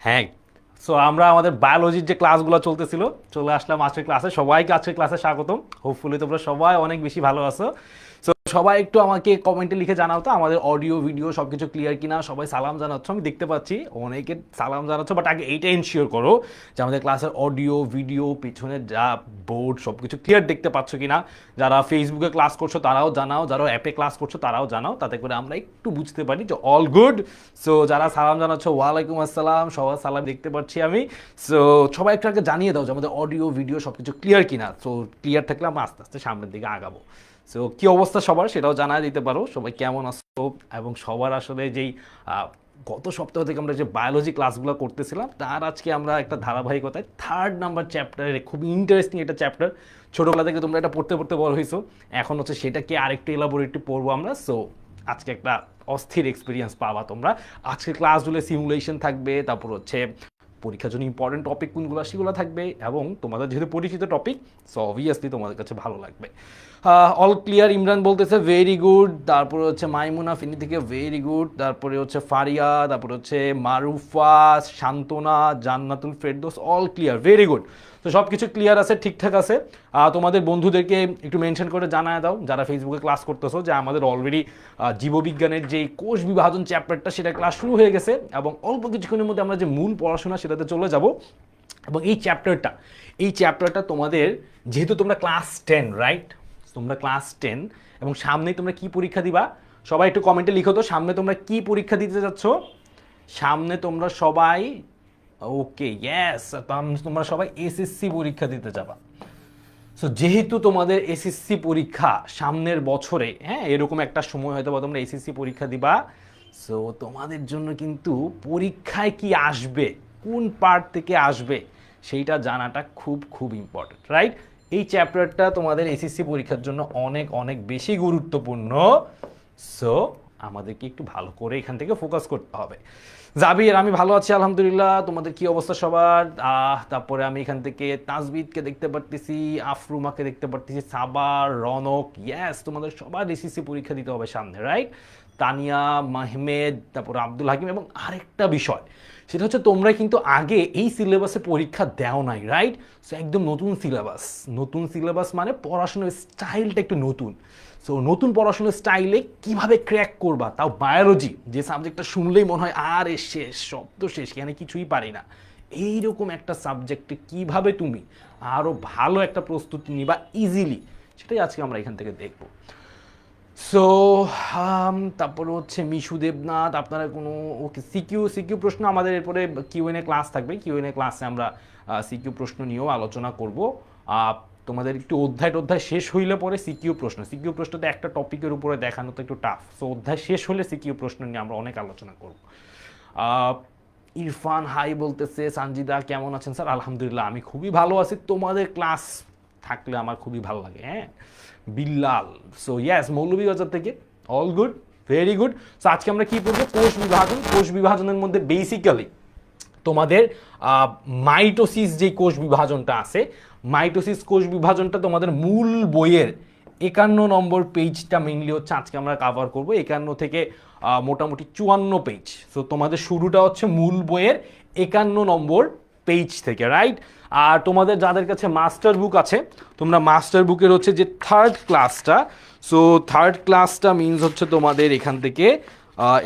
হ্যাঁ, সো আমরা আমাদের বায়োলজির যে ক্লাসগুলো চলতেছিল, চলে আসলাম আজকের ক্লাসে। সবাইকে আজকের ক্লাসে স্বাগতম। হোপফুলি তোমরা সবাই অনেক বেশি ভালো আছো। সো সবাই একটু আমাকে কমেন্টে লিখে জানাও তো আমাদের অডিও ভিডিও সব কিছু ক্লিয়ার কিনা। সবাই সালাম জানাচ্ছ, আমি দেখতে পাচ্ছি অনেকে সালাম জানাচ্ছ, বাট আগে এইটা এনশিওর করো যে আমাদের ক্লাসের অডিও ভিডিও পিছনে যা বোর্ড সব কিছু ক্লিয়ার দেখতে পাচ্ছ কিনা। যারা ফেসবুকে ক্লাস করছো তারাও জানাও, যারা অ্যাপে ক্লাস করছো তারাও জানাও, তাতে করে আমরা একটু বুঝতে পারি যে অল গুড। সো যারা সালাম জানাচ্ছ, ওয়ালাইকুম আসসালাম, সবার সালাম দেখতে পাচ্ছি আমি। সো সবাই একটু আগে জানিয়ে দাও যে আমাদের অডিও ভিডিও সব কিছু ক্লিয়ার কিনা। সো ক্লিয়ার থাকলে আমরা আস্তে আস্তে সামনের দিকে আগাবো। সো কী অবস্থা সবার সেটাও জানা দিতে পারো, সবাই কেমন আছো। এবং সবার আসলে যেই গত সপ্তাহ থেকে আমরা যে বায়োলজি ক্লাসগুলো করতেছিলাম তার আজকে আমরা একটা ধারাবাহিকতায় 3rd নাম্বার চ্যাপ্টারে, খুব ইন্টারেস্টিং একটা চ্যাপ্টার। ছোটোবেলা থেকে তোমরা এটা পড়তে পড়তে বড় হয়েছো, এখন হচ্ছে সেটাকে আরেকটু এলাবোরেটলি পড়বো আমরা। সো আজকে একটা অস্থির এক্সপিরিয়েন্স পাবা তোমরা। আজকের ক্লাসগুলো সিমুলেশন থাকবে, তারপর হচ্ছে পরীক্ষার জন্য ইম্পর্টেন্ট টপিক কোনগুলো সেগুলো থাকবে, এবং তোমাদের যেহেতু পরিচিত টপিক, সো অবভিয়াসলি তোমাদের কাছে ভালো লাগবে। অল ক্লিয়ার ইমরান বলতেছে ভেরি গুড, তারপরে হচ্ছে মাইমুনা ফিনি থেকে ভেরি গুড, তারপরে হচ্ছে ফারিয়া, তারপরে হচ্ছে Marufa, Shantona, Jannatul Ferdous, all clear, very good. তো সব কিছু ক্লিয়ার আছে, ঠিকঠাক আছে। তোমাদের বন্ধুদেরকে একটু মেনশন করে জানায় দাও যারা ফেসবুকে ক্লাস করতেছো যে আমাদের অলরেডি জীববিজ্ঞানের যে কোষ বিভাজন চ্যাপ্টারটা সেটা ক্লাস শুরু হয়ে গেছে, এবং অল্প কিছুক্ষণের মধ্যে আমরা যে মূল পড়াশোনা সেটাতে চলে যাব। এবং এই চ্যাপ্টারটা তোমাদের, যেহেতু তোমরা ক্লাস 10, রাইট? তোমরা ক্লাস 10 এবং সামনেই তোমরা কি পরীক্ষা দিবা, সবাই একটু কমেন্টে লিখো তো সামনে তোমরা কি পরীক্ষা দিতে যাচ্ছ। সামনে তোমরা সবাই, ওকে ইয়েস, তোমরা সবাই এসএসসি পরীক্ষা দিতে যাবা। সো যেহেতু তোমাদের এসএসসি পরীক্ষা সামনের বছরে, হ্যাঁ, এরকম একটা সময় হয়তো বা তোমরা এসএসসি পরীক্ষা দিবা। সো তোমাদের জন্য কিন্তু পরীক্ষায় কি আসবে, কোন পার্ট থেকে আসবে, সেইটা জানাটা খুব খুব ইম্পর্টেন্ট, রাইট? এই চ্যাপ্টারটা তোমাদের এসএসসি পরীক্ষার জন্য অনেক অনেক বেশি গুরুত্বপূর্ণ। সো আমাদেরকে একটু ভালো করে এখান থেকে ফোকাস করতে হবে। জাবির, আমি ভালো আছি আলহামদুলিল্লাহ, তোমাদের কি অবস্থা সবার? তারপরে আমি এখান থেকে তাজবিদকে দেখতে পারতেছি, আফরুমাকে দেখতে পারতেছি, সাবার, রনক, ইয়েস, তোমাদের সবার এসএসসি পরীক্ষা দিতে হবে সামনে, রাইট? তানিয়া, মাহমেদ, তারপর আব্দুল হাকিম। এবং আরেকটা বিষয়, সেটা হচ্ছে তোমরা কিন্তু আগে এই সিলেবাসে পরীক্ষা দেও নাই, রাইট? সো একদম নতুন সিলেবাস। নতুন সিলেবাস মানে পড়াশোনার স্টাইলটা একটু নতুন। সো নতুন পড়াশোনার স্টাইলে কিভাবে ক্র্যাক করবা, তাও বায়োলজি, যে সাবজেক্টটা শুনলেই মনে হয় আর শেষ, সব তো শেষ, এখানে কিছুই পারি না, এইরকম একটা সাবজেক্টে কিভাবে তুমি আরও ভালো একটা প্রস্তুতি নিবা ইজিলি, সেটাই আজকে আমরা এখান থেকে দেখব। সো তারপরে হচ্ছে মিশু দেবনাথ, আপনারা কোনো, ওকে, সিকিউ সিকিউ প্রশ্ন আমাদের এরপরে কিউএনএ ক্লাস থাকবে, কিউএনএ ক্লাসে আমরা সিকিউ প্রশ্ন নিয়েও আলোচনা করব। তোমাদের একটু অধ্যায় শেষ হইলে পরে সিকিউ প্রশ্নতে একটা টপিকের উপরে দেখানো তো একটু টাফ। সো অধ্যায় শেষ হলে সিকিউ প্রশ্ন নিয়ে আমরা অনেক আলোচনা করব। ইরফান হাই বলতেছে, সানজিদা কেমন আছেন স্যার? আলহামদুলিল্লাহ আমি খুবই ভালো আছি, তোমাদের ক্লাস থাকলে আমার খুবই ভালো লাগে, হ্যাঁ। বিল্লাল, সো ইয়েস, মৌলভীবাজার থেকে, all good, very good. So আজকে আমরা কি পড়বো? কোষ বিভাজন। কোষ বিভাজনের মধ্যে বেসিক্যালি তোমাদের মাইটোসিস যে কোষ বিভাজনটা আছে, মাইটোসিস কোষ বিভাজনটা তোমাদের মূল বইয়ের 51 নম্বর পেজটা মেইনলি হচ্ছে আজকে আমরা কাভার করব। 51 থেকে মোটামুটি 54 পেজ। সো তোমাদের শুরুটা হচ্ছে মূল বইয়ের 51 নম্বর পেজ থেকে, রাইট? আর তোমাদের যাদের কাছে মাস্টার বুক আছে, তোমরা মাস্টার বুকের হচ্ছে যে 3rd ক্লাসটা, সো 3rd ক্লাসটা মিনস হচ্ছে তোমাদের এখান থেকে,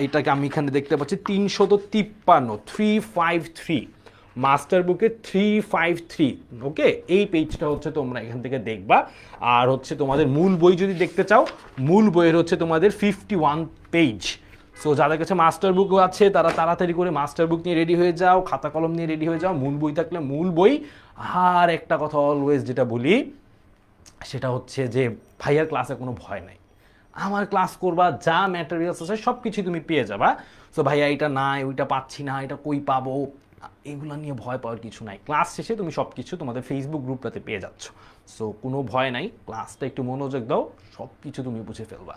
এটাকে আমি এখানে দেখতে পাচ্ছি 353, 353, মাস্টার বুকে 353, ওকে, এই পেজটা হচ্ছে তোমরা এখান থেকে দেখবা। আর হচ্ছে তোমাদের মূল বই যদি দেখতে চাও, মূল বইয়ের হচ্ছে তোমাদের 51 পেজ। সো যাদের কাছে মাস্টার বুক আছে তারা তাড়াতাড়ি করে মাস্টার বুক নিয়ে রেডি হয়ে যাও, খাতা কলম নিয়ে রেডি হয়ে যাও, মূল বই থাকলে মূল বই। আর একটা কথা অলওয়েজ যেটা বলি, সেটা হচ্ছে যে ভাইয়ার ক্লাসে কোনো ভয় নাই, আমার ক্লাস করবা, যা ম্যাটেরিয়ালস আছে সব কিছুই তুমি পেয়ে যাবা। সো ভাইয়া এটা নাই, ওইটা পাচ্ছি না, এটা কই পাবো, এগুলো নিয়ে ভয় পাওয়ার কিছু নাই। ক্লাস শেষে তুমি সব কিছু তোমাদের ফেসবুক গ্রুপটাতে পেয়ে যাচ্ছ। সো কোনো ভয় নাই, ক্লাসটা একটু মনোযোগ দাও, সব কিছু তুমি বুঝে ফেলবা।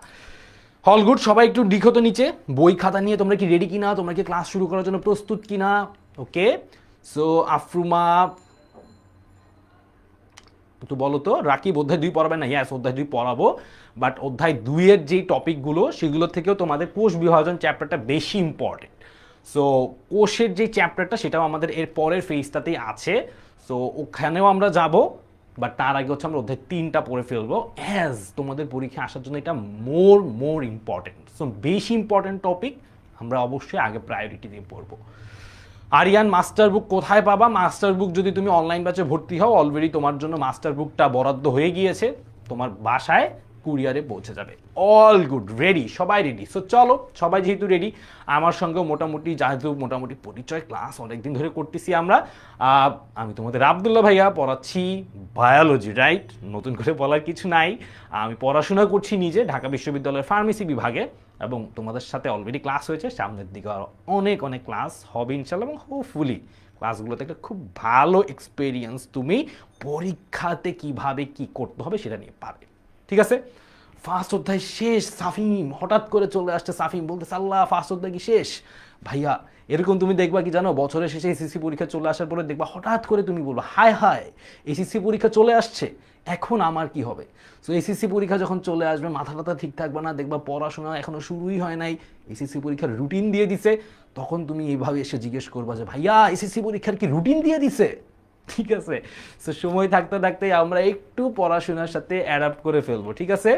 হল গুড, সবাই একটু লিখো তো নিচে বই খাতা নিয়ে তোমরা কি রেডি কিনা, তোমরা কি ক্লাস শুরু করার জন্য প্রস্তুত কিনা। ওকে, সো আফরুমা একটু বলো তো, রাকিব অধ্যায় 2 পড়াবে না? ইয়াস, অধ্যায় 2 পড়াবো, বাট অধ্যায় 2 এর যেই টপিকগুলো সেগুলো থেকেও তোমাদের কোষ বিভাজন চ্যাপ্টারটা বেশি ইম্পর্টেন্ট। সো কোষের যে চ্যাপ্টারটা সেটাও আমাদের এর পরের ফেজটাতেই আছে, সো ওখানেও আমরা যাব, বাট তার আগে হচ্ছে আমরা অধ্যায় 3টা পড়ে ফেলবো, অ্যাজ তোমাদের পরীক্ষা আসার জন্য এটা মোর ইম্পর্টেন্ট। সো বেশি ইম্পর্টেন্ট টপিক আমরা অবশ্যই আগে প্রায়োরিটি দিয়ে পড়বো। আরিয়ান মাস্টার বুক কোথায় পাবা? মাস্টার বুক যদি তুমি অনলাইন ব্যাচে ভর্তি হও, অলরেডি তোমার জন্য মাস্টার বুকটা বরাদ্দ হয়ে গিয়েছে, তোমার বাসায় কুরিয়ারে পৌঁছে যাবে। অল গুড, রেডি, সবাই রেডি। সো চলো, সবাই যেহেতু রেডি, আমার সঙ্গে মোটামুটি পরিচয় ক্লাস অনেকদিন ধরে করতেছি আমরা। আমি তোমাদের আব্দুল্লাহ ভাইয়া, পড়াচ্ছি বায়োলজি, রাইট? নতুন করে বলার কিছু নাই। আমি পড়াশোনা করছি নিজে ঢাকা বিশ্ববিদ্যালয়ের ফার্মেসি বিভাগে, এবং তোমাদের সাথে অলরেডি ক্লাস হয়েছে, সামনের দিকে আরও অনেক ক্লাস হবে ইনশাল্লাহ, এবং হোপফুলি ক্লাসগুলোতে একটা খুব ভালো এক্সপিরিয়েন্স তুমি পরীক্ষাতে কিভাবে কি করতে হবে সেটা নিয়ে পাবে। ঠিক আছে? ফার্স্ট অধ্যায় শেষ। সাফিম হঠাৎ করে চলে আসছে, সাফিম বলতে সাল্লাহ ফার্স্ট অধ্যায় কি শেষ? ভাইয়া এরকম তুমি দেখবা কি জানো, বছরের শেষে এসএসসি পরীক্ষা চলে আসার পরে দেখবা হঠাৎ করে তুমি বলবা হায় হায় এসএসসি পরীক্ষা চলে আসছে, এখন আমার কি হবে? সো এসএসসি পরীক্ষা যখন চলে আসবে, মাথা টাথা ঠিক থাকবে না, দেখবা পড়াশোনা এখনো শুরুই হয় নাই, এসএসসি পরীক্ষার রুটিন দিয়ে দিছে, তখন তুমি এইভাবে এসে জিজ্ঞেস করবা যে ভাইয়া এসএসসি পরীক্ষার কি রুটিন দিয়ে দিছে? ঠিক আছে? সো সময় থাকতে থাকতে আমরা একটু পড়াশোনার সাথে অ্যাডাপ্ট করে ফেলবো। ঠিক আছে?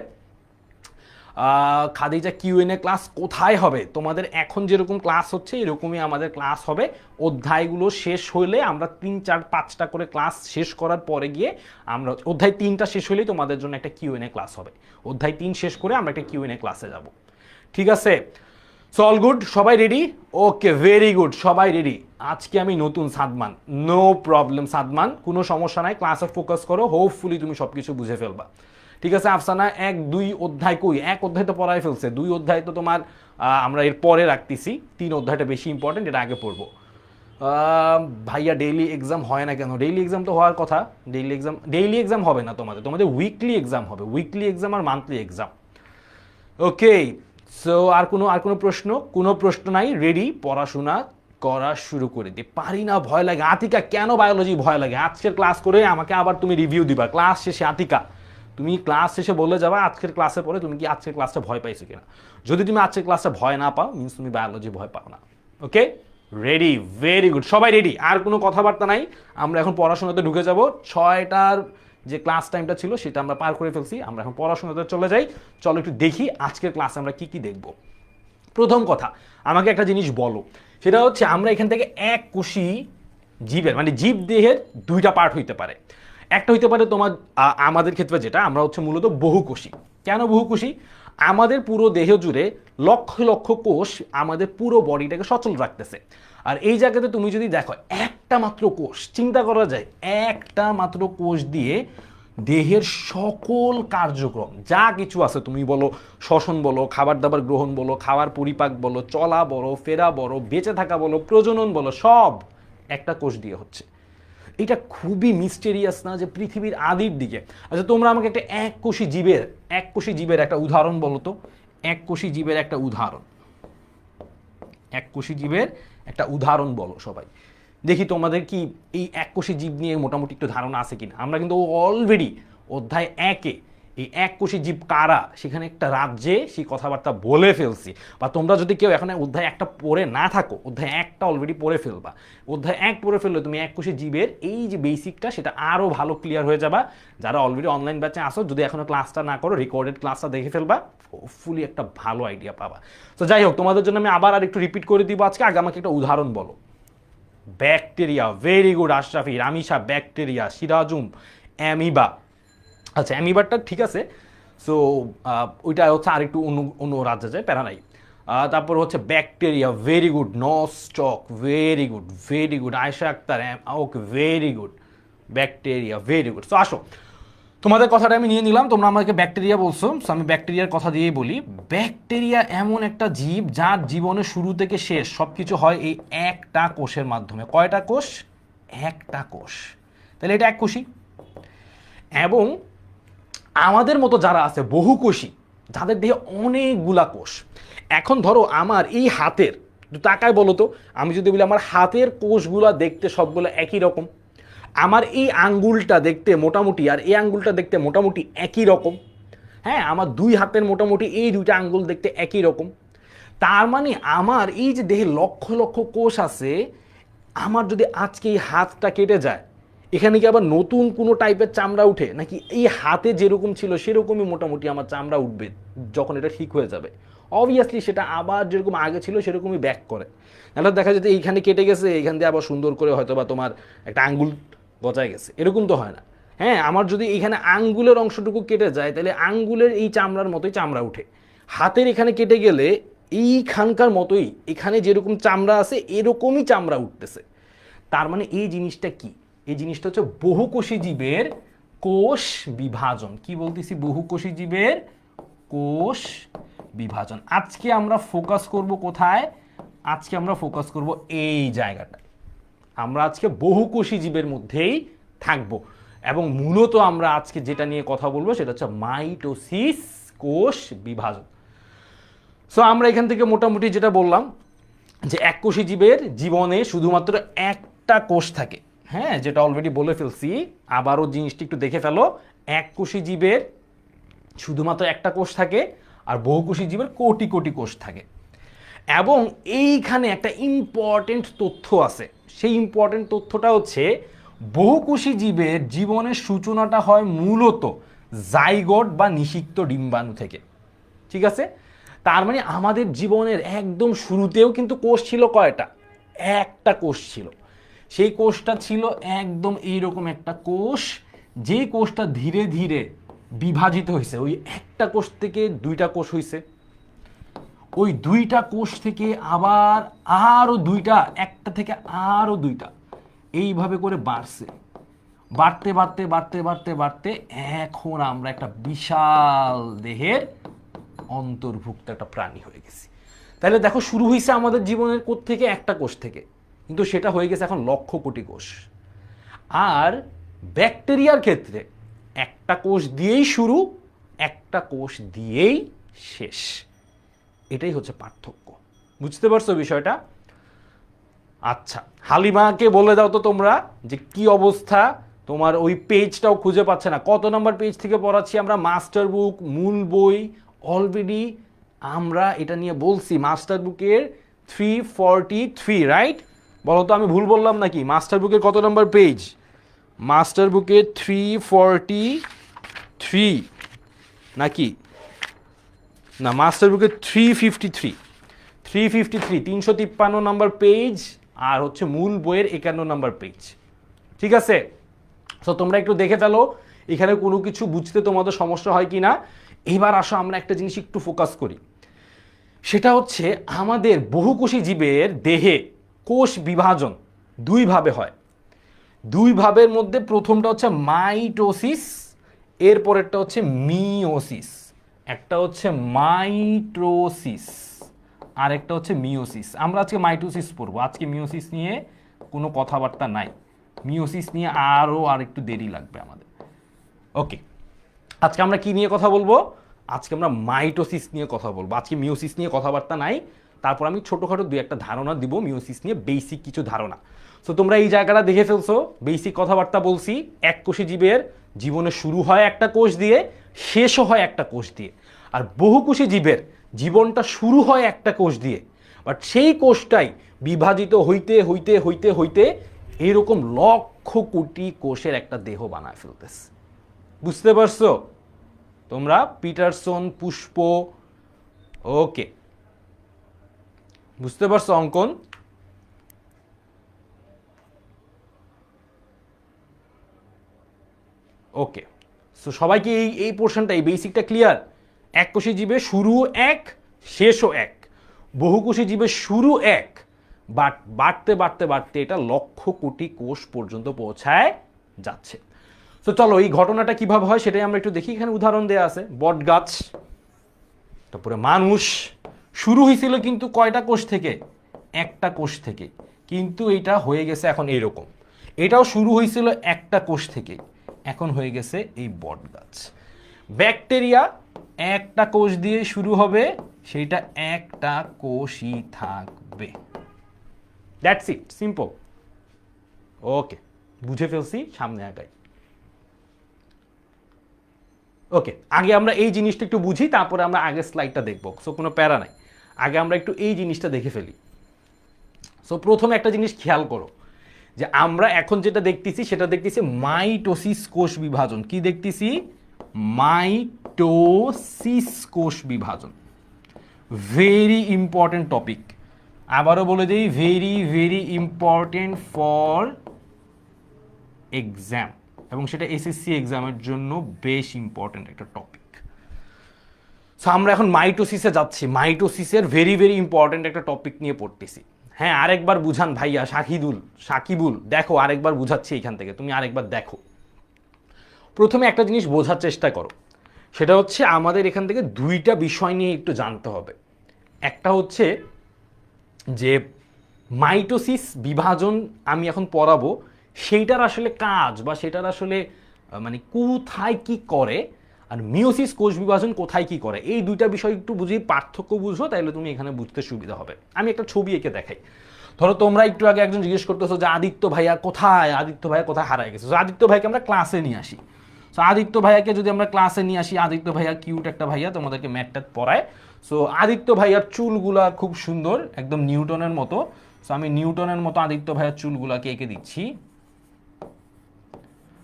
খাদিজা কিউএনএ ক্লাস কোথায় হবে? তোমাদের এখন যেরকম ক্লাস হচ্ছে এরকমই আমাদের ক্লাস হবে। অধ্যায়গুলো শেষ হলে আমরা 3, 4, 5টা করে ক্লাস শেষ করার পরে গিয়ে আমরা অধ্যায় 3টা শেষ হলেই তোমাদের জন্য একটা কিউএনএ ক্লাস হবে। অধ্যায় 3 শেষ করে আমরা একটা কিউএনএ ক্লাসে যাব। ঠিক আছে? সো অল গুড, সবাই রেডি? ওকে, ভেরি গুড, সবাই রেডি। আজকে আমি নতুন সাদমান, নো প্রবলেম সাদমান, কোনো সমস্যা নাই, ক্লাসে ফোকাস করো, হোপফুলি তুমি সব কিছু বুঝে ফেলবা। ঠিক আছে আফসানা, 1, 2 অধ্যায় কই? 1 অধ্যায় তো পড়াই ফেলছে, 2 অধ্যায় তো তোমার আমরা এর পরে রাখতেছি, 3 অধ্যায়টা বেশি ইম্পর্টেন্ট, এটা আগে পড়বো। ভাইয়া ডেইলি এক্সাম হয় না কেন? ডেইলি এক্সাম তো হওয়ার কথা। ডেইলি এক্সাম হবে না তোমাদের উইকলি এক্সাম হবে, উইকলি এক্সাম আর মান্থলি এক্সাম। ওকে, সো আর কোনো প্রশ্ন? কোনো প্রশ্ন নাই, রেডি, পড়াশোনা করা শুরু করে দিই। পারি না, ভয় লাগে। আতিকা কেন বায়োলজি ভয় লাগে? আজকের ক্লাস করে আমাকে আবার তুমি রিভিউ দিবা ক্লাস শেষে। আতিকা তুমি ক্লাস শেষে বলে যাবা আজকের ক্লাসের পরে তুমি কি আজকের ক্লাসটা ভয় পাইছো কিনা। যদি তুমি আজকের ক্লাসটা ভয় না পাও, মিনস তুমি বায়োলজি ভয় পাও না। ওকে, রেডি, ভেরি গুড, সবাই রেডি। আর কোনো কথাবার্তা নাই, আমরা এখন পড়াশোনাতে ঢুকে যাব। 6টার যে ক্লাস টাইমটা ছিল সেটা আমরা পার করে ফেলছি, আমরা এখন পড়াশোনাতে চলে যাই। চলো একটু দেখি আজকের ক্লাসে আমরা কি কি দেখব। প্রথম কথা, আমাকে একটা জিনিস বলো, সেটা হচ্ছে আমরা এখান থেকে এক কোষী জীবের, মানে জীব দেহের 2টা পার্ট হইতে পারে। একটা হইতে পারে তোমার আমাদের ক্ষেত্রে যেটা, আমরা হচ্ছে মূলত বহুকোষী। কেন বহুকোষী? আমাদের পুরো দেহ জুড়ে লক্ষ লক্ষ কোষ আমাদের পুরো বডিটাকে সচল রাখতেছে। আর এই জায়গাতে তুমি যদি দেখো একটা মাত্র কোষ, চিন্তা করা যায় একটা মাত্র কোষ দিয়ে দেহের সকল কার্যক্রম যা কিছু আছে, তুমি বলো শ্বসন বলো, খাবার দাবার গ্রহণ বলো, খাওয়ার পরিপাক বলো, চলা বলো, ফেরা বলো, বেঁচে থাকা বলো, প্রজনন বলো, সব একটা কোষ দিয়ে হচ্ছে। এটা খুবই মিস্টেরিয়াস না, যে পৃথিবীর আদির দিকে। আচ্ছা তোমরা আমাকে একটা এককোষী জীবের একটা উদাহরণ বলো তো। এককোষী জীবের একটা উদাহরণ বলো সবাই দেখি। তোমাদের কি এই এককোষী জীব নিয়ে মোটামুটি একটু ধারণা আছে কিনা? আমরা কিন্তু অলরেডি অধ্যায় 1-এ এই এককোষী জীব কারা সেখানে একটা রাজ্যে সেই কথাবার্তা বলে ফেলছি। বা তোমরা যদি কেউ এখন অধ্যায় 1টা পড়ে না থাকো, অধ্যায় 1টা অলরেডি পড়ে ফেলবা। অধ্যায় 1 পড়ে ফেললে তুমি এককোষী জীবের এই যে বেসিকটা সেটা আরও ভালো ক্লিয়ার হয়ে যাবা। যারা অলরেডি অনলাইন ব্যাচে আসো, যদি এখনো ক্লাসটা না করো, রেকর্ডেড ক্লাসটা দেখে ফেলবা, হোপফুলি একটা ভালো আইডিয়া পাবা। তো যাই হোক, তোমাদের জন্য আমি আবার একটু রিপিট করে দিব আজকে। আগে আমাকে একটা উদাহরণ বলো। Bacteria, very good Ashrafi. Ramisha bacteria. Sirajum amoeba. আচ্ছা অ্যামিবারটা ঠিক আছে। সো ওইটা হচ্ছে আরেকটু অন্য রাজ্যে যায়, প্যারা নাই। তারপর হচ্ছে bacteria, very good. Nostoc, very good. Ayesha Akter, okay, very good. Bacteria, very good. So আসো, তোমাদের কথাটা আমি নিয়ে নিলাম, তোমরা আমাকে ব্যাকটেরিয়া বলছো, সো আমি ব্যাকটেরিয়ার কথা দিয়েই বলি। ব্যাকটেরিয়া এমন একটা জীব যার জীবনের শুরু থেকে শেষ সব কিছু হয় এই একটা কোষের মাধ্যমে। কয়টা কোষ? একটা কোষ। তাহলে এটা এককোষী। এবং আমাদের মতো যারা আছে বহুকোষী, যাদের দেহে অনেকগুলা কোষ। এখন ধরো আমার এই হাতের, তাকায় বলো তো, আমি যদি বলি আমার হাতের কোষগুলা দেখতে সবগুলো একই রকম, আমার এই আঙ্গুলটা দেখতে মোটামুটি আর এই আঙ্গুলটা দেখতে মোটামুটি একই রকম, হ্যাঁ, আমার 2 হাতের মোটামুটি এই 2টা আঙ্গুল দেখতে একই রকম। তার মানে আমার এই যে দেহে লক্ষ লক্ষ কোষ আছে, আমার যদি আজকে এই হাতটা কেটে যায়, এখানে কি আবার নতুন কোনো টাইপের চামড়া উঠে, নাকি এই হাতে যেরকম ছিল সেরকমই মোটামুটি আমার চামড়া উঠবে যখন এটা ঠিক হয়ে যাবে? অবভিয়াসলি সেটা আবার যেরকম আগে ছিল সেরকমই ব্যাক করে। নাহলে দেখা যেতে এইখানে কেটে গেছে, এইখান দিয়ে আবার সুন্দর করে হয়তো বা তোমার একটা আঙ্গুল গজায় গেছে, এরকম তো হয় না। হ্যাঁ, আমার যদি এইখানে আঙ্গুলের অংশটুকু কেটে যায় তাহলে আঙ্গুলের এই চামড়ার মতোই চামড়া উঠে। হাতের এখানে কেটে গেলে এইখানকার মতোই এখানে যেরকম চামড়া আছে এরকমই চামড়া উঠতেছে। তার মানে এই জিনিসটা কি? এই জিনিসটা হচ্ছে বহুকোষী জীবের কোষ বিভাজন। কি বলতেছি? বহুকোষী জীবের কোষ বিভাজন। আজকে আমরা ফোকাস করব কোথায়? আজকে আমরা ফোকাস করব এই জায়গাটায়। আমরা আজকে বহুকোষী জীবের মধ্যেই থাকব, এবং মূলত আমরা আজকে যেটা নিয়ে কথা বলবো সেটা হচ্ছে মাইটোসিস, কোষ বিভাজন। সো আমরা এখান থেকে মোটামুটি যেটা বললাম যে এককোষী জীবের জীবনে শুধুমাত্র একটা কোষ থাকে। হ্যাঁ, যেটা অলরেডি বলে ফেলছি, আবারও জিনিসটি একটু দেখে ফেলো। এককোষী জীবের শুধুমাত্র একটা কোষ থাকে, আর বহুকোষী জীবের কোটি কোটি কোষ থাকে। এবং এইখানে একটা ইম্পর্টেন্ট তথ্য আছে। সেই ইম্পর্টেন্ট তথ্যটা হচ্ছে বহুকোষী জীবের জীবনের সূচনাটা হয় মূলত জাইগোট বা নিষিক্ত ডিম্বাণু থেকে। ঠিক আছে? তার মানে আমাদের জীবনের একদম শুরুতেও কিন্তু কোষ ছিল কয়টা? একটা কোষ ছিল। সেই কোষটা ছিল একদম এইরকম একটা কোষ, যে কোষটা ধীরে ধীরে বিভাজিত হয়েছে। ওই একটা কোষ থেকে দুইটা কোষ হয়েছে, ওই দুইটা কোষ থেকে আবার আরো দুইটা, একটা থেকে আরো দুইটা, এইভাবে করে বাড়ছে। বাড়তে বাড়তে বাড়তে বাড়তে বাড়তে এখন আমরা একটা বিশাল দেহের অন্তর্ভুক্ত একটা প্রাণী হয়ে গেছি। তাহলে দেখো, শুরু হয়েছে আমাদের জীবনের থেকে একটা কোষ থেকে, কিন্তু সেটা হয়ে গেছে এখন লক্ষ কোটি কোষ। আর ব্যাকটেরিয়ার ক্ষেত্রে একটা কোষ দিয়েই শুরু, একটা কোষ দিয়েই শেষ। এটাই হচ্ছে পার্থক্য। বুঝতে পারছো বিষয়টা? আচ্ছা, হালিমাকে বলে দাও তো তোমরা যে কি অবস্থা, তোমার ওই পেজটাও খুঁজে পাচ্ছে না। কত নম্বর পেজ থেকে পড়াচ্ছি আমরা? মাস্টার বুক, মূল বই। অলরেডি আমরা এটা নিয়ে বলছি, মাস্টার বুকের 343, রাইট? বলো তো, আমি ভুল বললাম নাকি? মাস্টার বুকের কত নম্বর পেজ? মাস্টার বুকের 343 নাকি? না, মাস্টার বুকের 353, 353 নম্বর পেজ, আর হচ্ছে মূল বইয়ের 51 নম্বর পেজ। ঠিক আছে? সো তোমরা একটু দেখে ফেলো এখানে কোনো কিছু বুঝতে তোমাদের সমস্যা হয় কি না। এবার আসো আমরা একটা জিনিস একটু ফোকাস করি। সেটা হচ্ছে আমাদের বহুকোষী জীবের দেহে কোষ বিভাজন দুই ভাবে হয়। দুই ভাবের মধ্যে প্রথমটা হচ্ছে মাইটোসিস, এরপরেরটা হচ্ছে মিওসিস। একটা হচ্ছে মাইটোসিস আর একটা হচ্ছে মিওসিস। আমরা আজকে মাইটোসিস পড়বো, আজকে মিওসিস নিয়ে কোনো কথাবার্তা নাই। মিওসিস নিয়ে আর একটু দেরি লাগবে আমাদের। ওকে, আজকে আমরা কি নিয়ে কথা বলবো? আজকে আমরা মাইটোসিস নিয়ে কথা বলবো। আজকে মিওসিস নিয়ে কথাবার্তা নাই। তারপর আমি ছোটোখাটো দুই একটা ধারণা দিব মিওসিস নিয়ে, বেসিক কিছু ধারণা। সো তোমরা এই জায়গাটা দেখে ফেলছো, বেসিক কথাবার্তা বলছি। এককোষী জীবের জীবনে শুরু হয় একটা কোষ দিয়ে, শেষও হয় একটা কোষ দিয়ে। আর বহুকোষী জীবের জীবনটা শুরু হয় একটা কোষ দিয়ে, বাট সেই কোষটাই বিভাজিত হইতে হইতে হইতে হইতে এরকম লক্ষ কোটি কোষের একটা দেহ বানায় ফেলতেছে। বুঝতে পারছো তোমরা? পিটারসন, পুষ্প, ওকে, বুঝতে পারছো অঙ্কন? ওকে, সো সবাইকে এই পোর্শনটা, এই বেসিকটা ক্লিয়ার? এককোষী জীবের শুরু এক, শেষও এক। বহুকোষী জীবের শুরু এক, বাট বাড়তে বাড়তে বাড়তে এটা লক্ষ কোটি কোষ পর্যন্ত পৌঁছায় যাচ্ছে। তো চলো এই ঘটনাটা কিভাবে হয় সেটাই আমরা একটু দেখি। এখানে উদাহরণ দেওয়া আছে, বট গাছ, তারপরে মানুষ। শুরু হয়েছিল কিন্তু কয়টা কোষ থেকে? একটা কোষ থেকে, কিন্তু এটা হয়ে গেছে এখন এইরকম। এটাও শুরু হয়েছিল একটা কোষ থেকে, এখন হয়ে গেছে এই বট গাছ। ব্যাকটেরিয়া একটা কোষ দিয়ে শুরু হবে, সেইটা একটা কোষই থাকবে। That's it, simple. ওকে, বুঝে ফেলছি, সামনে আগাই। ওকে, আগে আমরা এই জিনিসটা একটু বুঝি, তারপরে আমরা আগের স্লাইডটা দেখবো। সো কোনো প্যারা নাই, আগে আমরা একটু এই জিনিসটা দেখে ফেলি। সো প্রথমে একটা জিনিস খেয়াল করো যে আমরা এখন যেটা দেখতেছি সেটা দেখতেছি মাইটোসিস কোষ বিভাজন। কি দেখতেছি? মাইটোসিস কোষ বিভাজন। ভেরি ইম্পর্টেন্ট টপিক, আবারও বলে দিই, very very important for exam, এবং সেটা এসএসসি এক্সামের জন্য বেশ ইম্পর্টেন্ট একটা টপিক। সো আমরা এখন মাইটোসিসে যাচ্ছি, মাইটোসিসের ভেরি ভেরি ইম্পর্টেন্ট একটা টপিক নিয়ে পড়তেছি। হ্যাঁ, আরেকবার বুঝান ভাইয়া, সাকিবুল, দেখো আরেকবার বুঝাচ্ছি এখান থেকে, তুমি আরেকবার দেখো। প্রথমে একটা জিনিস বোঝার চেষ্টা করো, সেটা হচ্ছে আমাদের এখান থেকে দুইটা বিষয় নিয়ে একটু জানতে হবে। একটা হচ্ছে যে মাইটোসিস বিভাজন আমি এখন পড়াবো, সেইটার আসলে কাজ বা সেটার আসলে মানে কোথায় কি করে, আর মিওসিস কোষ বিভাজন কোথায় কি করে, এই দুইটা বিষয় একটু বুঝি, পার্থক্য বুঝো, তাহলে তুমি এখানে বুঝতে সুবিধা হবে। আমি একটা ছবি এঁকে দেখাই। ধরো তোমরা একটু আগে একজন জিজ্ঞেস করতেছো যে আদিত্য ভাইয়া কোথায়, আদিত্য ভাইয়া কোথায় হারায় গেছে। আদিত্য ভাইকে আমরা ক্লাসে নিয়ে আসি। সো আদিত্য ভাইয়াকে যদি আমরা ক্লাসে নিয়ে আসি, আদিত্য ভাইয়া কিউট একটা ভাইয়া, তোমাদেরকে ম্যাথ পড়ায়। সো আদিত্য ভাইয়ার চুলগুলা খুব সুন্দর, একদম নিউটনের মতো। সো আমি নিউটনের মতো আদিত্য ভাইয়ার চুলগুলাকে এঁকে দিচ্ছি।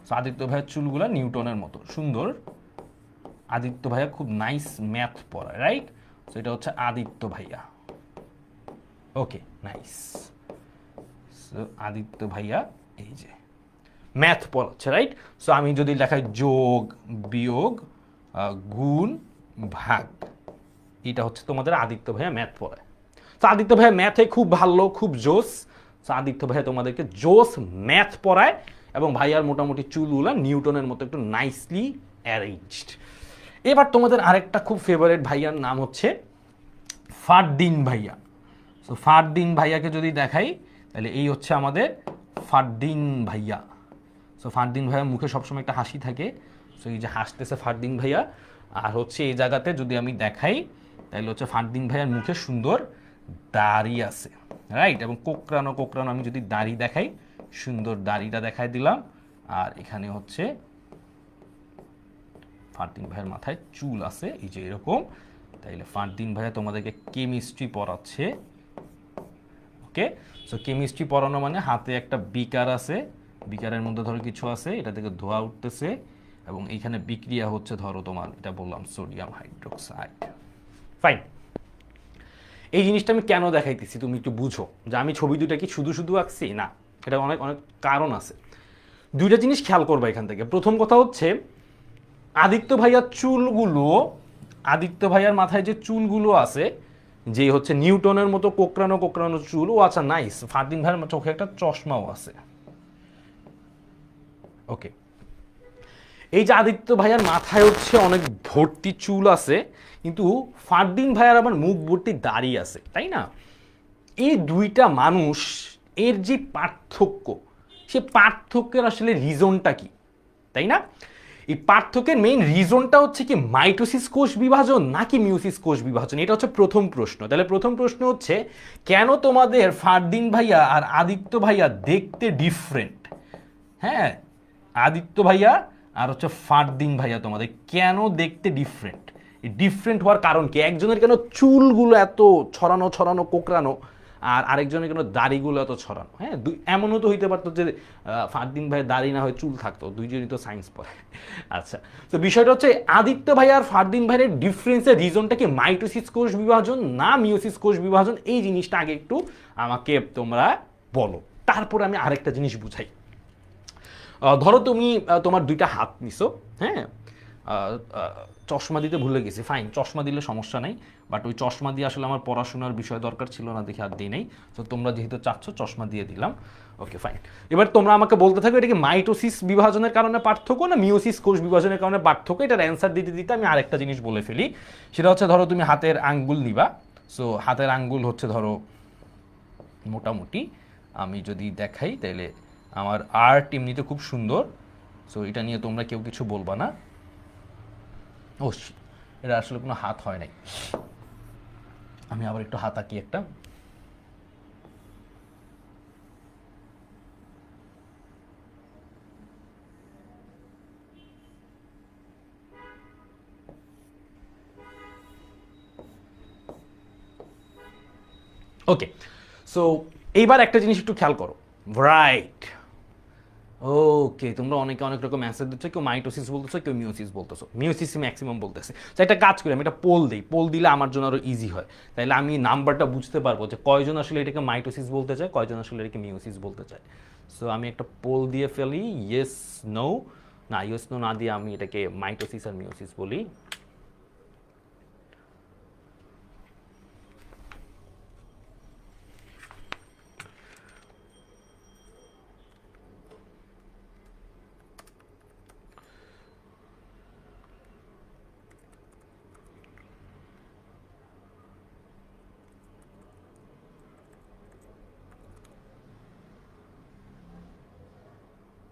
সো আদিত্য ভাইয়ার চুলগুলা নিউটনের মতো সুন্দর। আদিত্য ভাইয়া খুব নাইস ম্যাথ পড়ায়, রাইট? সো এটা হচ্ছে আদিত্য ভাইয়া। ওকে, নাইস। সো আদিত্য ভাইয়া এই যে ম্যাথ পড়াচ্ছে, রাইট? সো আমি যদি লেখাই যোগ বিয়োগ গুণ ভাগ, এটা হচ্ছে তোমাদের আদিত্য ভাইয়া ম্যাথ পড়ায়। তো আদিত্য ভাইয়া ম্যাথে খুব ভালো, খুব জোস। তো আদিত্য ভাইয়া তোমাদেরকে জোস ম্যাথ পড়ায়, এবং ভাইয়ার মোটামুটি চুলগুলা নিউটনের মতো একটু নাইসলি অ্যারেঞ্জড। এবার তোমাদের আরেকটা খুব ফেভারিট ভাইয়ার নাম হচ্ছে ফারদিন ভাইয়া। সো ফারদিন ভাইয়াকে যদি দেখাই, তাহলে এই হচ্ছে আমাদের ফারদিন ভাইয়া। সো ফারদিন ভাইয়ার মুখে সবসময় একটা হাসি থাকে। সো এই যে হাসতেছে ফারদিন ভাইয়া, আর হচ্ছে এই জায়গাতে যদি আমি দেখাই, তাহলে হচ্ছে ফারদিন ভাইয়ার মুখে সুন্দর দাড়ি আছে, রাইট? এবং কোকড়ানো কোকড়ানো আমি যদি দাড়ি দেখাই, সুন্দর দাড়িটা দেখাই দিলাম। আর এখানে হচ্ছে ফারদিন ভাইয়ের মাথায় চুল আছে এই যে এরকম। তাইলে ফারদিন ভাইয়া তোমাদেরকে কেমিস্ট্রি পড়াচ্ছে। ওকে, সো কেমিস্ট্রি পড়ানো মানে হাতে একটা বিকার আছে, বিকারের মধ্যে ধরো কিছু আছে, এটা থেকে ধোঁয়া উঠতেছে, এবং এইখানে বিক্রিয়া হচ্ছে, ধরো তোমার এটা বললাম সোডিয়াম হাইড্রোক্সাইড। ফাইন। এই জিনিসটা আমি কেন দেখাইতেছি তুমি একটু বুঝো, যে আমি ছবি দুটা কি শুধু শুধু আঁকছি না, এটা অনেক অনেক কারণ আছে। দুইটা জিনিস খেয়াল করবা এখান থেকে। প্রথম কথা হচ্ছে আদিত্য ভাইয়ার চুলগুলো, আদিত্য ভাইয়ার মাথায় যে চুলগুলো আছে, যে হচ্ছে নিউটনের মতো কোকড়ানো কোকড়ানো চুল, ও আচ্ছা নাইস, ফারদিন ভাইয়ের চোখে একটা চশমাও আছে। ওকে, এই যে আদিত্য ভাইয়ার মাথায় হচ্ছে অনেক ভর্তি চুল আছে, কিন্তু ফারদিন ভাইয়ার আবার মুখ ভর্তি দাড়ি আছে, তাই না? এই দুইটা মানুষ, এর যে পার্থক্য, সে পার্থক্যের আসলে রিজনটা কি, তাই না? এই পার্থক্যের মেইন রিজনটা হচ্ছে কি মাইটোসিস কোষ বিভাজন নাকি মিওসিস কোষ বিভাজন? এটা হচ্ছে প্রথম প্রশ্ন। তাহলে প্রথম প্রশ্ন হচ্ছে, কেন তোমাদের ফারদিন ভাইয়া আর আদিত্য ভাইয়া দেখতে ডিফারেন্ট? হ্যাঁ, আদিত্য ভাইয়া আর হচ্ছে ফারদিন ভাইয়া তোমাদের কেন দেখতে ডিফারেন্ট? এই ডিফারেন্ট হওয়ার কারণ কি? একজনের কেন চুলগুলো এত ছড়ানো ছড়ানো কোকড়ানো, আর আরেকজনের কেন দাড়িগুলো এত ছড়ানো? হ্যাঁ, এমনও তো হইতে পারতো যে ফারদিন ভাইয়ের দাড়ি না হয় চুল থাকতো, দুইজনই তো সায়েন্স পড়ে। আচ্ছা, তো বিষয়টা হচ্ছে আদিত্য ভাই আর ফারদিন ভাইয়ের ডিফারেন্সের রিজনটা কি মাইটোসিস কোষ বিভাজন না মিওসিস কোষ বিভাজন? এই জিনিসটা আগে একটু আমাকে তোমরা বলো, তারপরে আমি আরেকটা জিনিস বুঝাই। ধরো তুমি তোমার দুইটা হাত নিছো, হ্যাঁ, চশমা দিতে ভুলে গেছি, ফাইন, চশমা দিলে সমস্যা নেই, বাট ওই চশমা দিয়ে আসলে আমার পড়াশোনার বিষয় দরকার ছিল না দেখে হাত দিই নেই। তো তোমরা যেহেতু চাচ্ছ, চশমা দিয়ে দিলাম। ওকে, ফাইন। এবার তোমরা আমাকে বলতে থাকবে এটা কি মাইটোসিস বিভাজনের কারণে পার্থক্য না মিওসিস কোষ বিভাজনের কারণে পার্থক্য? এটার অ্যান্সার দিতে দিতে আমি আরেকটা জিনিস বলে ফেলি। সেটা হচ্ছে, ধরো তুমি হাতের আঙ্গুল নিবা। সো হাতের আঙ্গুল হচ্ছে ধরো মোটামুটি আমি যদি দেখাই, তাহলে আমার আর্ট এমনিতে খুব সুন্দর। সো এটা নিয়ে তোমরা কেউ কিছু বলবা না। ও, এটা আসলে কোনো হাত হয় নাই, আমি আবার একটু হাত আঁকি একটা। ওকে, সো এইবার একটা জিনিস একটু খেয়াল করো, রাইট। ওকে, তোমরা অনেকে অনেক রকম অ্যান্সার দিচ্ছ, কেউ মাইটোসিস বলতেছো, কেউ মিওসিস বলতেছো, মিওসিস ম্যাক্সিমাম বলতেছে। তো একটা কাজ করি, আমি একটা পোল দিই, পোল দিলে আমার জন্য আরো ইজি হয়, তাইলে আমি নাম্বারটা বুঝতে পারবো যে কয়জন আসলে এটাকে মাইটোসিস বলতে চায়, কয়জন আসলে এটাকে মিওসিস বলতে চায়। সো আমি একটা পোল দিয়ে ফেলি, ইয়েস নো, না ইয়েস নো না দিয়ে আমি এটাকে মাইটোসিস আর মিওসিস বলি।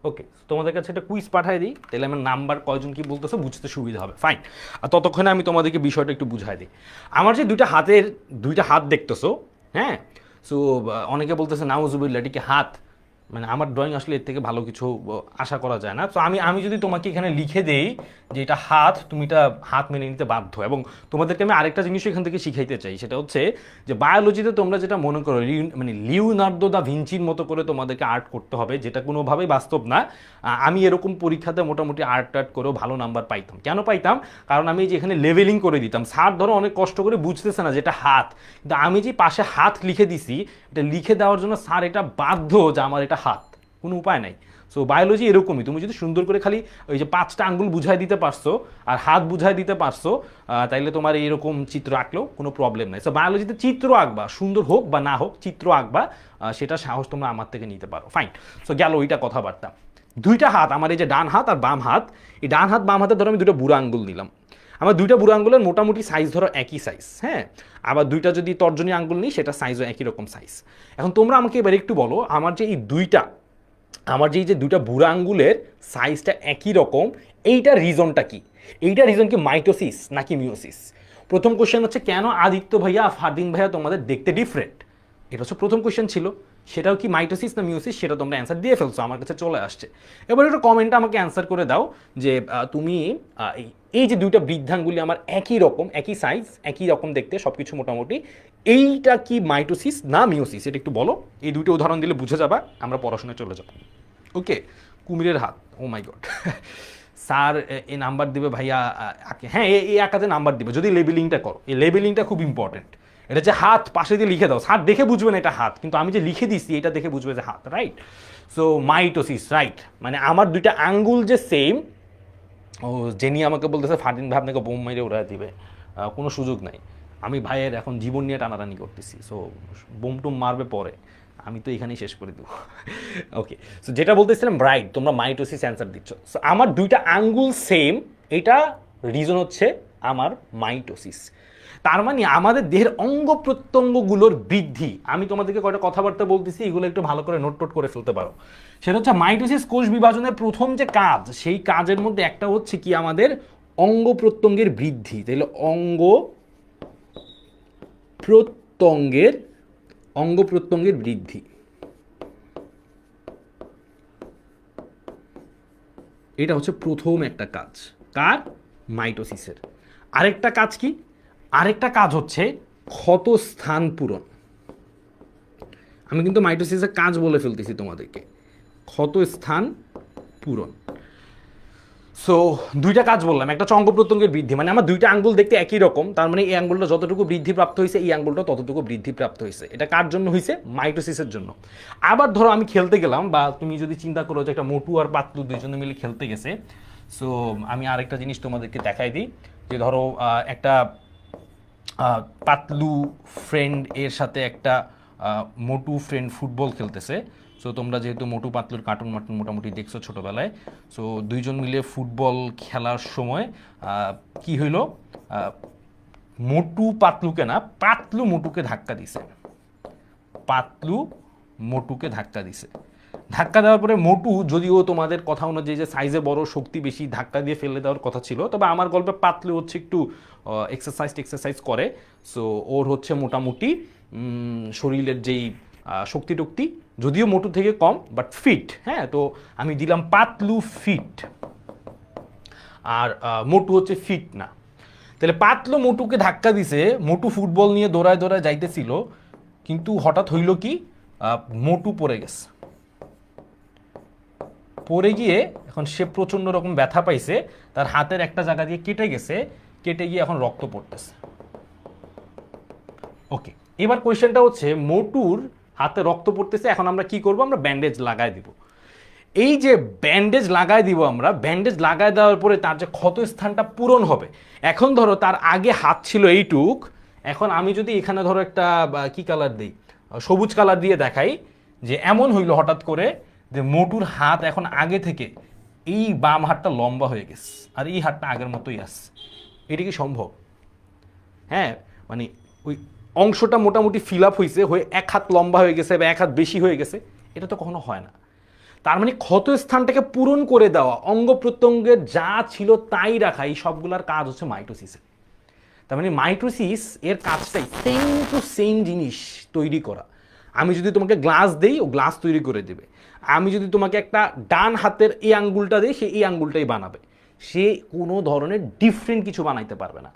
ওকে, তোমাদের কাছে একটা কুইজ পাঠাই দিই, তাহলে আমার নাম্বার কয়জন কি বলতেছো বুঝতে সুবিধা হবে, ফাইন। আর ততক্ষণে আমি তোমাদেরকে বিষয়টা একটু বুঝাই দিই। আমার যে দুইটা হাত দেখতেছো, হ্যাঁ, সো অনেকে বলতেছে নাউজুবিল্লাহ এটা কি হাত, মানে আমার ড্রয়িং আসলে এর থেকে ভালো কিছু আশা করা যায় না। তো আমি যদি তোমাকে এখানে লিখে দেই যে এটা হাত, তুমি এটা হাত মেনে নিতে বাধ্য। এবং তোমাদেরকে আমি আরেকটা জিনিস এখান থেকে শিখাইতে চাই, সেটা হচ্ছে যে বায়োলজিতে তোমরা যেটা মনে করো মানে লিওনার্দো দা ভিঞ্চির মতো করে তোমাদেরকে আর্ট করতে হবে, যেটা কোনোভাবেই বাস্তব না। আমি এরকম পরীক্ষাতে মোটামুটি আর্ট করেও ভালো নাম্বার পাইতাম। কেন পাইতাম? কারণ আমি যে এখানে লেভেলিং করে দিতাম, স্যার ধরো অনেক কষ্ট করে বুঝতেছে না যেটা হাত, কিন্তু আমি যে পাশে হাত লিখে দিছি, এটা লিখে দেওয়ার জন্য স্যার এটা বাধ্য যে আমার এটা হাত, কোনো উপায় নাই। সো বায়োলজি এরকমই, তুমি যদি সুন্দর করে খালি ওই যে 5টা আঙ্গুল বুঝাই দিতে পারছো আর হাত বুঝাই দিতে পারছো, তাইলে তোমার এরকম চিত্র আঁকলেও কোনো প্রবলেম নাই। সো বায়োলজিতে চিত্র আঁকবা, সুন্দর হোক বা না হোক চিত্র আঁকবা, সেটা সাহস তোমরা আমার থেকে নিতে পারো, ফাইন। সো গেল ওইটা কথাবার্তা। দুইটা হাত, আমার এই যে ডান হাত আর বাম হাত, এই ডান হাত বাম হাতে ধরো আমি দুটো বুড়ো আঙ্গুল নিলাম, আমার দুইটা বুড়ো আঙ্গুলের মোটামুটি সাইজ ধরো একই সাইজ, হ্যাঁ। আবার দুইটা যদি তর্জনী আঙ্গুল নিই, সেটা সাইজও একই রকম সাইজ। এখন তোমরা আমাকে এবার একটু বলো, আমার যে এই যে দুইটা বুড়ো আঙ্গুলের সাইজটা একই রকম, এইটার রিজনটা কি? এইটার রিজন কি মাইটোসিস নাকি মিওসিস? প্রথম কোশ্চেন হচ্ছে কেন আদিত্য ভাইয়া ফারদিন ভাইয়া তোমাদের দেখতে ডিফারেন্ট, এটা হচ্ছে প্রথম কোশ্চেন ছিল। সেটাও কি মাইটোসিস না মিওসিস, সেটা তোমরা অ্যান্সার দিয়ে ফেলছো, আমার কাছে চলে আসছে। এবার একটু কমেন্টে আমাকে অ্যান্সার করে দাও যে তুমি এই যে দুইটা বৃদ্ধাঙ্গুলি আমার একই রকম, একই সাইজ, একই রকম দেখতে সব কিছু মোটামুটি, এইটা কি মাইটোসিস না মিওসিস, এটা একটু বলো। এই দুটো উদাহরণ দিলে বুঝে যাবা, আমরা পড়াশোনায় চলে যাবো। ওকে, কুমিরের হাত, ও মাই গড, স্যার এই নাম্বার দিবে ভাইয়া, হ্যাঁ এই আঁকাতে নাম্বার দিবে যদি লেবেলিংটা করো, এই লেবেলিংটা খুব ইম্পর্টেন্ট। এটা যে হাত পাশে দিয়ে লিখে দাও, স্যার দেখে বুঝবে না এটা হাত, কিন্তু আমি যে লিখে দিচ্ছি এটা দেখে বুঝবে যে হাত, রাইট। সো মাইটোসিস, রাইট, মানে আমার দুইটা আঙ্গুল যে সেম। ও জেনি আমাকে বলতেছে ফারদিন ভাই আপনাকে বোম মেরে উড়ায় দিবে, কোনো সুযোগ নাই। আমি ভাইয়ের এখন জীবন নিয়ে টানাটানি করতেছি, সো বোম টোম মারবে পরে, আমি তো এখানেই শেষ করে দেবো। ওকে, সো যেটা বলতেছিলাম, রাইট, তোমরা মাইটোসিস অ্যান্সার দিচ্ছ। সো আমার দুইটা আঙ্গুল সেম, এটা রিজন হচ্ছে আমার মাইটোসিস। তার মানে আমাদের দেহের অঙ্গ প্রত্যঙ্গগুলোর বৃদ্ধি, আমি তোমাদেরকে কয়টা কথাবার্তা বলতেছি, এগুলো একটু ভালো করে নোট টোট করে ফেলতে পারো। সেটা হচ্ছে মাইটোসিস কোষ বিভাজনের প্রথম যে কাজ, সেই কাজের মধ্যে একটা হচ্ছে কি আমাদের অঙ্গ প্রত্যঙ্গের বৃদ্ধি। তাহলে অঙ্গ প্রত্যঙ্গের বৃদ্ধি, এটা হচ্ছে প্রথম একটা কাজ কার, মাইটোসিসের। আরেকটা কাজ কি? আরেকটা কাজ হচ্ছে ক্ষতস্থান পূরণ। আমি কিন্তু মাইটোসিসের কাজ বলে ফেলতেছি তোমাদেরকে, ক্ষতস্থান পূরণ। সো দুইটা কাজ বললাম, একটা হচ্ছে অঙ্গ প্রত্যঙ্গের বৃদ্ধি, মানে আমার দুইটা আঙ্গুল দেখতে একই রকম, তার মানে এই আঙ্গুলটা যতটুকু বৃদ্ধিপ্রাপ্ত হয়েছে এই আঙ্গুলটা ততটুকু বৃদ্ধিপ্রাপ্ত হয়েছে। এটা কার জন্য হয়েছে? মাইটোসিসের জন্য। আবার ধরো আমি খেলতে গেলাম, বা তুমি যদি চিন্তা করো যে একটা মোটু আর পাতলু দুইজনে মিলে খেলতে গেছে, সো আমি আরেকটা জিনিস তোমাদেরকে দেখাই দিই, যে ধরো একটা পাতলু ফ্রেন্ড এর সাথে একটা মোটু ফ্রেন্ড ফুটবল খেলতেছে। সো তোমরা যেহেতু মোটু পাতলুর কার্টুন মাটুন মোটামুটি দেখছো ছোটোবেলায়, সো দুইজন মিলে ফুটবল খেলার সময় কি হইলো, মোটু পাতলুকে না, পাতলু মোটুকে ধাক্কা দিছে, পাতলু মোটুকে ধাক্কা দিছে। ধাক্কা দেওয়ার পরে মোটু, যদিও তোমাদের কথা অনুযায়ী যে সাইজে বড়, শক্তি বেশি, ধাক্কা দিয়ে ফেলে দেওয়ার কথা ছিল, তবে আমার গল্পে পাতলু হচ্ছে একটু এক্সারসাইজ করে। সো ওর হচ্ছে মোটামুটি শরীরের যেই শক্তি টক্তি যদিও মোটু থেকে কম, বাট ফিট, হ্যাঁ। তো আমি দিলাম পাতলু ফিট, আর মোটু হচ্ছে ফিট না। তাহলে পাতলু মোটুকে ধাক্কা দিছে, মোটু ফুটবল নিয়ে দৌড়ায় যাইতেছিল, কিন্তু হঠাৎ হইল কি মোটু পড়ে গেছে, পড়ে গিয়ে এখন সে প্রচন্ড রকম ব্যথা পাইছে, তার হাতের একটা জায়গা দিয়ে কেটে গেছে, কেটে গিয়ে এখন রক্ত পড়তেছে। ওকে, এবার কোয়েশ্চেনটা হচ্ছে মোটুর হাতে রক্ত পড়তেছে, এখন আমরা কি করব? আমরা ব্যান্ডেজ লাগাই দিব। এই যে ব্যান্ডেজ লাগাই দিব আমরা, ব্যান্ডেজ লাগাই দেওয়ার পরে তার যে ক্ষত স্থানটা পূরণ হবে। এখন ধরো তার আগে হাত ছিল এইটুক, এখন আমি যদি এখানে ধরো একটা কি কালার দিই, সবুজ কালার দিয়ে দেখাই, যে এমন হইলো হঠাৎ করে যে মোটুর হাত এখন আগে থেকে এই বাম হাতটা লম্বা হয়ে গেছে আর এই হাতটা আগের মতোই আছে। এটা কি সম্ভব? হ্যাঁ, মানে ওই অংশটা মোটামুটি ফিল আপ হয়েছে, হয়ে এক হাত লম্বা হয়ে গেছে বা এক হাত বেশি হয়ে গেছে, এটা তো কখনো হয় না। তার মানে ক্ষত স্থানটাকে পূরণ করে দেওয়া, অঙ্গ প্রত্যঙ্গের যা ছিল তাই রাখা, এই সবগুলোর কাজ হচ্ছে মাইটোসিসের। তার মানে মাইটোসিস এর কাজটাই সেম টু সেম জিনিস তৈরি করা। আমি যদি তোমাকে গ্লাস দেই, ও গ্লাস তৈরি করে দেবে। আমি যদি তোমাকে একটা ডান হাতের এই আঙ্গুলটা দিই, সে এই আঙ্গুলটাই বানাবে। সে কোনো ধরনের ডিফারেন্ট কিছু বানাইতে পারবে না।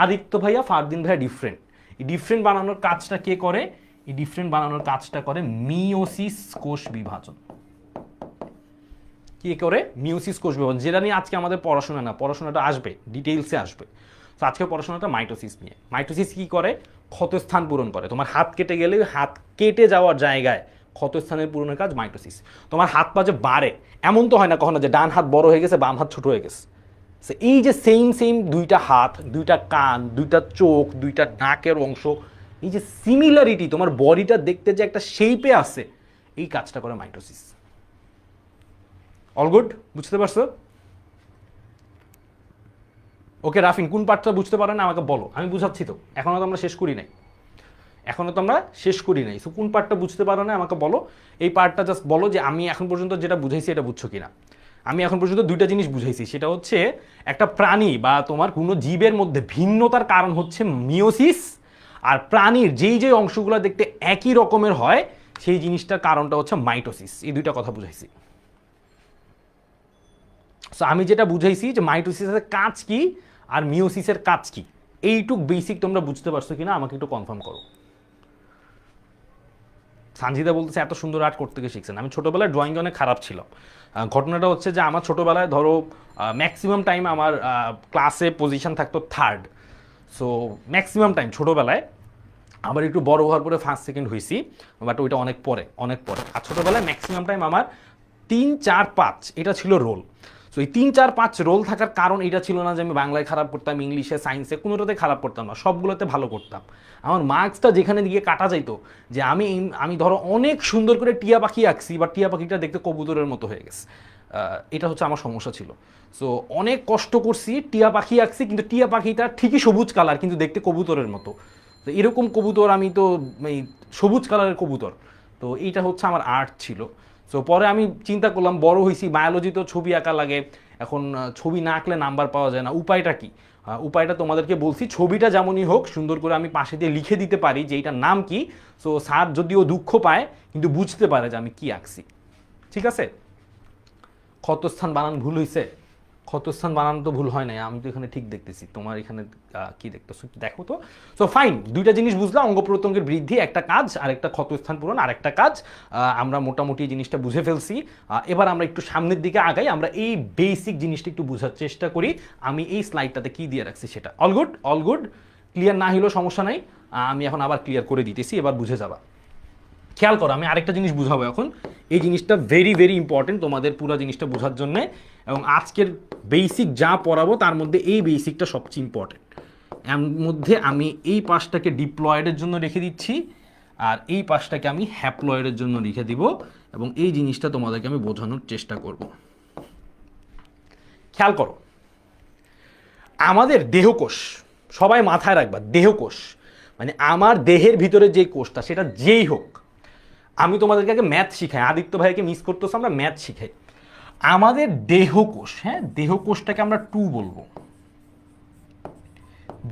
আদিত্য ভাইয়া, ফারদিন ভাইয়া ডিফারেন্ট। এই ডিফারেন্ট বানানোর কাজটা কে করে? এই ডিফারেন্ট বানানোর কাজটা করে মিওসিস কোষ বিভাজন। কি করে? মিওসিস কোষ বিভাজন, যেটা নিয়ে আজকে আমাদের পড়াশোনা না, পড়াশোনাটা আসবে, ডিটেইলসে আসবে। তো আজকে পড়াশোনাটা মাইটোসিস নিয়ে। মাইটোসিস কি করে? ক্ষতস্থান পূরণ করে। তোমার হাত কেটে গেলে হাত কেটে যাওয়ার জায়গায় ক্ষতস্থানের পূরণের কাজ মাইটোসিস। তোমার হাত পা যে বাড়ে, এমন তো হয় না কখনো যে ডান হাত বড় হয়ে গেছে, বাম হাত ছোট হয়ে গেছে। এই যে সেম সেম দুইটা হাত, দুইটা কান, দুইটা চোখ, দুইটা নাকের অংশ, এই যে সিমিলারিটি, তোমার বডিটা দেখতে যে একটা শেপে আছে, এই কাজটা করে মাইটোসিস। All good? বুঝতে পারছো? ওকে রাফিন, কোন পার্টটা বুঝতে পারো না আমাকে বলো, আমি বুঝাচ্ছি তো, এখনো তো আমরা শেষ করি নাই, সো কোন পার্টটা বুঝতে পারো না আমাকে বলো। এই পার্টটা জাস্ট বলো যে আমি এখন পর্যন্ত যেটা বুঝাইছি এটা বুঝছো কিনা। আমি এখন পর্যন্ত দুইটা জিনিস বুঝাইছি, সেটা হচ্ছে একটা প্রাণী বা তোমার কোনো জীবের মধ্যে ভিন্নতার কারণ হচ্ছে মিওসিস, আর প্রাণীর যেই যে অংশগুলো দেখতে একই রকমের হয় সেই জিনিসটার কারণটা হচ্ছে মাইটোসিস। এই দুইটা কথা বুঝাইছি। সো আমি যেটা বুঝাইছি যে মাইটোসিসের কাজ কি আর মিওসিসের কাজ কি, এইটুক বেসিক তোমরা বুঝতে পারছো কিনা আমাকে একটু কনফার্ম করো। সানজিদা বলতেছে এত সুন্দর আর্ট করতে গিয়ে শিখছেন। আমি ছোটোবেলায় ড্রয়িং অনেক খারাপ ছিল। ঘটনাটা হচ্ছে যে আমার ছোটোবেলায় ধরো ম্যাক্সিমাম টাইম আমার ক্লাসে পজিশন থাকতো থার্ড। সো ম্যাক্সিমাম টাইম ছোটোবেলায়, আবার একটু বড় হওয়ার পরে ফার্স্ট সেকেন্ড হয়েছি, বাট ওইটা অনেক পরে। আর ছোটোবেলায় ম্যাক্সিমাম টাইম আমার 3, 4, 5 এটা ছিল রোল। সো এই 3, 4, 5 রোল থাকার কারণ এটা ছিল না যে আমি বাংলায় খারাপ করতাম, ইংলিশে, সায়েন্সে, কোনোটাতে খারাপ করতাম না, সবগুলোতে ভালো করতাম। আমার মার্কসটা যেখানে দিকে কাটা যাইতো, যে আমি ধরো অনেক সুন্দর করে টিয়া পাখি আঁকছি, বা টিয়া পাখিটা দেখতে কবুতরের মতো হয়ে গেছে, এটা হচ্ছে আমার সমস্যা ছিল। সো অনেক কষ্ট করছি, টিয়া পাখি আঁকছি, কিন্তু টিয়া পাখিটা ঠিকই সবুজ কালার কিন্তু দেখতে কবুতরের মতো। তো এরকম কবুতর, আমি তো এই সবুজ কালারের কবুতর, তো এইটা হচ্ছে আমার আর্ট ছিল। সো পরে আমি চিন্তা করলাম, বড় হয়েছি, বায়োলজি তো ছবি আঁকা লাগে, এখন ছবি না আঁকলে নাম্বার পাওয়া যায় না, উপায়টা কি? উপায়টা তোমাদেরকে বলছি, ছবিটা যেমনই হোক সুন্দর করে আমি পাশে দিয়ে লিখে দিতে পারি যে এইটার নাম কি। সো স্যার যদিও দুঃখ পায় কিন্তু বুঝতে পারে যে আমি কি আঁকছি। ঠিক আছে? ক্ষতস্থান বানান ভুল হয়েছে? ক্ষতস্থান বানানো তো ভুল হয় নাই, আমি তো এখানে ঠিক দেখতেছি, তোমার এখানে কি দেখতেছো দেখো তো। সো ফাইন, দুইটা জিনিস বুঝলাম, অঙ্গ প্রত্যঙ্গের বৃদ্ধি একটা কাজ, আর একটা ক্ষতস্থান পূরণ আর একটা কাজ। আমরা মোটামুটি জিনিসটা বুঝে ফেলছি। এবার আমরা একটু সামনের দিকে আগাই, আমরা এই বেসিক জিনিসটা একটু বোঝার চেষ্টা করি। আমি এই স্লাইডটাতে কি দিয়ে রাখছি সেটা। অল গুড, ক্লিয়ার না হলেও সমস্যা নাই, আমি এখন আবার ক্লিয়ার করে দিতেছি, এবার বুঝে যাবা। খেয়াল করো, আমি আরেকটা জিনিস বুঝাবো এখন। এই জিনিসটা ভেরি ভেরি ইম্পর্টেন্ট তোমাদের পুরো জিনিসটা বোঝার জন্য, এবং আজকের বেসিক যা পড়াবো তার মধ্যে এই বেসিকটা সবচেয়ে ইম্পর্টেন্ট। এর মধ্যে আমি এই পাশটাকে ডিপ্লয়েডের জন্য রেখে দিচ্ছি, আর এই পাশটাকে আমি হ্যাপ্লয়েডের জন্য রেখে দিব, এবং এই জিনিসটা তোমাদেরকে আমি বোঝানোর চেষ্টা করব। খেয়াল করো, আমাদের দেহকোষ, সবাই মাথায় রাখবা, দেহকোষ মানে আমার দেহের ভিতরে যে কোষটা, সেটা যেই হোক, আমি তোমাদেরকে আগে ম্যাথ শিখাই, আদিত্য ভাইকে মিস করতেছ, আমরা ম্যাথ শিখাই। আমাদের দেহকোষ, হ্যাঁ, দেহকোষটাকে আমরা 2 বলবো,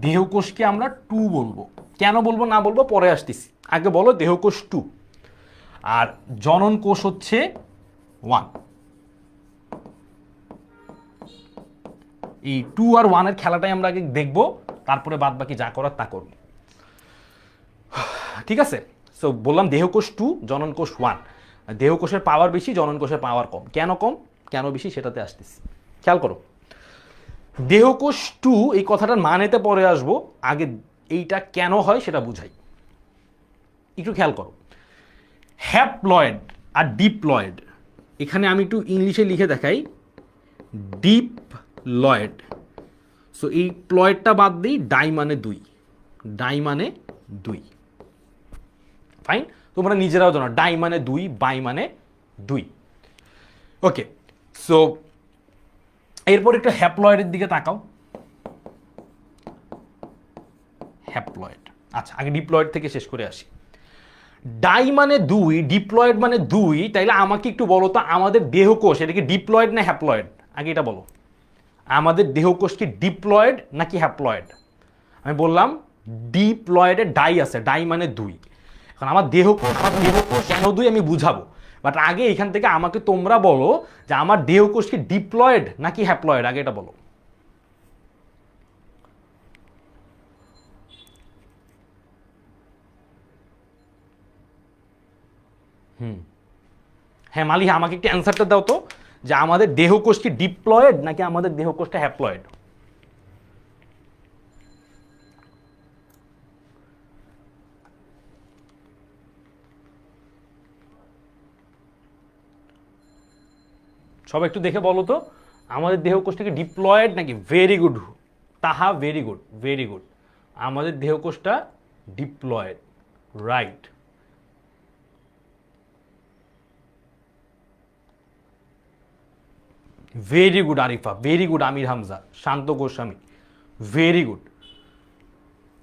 দেহকোষকে আমরা 2 বলবো। কেন বলবো না বলবো পরে আসতেছি, আগে বলো দেহকোষ 2, আর জনন কোষ হচ্ছে 1। এই 2 আর 1 এর খেলাটাই আমরা আগে দেখবো, তারপরে বাদ বাকি যা করার তা করবো। ঠিক আছে? সো বললাম দেহকোষ 2, জননকোষ 1। দেহকোষের পাওয়ার বেশি, জননকোষের পাওয়ার কম। কেন কম, কেন বেশি, সেটাতে আসতেছি। খেয়াল করো, দেহকোষ 2 এই কথাটার মানেতে পরে আসবো, আগে এইটা কেন হয় সেটা বুঝাই। একটু খেয়াল করো, হ্যাপ্লয়েড আর ডিপ্লয়েড, এখানে আমি একটু ইংলিশে লিখে দেখাই, ডিপ্লয়েড। সো এই প্লয়েডটা বাদ দিই, ডাই মানে 2, ডাই মানে 2, ফাইন। তোমরা নিজেরাও জানো ডাই মানে 2, বাই মানে 2। ওকে, সো এরপর একটু হ্যাপ্লয়েডের দিকে তাকাও। হ্যাপ্লয়েড, আচ্ছা আগে ডিপ্লয়েড থেকে শেষ করে আসি। ডাই মানে 2, ডিপ্লয়েড মানে 2, তাইলে আমাকে একটু বলো তো আমাদের দেহকোষ এটা কি ডিপ্লয়েড না হ্যাপ্লয়েড? আগে এটা বলো, আমাদের দেহকোষ কি ডিপ্লয়েড নাকি হ্যাপ্লয়েড? আমি বললাম ডিপ্লয়েডে ডাই আছে, ডাই মানে 2। এখন আমার দেহকোষ কেন 2 আমি বুঝাবো, বাট আগে এখান থেকে আমাকে তোমরা বলো যে আমার দেহকোষ কি ডিপ্লয়েড নাকি হ্যাপ্লয়েড, আগে এটা বলো। হ্যাঁ মালিহা, আমাকে একটু অ্যান্সারটা দাও তো, যে আমাদের দেহকোষ কি ডিপ্লয়েড নাকি আমাদের দেহকোষটা হ্যাপ্লয়েড? সবাই একটু দেখে বলো তো আমাদের দেহকোষটা কি ডিপ্লয়েড নাকি? Very good Taha, very good, very good, আমাদের দেহকোষটা diploid, right. Very good Arifa, very good Amir Hamza, Shanta Goswami, very good,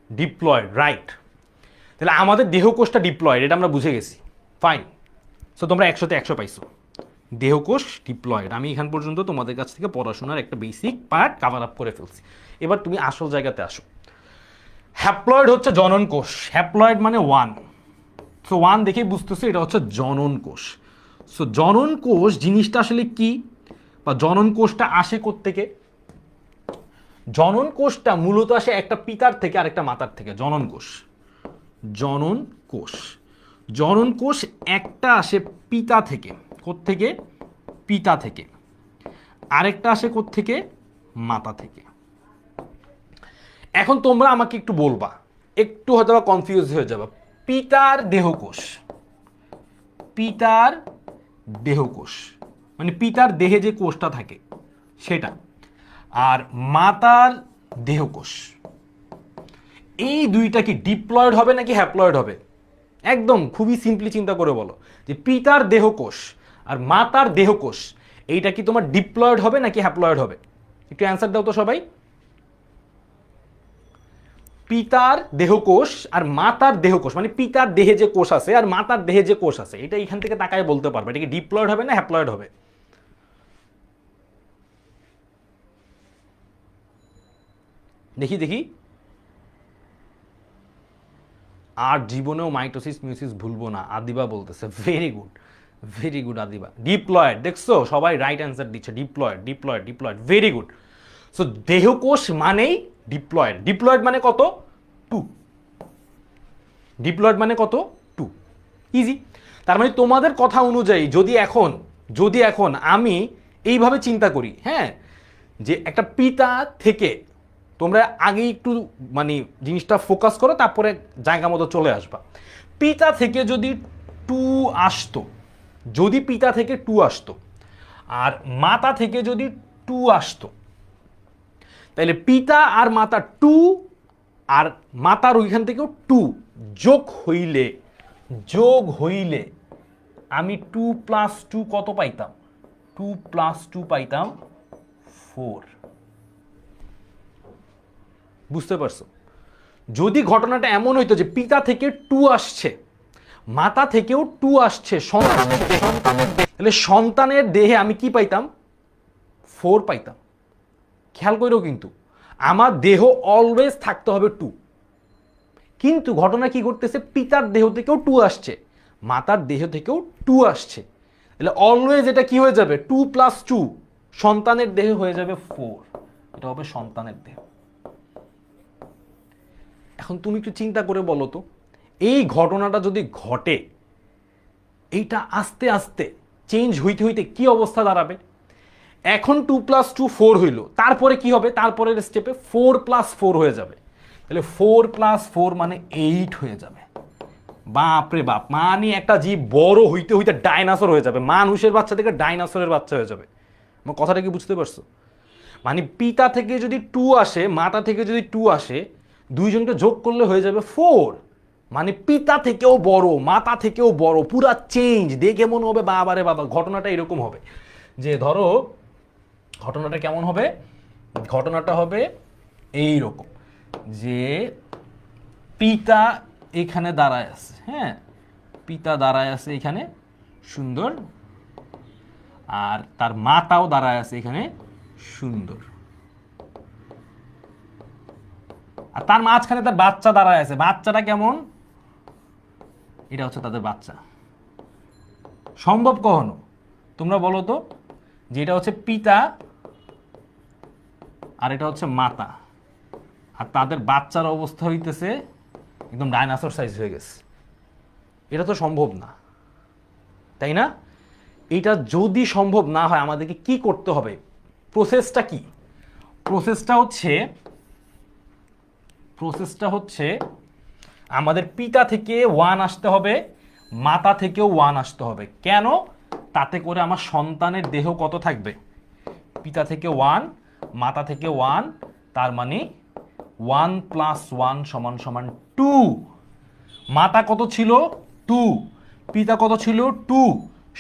diploid, right. তাহলে আমাদের দেহকোষটা ডিপ্লয়েড, এটা আমরা বুঝে গেছি, ফাইন। সো তোমরা 100তে 100 পাইছো। দেহকোষ ডিপ্লয়েড, আমি এখান পর্যন্ত তোমাদের কাছ থেকে পড়াশোনার একটা বেসিক পার্ট কাভার আপ করে ফেলছি। এবার তুমি আসল জায়গাতে আসো। হ্যাপ্লয়েড হচ্ছে জনন কোষ, হ্যাপ্লয়েড মানে 1। সো 1 দেখেই বুঝতেছো এটা হচ্ছে জনন কোষ। সো জনন কোষ জিনিসটা আসলে কি, বা জনন কোষটা আসে কোত্থেকে? জনন কোষটা মূলত আসে একটা পিতার থেকে আর একটা মাতার থেকে। জনন কোষ, জনন কোষ, জনন কোষ একটা আসে পিতা থেকে, কোত্থেকে? পিতা থেকে। আরেকটা আসে কোত্থেকে? মাতা থেকে। এখন তোমরা আমাকে একটু বলবা, একটু হয়তো কনফিউজ হয়ে যাবে, পিতার দেহকোষ, পিতার দেহকোষ মানে পিতার দেহে যে কোষটা থাকে সেটা, আর মাতার দেহকোষ, এই দুইটা কি ডিপ্লয়েড হবে নাকি হ্যাপ্লয়েড হবে? একদম খুবই সিম্পলি চিন্তা করে বলো, যে পিতার দেহকোষ আর মাতার দেহকোষ এইটা কি তোমার ডিপ্লয়েড হবে নাকি হ্যাপ্লয়েড হবে? একটু অ্যান্সার দাও তো সবাই। পিতার দেহকোষ আর মাতার দেহকোষ মানে পিতার দেহে যে কোষ আছে আর মাতার দেহে যে কোষ আছে, এটা এখান থেকে তাকায় বলতে পারবে এটা কি ডিপ্লয়েড হবে না হ্যাপ্লয়েড হবে? দেখি দেখি, আর জীবনেও মাইটোসিস মিউসিস ভুলবো না, আদিবা বলতেছে। Very good, very good Adiba, diploid. দেখছো সবাই রাইট অ্যান্সার দিচ্ছে, diploid, diploid, diploid, very good. So দেহকোষ মানেই ডিপ্লয়েড। ডিপ্লয়েড মানে কত? 2। ডিপ্লয়েড মানে কত? 2। ইজি। তার মানে তোমাদের কথা অনুযায়ী যদি এখন আমি এইভাবে চিন্তা করি, হ্যাঁ, যে একটা পিতা থেকে, তোমরা আগে একটু মানে জিনিসটা ফোকাস করো, তারপরে জায়গা মতো চলে আসবা। পিতা থেকে যদি 2 আসতো, যদি পিতা থেকে 2 আসতো আর মাতা থেকে যদি 2 আসতো, তাহলে পিতা আর মাতা 2 আর মাতার ওইখান থেকেও 2 যোগ হইলে আমি 2 প্লাস 2 কত পাইতাম? 2 প্লাস 2 পাইতাম 4। বুঝতে পারছো? যদি ঘটনাটা এমন হইতো যে পিতা থেকে 2 আসছে, মাতা থেকেও 2 আসছে সন্তানের দেহে, তাহলে সন্তানের দেহে আমি কি পাইতাম? 4 পাইতাম। খেয়াল করেও কিন্তু আমার দেহ অলওয়েজ থাকতে হবে 2, কিন্তু ঘটনা কি ঘটতেছে? পিতার দেহ থেকেও 2 আসছে, মাতার দেহ থেকেও 2 আসছে, তাহলে অলওয়েজ এটা কি হয়ে যাবে? 2 প্লাস 2 সন্তানের দেহে হয়ে যাবে 4। এটা হবে সন্তানের দেহ। এখন তুমি একটু চিন্তা করে বলো তো, এই ঘটনাটা যদি ঘটে, এইটা আস্তে আস্তে চেঞ্জ হইতে হইতে কি অবস্থা দাঁড়াবে? এখন 2 + 2 4 হইল, তারপরে কি হবে? তারপরের স্টেপে 4 + 4 হয়ে যাবে। তাহলে 4 + 4 মানে 8 হয়ে যাবে। বাপ রে বাপ, মানে একটা জীব বড় হইতে হইতে ডাইনোসর হয়ে যাবে, মানুষের বাচ্চা থেকে ডাইনোসরের বাচ্চা হয়ে যাবে। আমার কথাটা কি বুঝতে পারছো? মানে পিতা থেকে যদি 2 আসে, মাতা থেকে যদি 2 আসে, দুইজনকে যোগ করলে হয়ে যাবে 4। মানে পিতা থেকেও বড়, মাতা থেকেও বড়, পুরা চেঞ্জ। দেখে মনে হবে বাবারে বাবা। ঘটনাটা এরকম হবে যে, ধরো ঘটনাটা কেমন হবে? ঘটনাটা হবে এইরকম যে পিতা এখানে দাঁড়ায় আছে, হ্যাঁ, পিতা দাঁড়ায় আছে এখানে সুন্দর, আর তার মাতাও দাঁড়ায় আছে এখানে সুন্দর, আর তার মাঝখানে তার বাচ্চা দাঁড়ায় আছে। বাচ্চাটা কেমন? এটা হচ্ছে তাদের বাচ্চা। সম্ভব কখনো? তোমরা বলো তো, যে এটা হচ্ছে পিতা আর এটা হচ্ছে মাতা, আর তাদের বাচ্চার অবস্থা হইতেছে একদম ডাইনোসর সাইজ হয়ে গেছে। এটা তো সম্ভব না, তাই না? এটা যদি সম্ভব না হয়, আমাদেরকে কি করতে হবে? প্রসেসটা কি? প্রসেসটা হচ্ছে আমাদের পিতা থেকে 1 আসতে হবে, মাতা থেকেও 1 আসতে হবে। কেন? তাতে করে আমার সন্তানের দেহ কত থাকবে? পিতা থেকে 1, মাতা থেকে 1, তার মানে 1 + 1 = 2। মাতা কত ছিল? 2। পিতা কত ছিল? 2।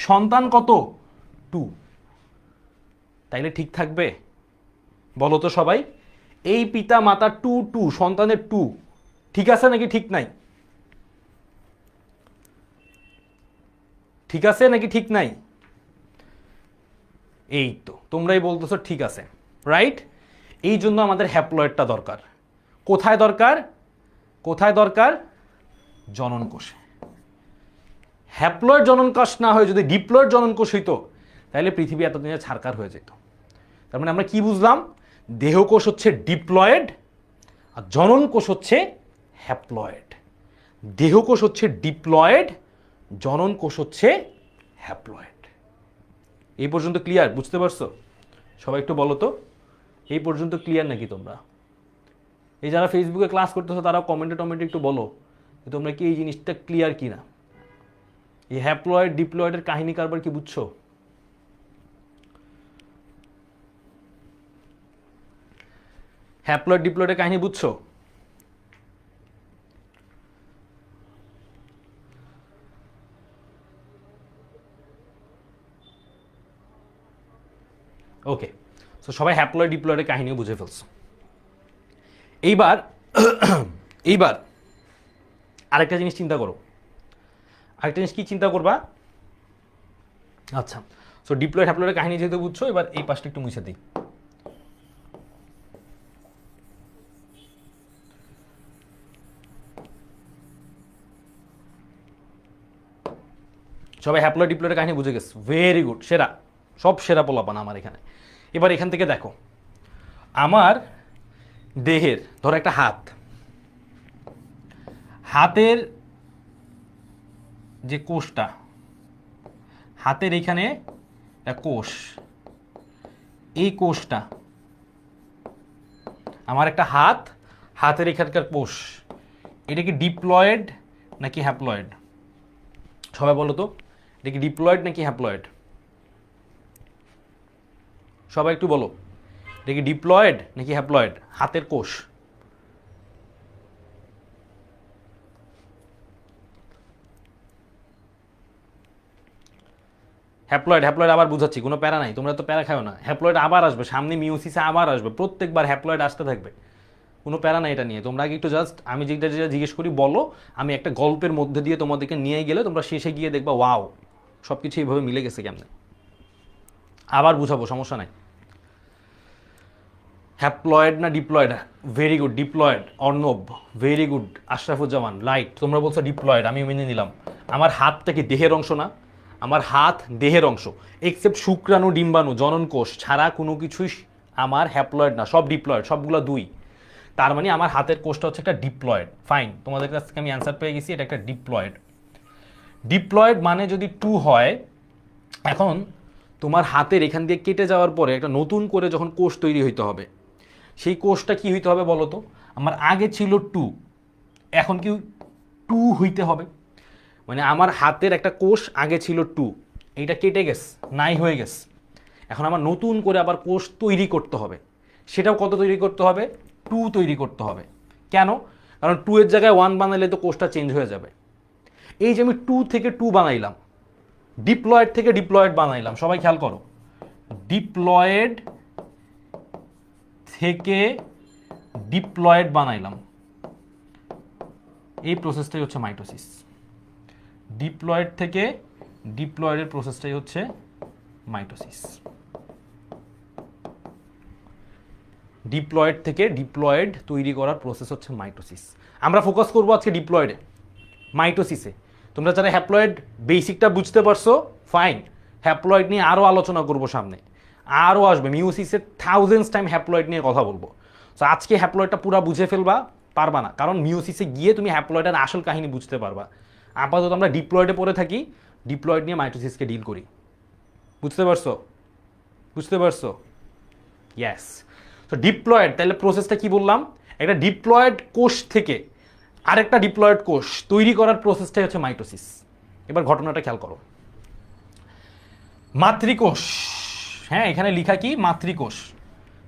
সন্তান কত? 2। তাইলে ঠিক থাকবে? বলো তো সবাই। এই পিতা মাতা 2 2, সন্তানের 2, ঠিক আছে নাকি ঠিক নাই? ঠিক আছে নাকি ঠিক নাই? এই তো তোমরাই বলতেছো ঠিক আছে, রাইট? এই জন্য আমাদের হ্যাপ্লয়েডটা দরকার। কোথায় দরকার? কোথায় দরকার? জনন কোষে। হ্যাপ্লয়েড জনন কোষ না হয়ে যদি ডিপ্লয়েড জনন কোষ হইতো, তাহলে পৃথিবী এতদিনে ছারকার হয়ে যেত। তার মানে আমরা কি বুঝলাম? দেহকোষ হচ্ছে ডিপ্লয়েড আর জনন কোষ হচ্ছে হ্যাপ্লয়েড। দেহকোষ হচ্ছে ডিপ্লয়েড, জনন কোষ হচ্ছে হ্যাপ্লয়েড। এই পর্যন্ত ক্লিয়ার? বুঝতে পারছো? সবাই একটু বলো তো, এই পর্যন্ত ক্লিয়ার নাকি তোমরা? এই যারা ফেসবুকে ক্লাস করতেছো তারা কমেন্টে একটু বলো যে তোমরা কি এই জিনিসটা ক্লিয়ার কিনা। এই হ্যাপ্লয়েড ডিপ্লয়েডের কাহিনী কারবার কি বুঝছো? হ্যাপ্লয়েড ডিপ্লয়েডের কাহিনী বুঝছো? ওকে, সো সবাই হ্যাপ্লয়েড ডিপ্লয়েডের কাহিনীও বুঝে ফেলছো। এইবার এইবার আরেকটা জিনিস চিন্তা করো। আরেকটা জিনিস কি চিন্তা করবা? আচ্ছা, সো ডিপ্লয়েড হ্যাপ্লয়েডের কাহিনী যেহেতু বুঝছো, এবার এই পাশটা একটু মুছে দিই। সবাই হ্যাপ্লয়েড ডিপ্লয়েডের কাহিনী বুঝে গেছে, ভেরি গুড, সেরা, সব সেরা পোলাপান আমার এখানে। এবার এখান থেকে দেখো, আমার দেহের ধরো একটা হাত, হাতের যে কোষটা, হাতের এখানে একটা কোষ, এই কোষটা আমার একটা হাত, হাতের এখানকার কোষ, এটা কি ডিপ্লয়েড নাকি হ্যাপ্লয়েড? সবাই বলো তো, এটা কি ডিপ্লয়েড নাকি হ্যাপ্লয়েড? সবাই একটু বলো, এটা কি ডিপ্লয়েড নাকি হ্যাপ্লয়েড? হাতের কোষ। হ্যাপ্লয়েড, হ্যাপ্লয়েড আবার বুঝাচ্ছি, কোনো প্যারা নাই, তোমরা তো প্যারা খাও না। হ্যাপ্লয়েড আবার আসবে, সামনে মিওসিসে আবার আসবে, প্রত্যেকবার হ্যাপ্লয়েড আসতে থাকবে, কোনো প্যারা নাই এটা নিয়ে। তোমরা আগে একটু জাস্ট আমি যেটা যেটা জিজ্ঞেস করি বলো, আমি একটা গল্পের মধ্যে দিয়ে তোমাদেরকে নিয়ে গেলে তোমরা শেষে গিয়ে দেখবা ওয়াও সব কিছু এইভাবে মিলে গেছে কেমনে। আবার বুঝাবো, সমস্যা নাই। হ্যাপ্লয়েড না diploid? Very good, diploid. Arnab, very good. Ashrafuzzaman, right, তোমরা বলছো ডিপ্লয়েড, আমি মেনে নিলাম। আমার হাতটা কি দেহের অংশ না? আমার হাত দেহের অংশ, এক্সেপ্ট শুক্রাণু ডিম্বাণু জনন কোষ ছাড়া কোনো কিছুই আমার হ্যাপ্লয়েড না, সব ডিপ্লয়েড, সবগুলো 2। তার মানে আমার হাতের কোষটা হচ্ছে একটা ডিপ্লয়েড। ফাইন, তোমাদের কাছ থেকে আমি অ্যান্সার পেয়ে গেছি, এটা একটা ডিপ্লয়েড। ডিপ্লয়েড মানে যদি 2 হয়, এখন তোমার হাতের এখান দিয়ে কেটে যাওয়ার পরে একটা নতুন করে যখন কোষ তৈরি হইতে হবে, সেই কোষটা কি হইতে হবে বলো তো? আমার আগে ছিল 2, এখন কি 2 হইতে হবে। মানে আমার হাতের একটা কোষ আগে ছিল 2, এইটা কেটে গেছে, নাই হয়ে গেছে, এখন আমার নতুন করে আবার কোষ তৈরি করতে হবে। সেটাও কত তৈরি করতে হবে? 2 তৈরি করতে হবে। কেন? কারণ 2 এর জায়গায় 1 বানাইলে তো কোষটা চেঞ্জ হয়ে যাবে। এই যে আমি 2 থেকে 2 বানাইলাম, ডিপ্লয়েড থেকে ডিপ্লয়েড বানাইলাম, সবাই খেয়াল করো, ডিপ্লয়েড থেকে ডিপ্লয়েড বানাইলাম, এই প্রসেসটাই হচ্ছে মাইটোসিস। ডিপ্লয়েড থেকে ডিপ্লয়েডের প্রসেসটাই হচ্ছে মাইটোসিস। ডিপ্লয়েড থেকে ডিপ্লয়েড তৈরি করার প্রসেস হচ্ছে মাইটোসিস। আমরা ফোকাস করবো আজকে ডিপ্লয়েডে, মাইটোসিসে। তোমরা যারা হ্যাপ্লয়েড বেসিকটা বুঝতে পারছো, ফাইন, হ্যাপ্লয়েড নিয়ে আরও আলোচনা করবো সামনে, আরও আসবে মিওসিসের থাউজেন্ডস টাইম হ্যাপ্লয়েড নিয়ে কথা বলবো। তো আজকে হ্যাপ্লয়েডটা পুরো বুঝে ফেলবা পারবা না, কারণ মিওসিসে গিয়ে তুমি হ্যাপ্লয়েডের আসল কাহিনী বুঝতে পারবা। আপাতত আমরা ডিপ্লয়েডে পড়ে থাকি, ডিপ্লয়েড নিয়ে মাইটোসিসকে ডিল করি। বুঝতে পারছো? বুঝতে পারছো? ইয়েস। তো ডিপ্লয়েড, তাহলে প্রসেসটা কি বললাম? একটা ডিপ্লয়েড কোষ থেকে আরেকটা ডিপ্লয়েড কোষ তৈরি করার প্রসেসটাই হচ্ছে মাইটোসিস। এবার ঘটনাটা খেয়াল করো। মাতৃকোষ, হ্যাঁ এখানে লেখা কি? মাতৃকোষ।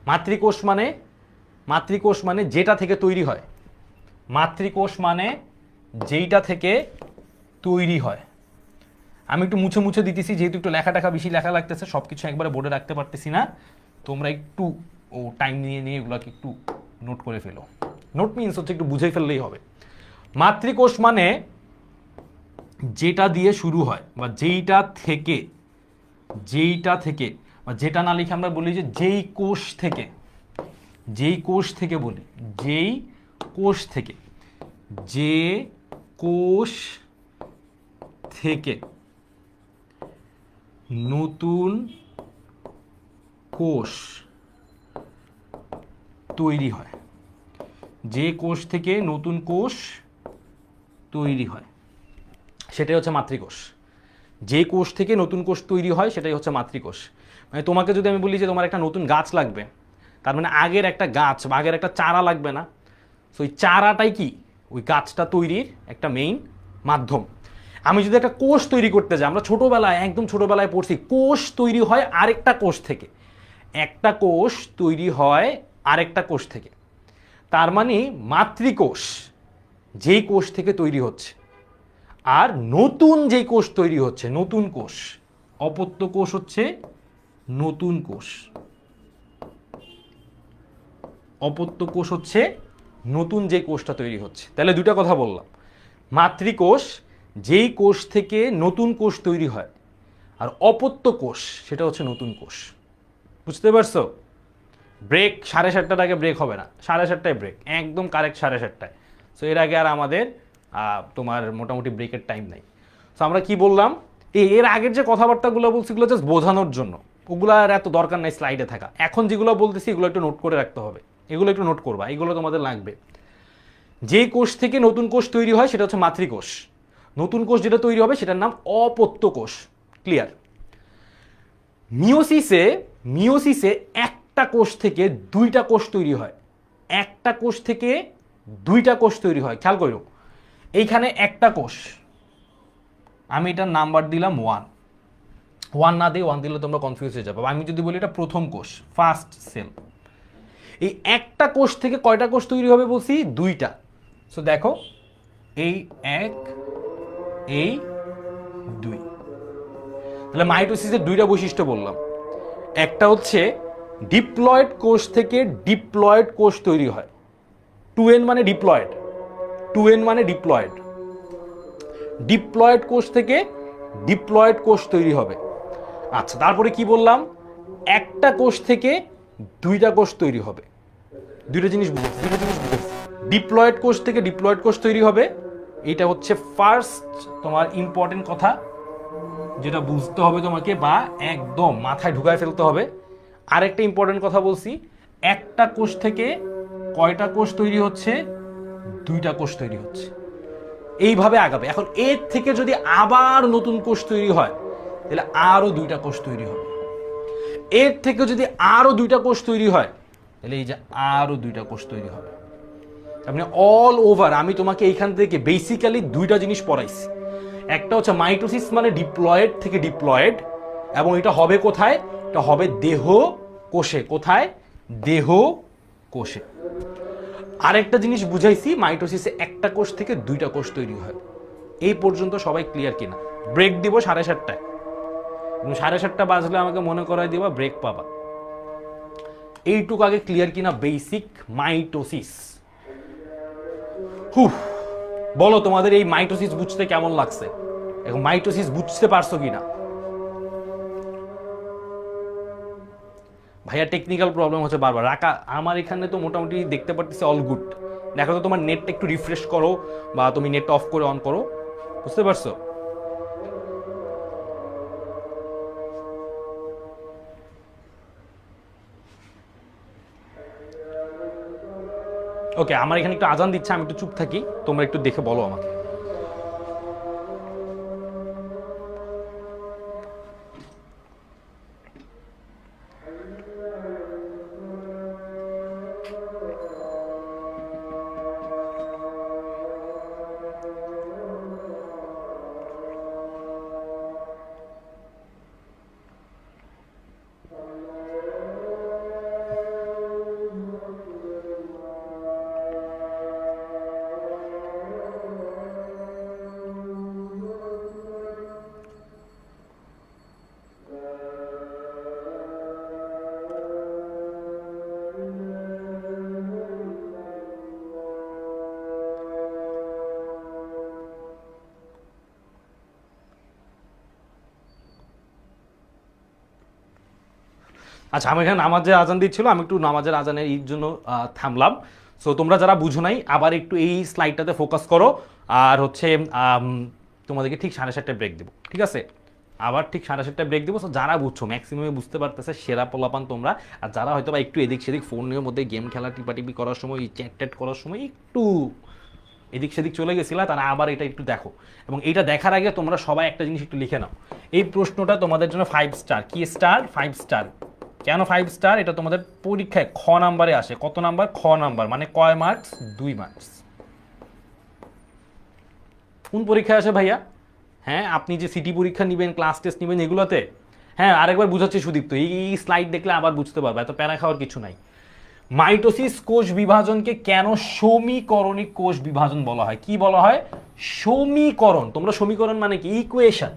মাতৃকোষ মানে যেটা থেকে তৈরি হয়। মাতৃকোষ মানে যেইটা থেকে তৈরি হয়। আমি একটু মুছে মুছে দিতেছি, যেহেতু একটু লেখা বেশি লেখা লাগতেছে, সব কিছু একবারে বোর্ডে রাখতে পারতেছি না। তোমরা একটু টাইম নিয়ে এগুলোকে একটু নোট করে ফেলো। নোট মিনস হচ্ছে একটু বুঝে ফেললেই হবে। মাতৃকোষ মানে যেটা দিয়ে শুরু হয়, বা যেইটা থেকে বা যেটা না লিখে আমরা বলি যে যেই কোষ থেকে বলি, যেই কোষ থেকে, যে কোষ থেকে নতুন কোষ তৈরি হয়, যে কোষ থেকে নতুন কোষ তৈরি হয় সেটাই হচ্ছে মাতৃকোষ। যে কোষ থেকে নতুন কোষ তৈরি হয় সেটাই হচ্ছে মাতৃকোষ। মানে তোমাকে যদি আমি বলি যে তোমার একটা নতুন গাছ লাগবে, তার মানে আগের একটা গাছ বা আগের একটা চারা লাগবে না? সো ওই চারাটাই কি? ওই গাছটা তৈরির একটা মেইন মাধ্যম। আমি যদি একটা কোষ তৈরি করতে যাই, আমরা একদম ছোটবেলায় পড়ছি, কোষ তৈরি হয় আরেকটা কোষ থেকে, একটা কোষ তৈরি হয় আরেকটা কোষ থেকে। তার মানে মাতৃকোষ যেই কোষ থেকে তৈরি হচ্ছে, আর নতুন যেই কোষ তৈরি হচ্ছে, নতুন কোষ, অপত্য কোষ হচ্ছে নতুন কোষ। অপত্য কোষ হচ্ছে নতুন যে কোষটা তৈরি হচ্ছে। তাহলে দুটা কথা বললাম, মাতৃকোষ যেই কোষ থেকে নতুন কোষ তৈরি হয়, আর অপত্য কোষ সেটা হচ্ছে নতুন কোষ। বুঝতে পারছো? ব্রেক 7:30টার আগে ব্রেক হবে না, 7:30টায় ব্রেক, একদম কারেক্ট 7:30টায়। সো এর আগে আর আমাদের তোমার মোটামুটি ব্রেকের টাইম নাই। সো আমরা কি বললাম, এর আগের যে কথাবার্তাগুলো বলছি এগুলো জাস্ট বোঝানোর জন্য, ওগুলো আর এত দরকার নাই স্লাইডে থাকা। এখন যেগুলো বলতেছি এগুলো একটু নোট করে রাখতে হবে, এগুলো একটু নোট করবা, এগুলো তোমাদের লাগবে। যেই কোষ থেকে নতুন কোষ তৈরি হয় সেটা হচ্ছে মাতৃকোষ, নতুন কোষ যেটা তৈরি হবে সেটার নাম অপত্য কোষ। ক্লিয়ার? মিওসিসে একটা কোষ থেকে দুইটা কোষ তৈরি হয়, একটা কোষ থেকে দুইটা কোষ তৈরি হয়। খেয়াল করো, এইখানে একটা কোষ, আমি এটার নাম্বার দিলাম 1 না দিয়ে 1 দিলে তোমরা কনফিউজ হয়ে যাবে। আমি যদি বলি এটা প্রথম কোষ, ফার্স্ট সেল, এই একটা কোষ থেকে কয়টা কোষ তৈরি হবে বলছি? দুইটা। সো দেখো, এই 1, এই 2। তাহলে মাইটোসিসের দুইটা বৈশিষ্ট্য বললাম, একটা হচ্ছে ডিপ্লয়েড কোষ থেকে ডিপ্লয়েড কোষ তৈরি হয়। 2n মানে ডিপ্লয়েড, 2n মানে ডিপ্লয়েড। ডিপ্লয়েড কোষ থেকে ডিপ্লয়েড কোষ তৈরি হবে। আচ্ছা, তারপরে কি বললাম? একটা কোষ থেকে দুইটা কোষ তৈরি হবে। দুইটা জিনিস বুঝেছি। ডিপ্লয়েড কোষ থেকে ডিপ্লয়েড কোষ তৈরি হবে, এটা হচ্ছে ফার্স্ট তোমার ইম্পর্টেন্ট কথা, যেটা বুঝতে হবে তোমাকে বা একদম মাথায় ঢুকায় ফেলতে হবে। আরেকটা ইম্পর্টেন্ট কথা বলছি, একটা কোষ থেকে কয়টা কোষ তৈরি হচ্ছে? দুইটা কোষ তৈরি হচ্ছে। এইভাবে আগাবে। এখন এর থেকে যদি আবার নতুন কোষ তৈরি হয় তাহলে আরো দুইটা কোষ তৈরি হবে। এর থেকে যদি আরো দুইটা কোষ তৈরি হয় তাহলে এই যে আরো দুইটা কোষ তৈরি হবে। মানে অল ওভার আমি তোমাকে এইখান থেকে বেসিক্যালি দুইটা জিনিস পড়াইছি। একটা হচ্ছে মাইটোসিস মানে ডিপ্লয়েড থেকে ডিপ্লয়েড, এবং এটা হবে কোথায়? এটা হবে দেহ কোষে। কোথায়? দেহ কোষে। আরেকটা জিনিস বুঝাইছি, মাইটোসিসে একটা কোষ থেকে দুইটা কোষ তৈরি হয়। এই পর্যন্ত সবাই ক্লিয়ার কিনা? ব্রেক দিব 7:30টায়, 7:30 বাজলে আমাকে মনে করাই দিবা, ব্রেক পাবা। এইটুকু আগে ক্লিয়ার কিনা? Basic mitosis. বলো তোমাদের এই মাইটোসিস বুঝতে কেমন লাগছে? এখন মাইটোসিস বুঝতে পারছো কিনা? ভাইয়া টেকনিক্যাল প্রবলেম হচ্ছে বারবার। রাকা আমার এখানে তো মোটামুটি দেখতে পারতেছি অল গুড। দেখো তো তোমার নেটটা একটু রিফ্রেশ করো, বা তুমি নেটটা অফ করে অন করো। বুঝতে পারছো? ওকে, আমার এখানে একটু আজান দিচ্ছে, আমি একটু চুপ থাকি, তোমরা একটু দেখে বলো আমাকে। আচ্ছা, আমি এখানে নামাজের আজান দিচ্ছিল, আমি একটু নামাজের আজানের এই জন্য থামলাম। সো তোমরা যারা বুঝো নাই আবার একটু এই স্লাইডটাতে ফোকাস করো। আর হচ্ছে তোমাদেরকে ঠিক 7:30টায় ব্রেক দেবো, ঠিক আছে? আবার ঠিক 7:30টায় ব্রেক দেবো। সো যারা বুঝছো, ম্যাক্সিমামে বুঝতে পারতেছে, সেরা পোলাপান তোমরা। আর যারা হয়তো বা একটু এদিক সেদিক ফোনের মধ্যে গেম খেলা টিপাটিপি করার সময়, চ্যাট ট্যাট করার সময় একটু এদিক সেদিক চলে গেছিলা, তারা আবার এটা একটু দেখো। এবং এইটা দেখার আগে তোমরা সবাই একটা জিনিস একটু লিখে নাও। এই প্রশ্নটা তোমাদের জন্য 5 স্টার। কি স্টার? 5 স্টার। কেন 5 স্টার? এটা তোমাদের পরীক্ষায় খ নাম্বারে আসে। কত নাম্বার? খ নাম্বার। মানে কয় মার্কস? 2 মার্কস। কোন পরীক্ষায় আসে ভাইয়া? হ্যাঁ, আপনি যে সিটি পরীক্ষা নেবেন, ক্লাস টেস্ট নেবেন, এগুলোতে। হ্যাঁ, আরেকবার বুঝাচ্ছি সুদীপ্ত, এই স্লাইড দেখলে আবার বুঝতে পারবে, এত প্যারা খাওয়ার কিছু নাই। মাইটোসিস কোষ বিভাজনকে কেন সমীকরণিক কোষ বিভাজন বলা হয়? কি বলা হয়? সমীকরণ। তোমরা সমীকরণ মানে কি? ইকুয়েশন।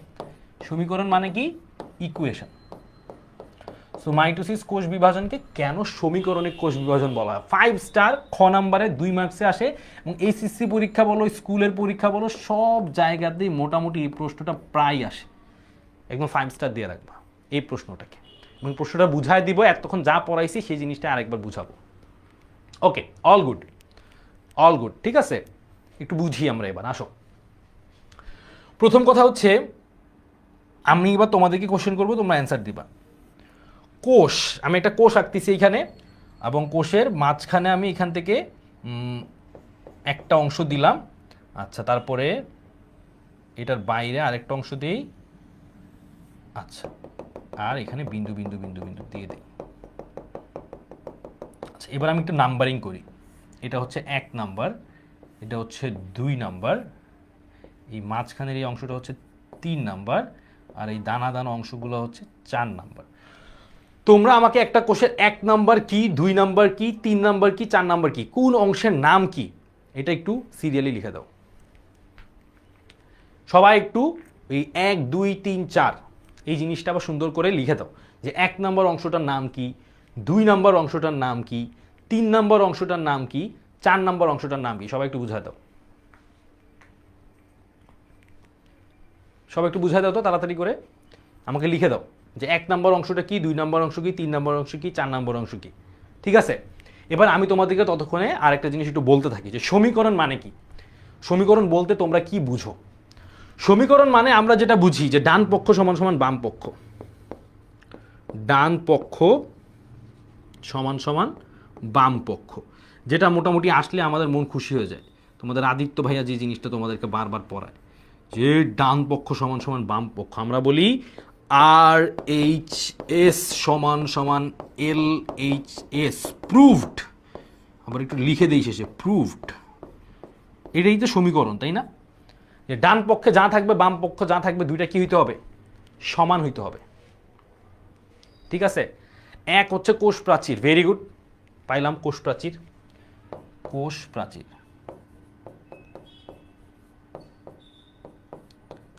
সমীকরণ মানে কি? ইকুয়েশন। সো মাইটোসিস কোষ বিভাজনকে কেন সমীকরণিক কোষ বিভাজন বলা হয়? 5 স্টার। খ নাম্বারে 2 মার্কসে আসে। এবং এইচএসসি পরীক্ষা বলো, স্কুলের পরীক্ষা বলো, সব জায়গাতেই মোটামুটি এই প্রশ্নটা প্রায় আসে। একদম 5 স্টার দিয়ে রাখবা এই প্রশ্নটাকে। এবং প্রশ্নটা বুঝাই দিব, এতক্ষণ যা পড়াইছি সেই জিনিসটা আরেকবার বুঝাবো। ওকে, অল গুড, অল গুড, ঠিক আছে? একটু বুঝি আমরা এবার, আসো। প্রথম কথা হচ্ছে, আমি এবার তোমাদেরকে কোশ্চেন করবো, তোমরা অ্যান্সার দিবা। কোষ, আমি একটা কোষ আঁকতেছি এইখানে, এবং কোষের মাঝখানে আমি এখান থেকে একটা অংশ দিলাম। আচ্ছা, তারপরে এটার বাইরে আরেকটা অংশ দিই। আচ্ছা, আর এখানে বিন্দু বিন্দু বিন্দু বিন্দু দিয়ে দিই। আচ্ছা, এবার আমি একটু নাম্বারিং করি। এটা হচ্ছে 1 নাম্বার, এটা হচ্ছে 2 নাম্বার, এই মাঝখানের এই অংশটা হচ্ছে 3 নাম্বার, আর এই দানা দানা অংশগুলো হচ্ছে 4 নাম্বার। তোমরা আমাকে একটা কোষের 1 নাম্বার কি, 2 নাম্বার কি, 3 নাম্বার কি, 4 নাম্বার কি, কোন অংশের নাম কি, এটা একটু সিরিয়ালি লিখে দাও। সবাই একটু এই 1, 2, 3, 4 এই জিনিসটা আবার সুন্দর করে লিখে দাও, যে 1 নাম্বার অংশটার নাম কি, 2 নাম্বার অংশটার নাম কি, 3 নাম্বার অংশটার নাম কি, 4 নাম্বার অংশটার নাম কি। সবাই একটু বুঝায় দাও, সবাই একটু বুঝায় দাও তো তাড়াতাড়ি করে আমাকে লিখে দাও, যে 1 নাম্বার অংশটা কি, 2 নাম্বার অংশ কি, 3 নাম্বার অংশ কি, 4 নাম্বার অংশ কি। ঠিক আছে? এবার আমি তোমাদেরকে ততক্ষণে আরেকটা জিনিস একটু বলতে থাকি, যে সমীকরণ মানে কি। সমীকরণ বলতে তোমরা কি বুঝো? সমীকরণ মানে আমরা যেটা বুঝি, যে ডান পক্ষ সমান সমান বাম পক্ষ, ডান পক্ষ সমান সমান বাম পক্ষ। যেটা মোটামুটি আসলে আমাদের মন খুশি হয়ে যায়। তোমাদের আদিত্য ভাইয়া যে জিনিসটা তোমাদেরকে বারবার পড়ায়, যে ডান পক্ষ সমান সমান বাম পক্ষ, আমরা বলি আর এইচ এস সমান সমান এল এইচ এস, প্রুভড। আবার একটু লিখে দিই শেষে, প্রুভড। এটাই তো সমীকরণ, তাই না? যে ডান পক্ষে যা থাকবে বাম পক্ষ যা থাকবে দুইটা কি হইতে হবে? সমান হইতে হবে। ঠিক আছে? এক হচ্ছে কোষ প্রাচীর, ভেরি গুড, পাইলাম কোষ প্রাচীর। কোষ প্রাচীর,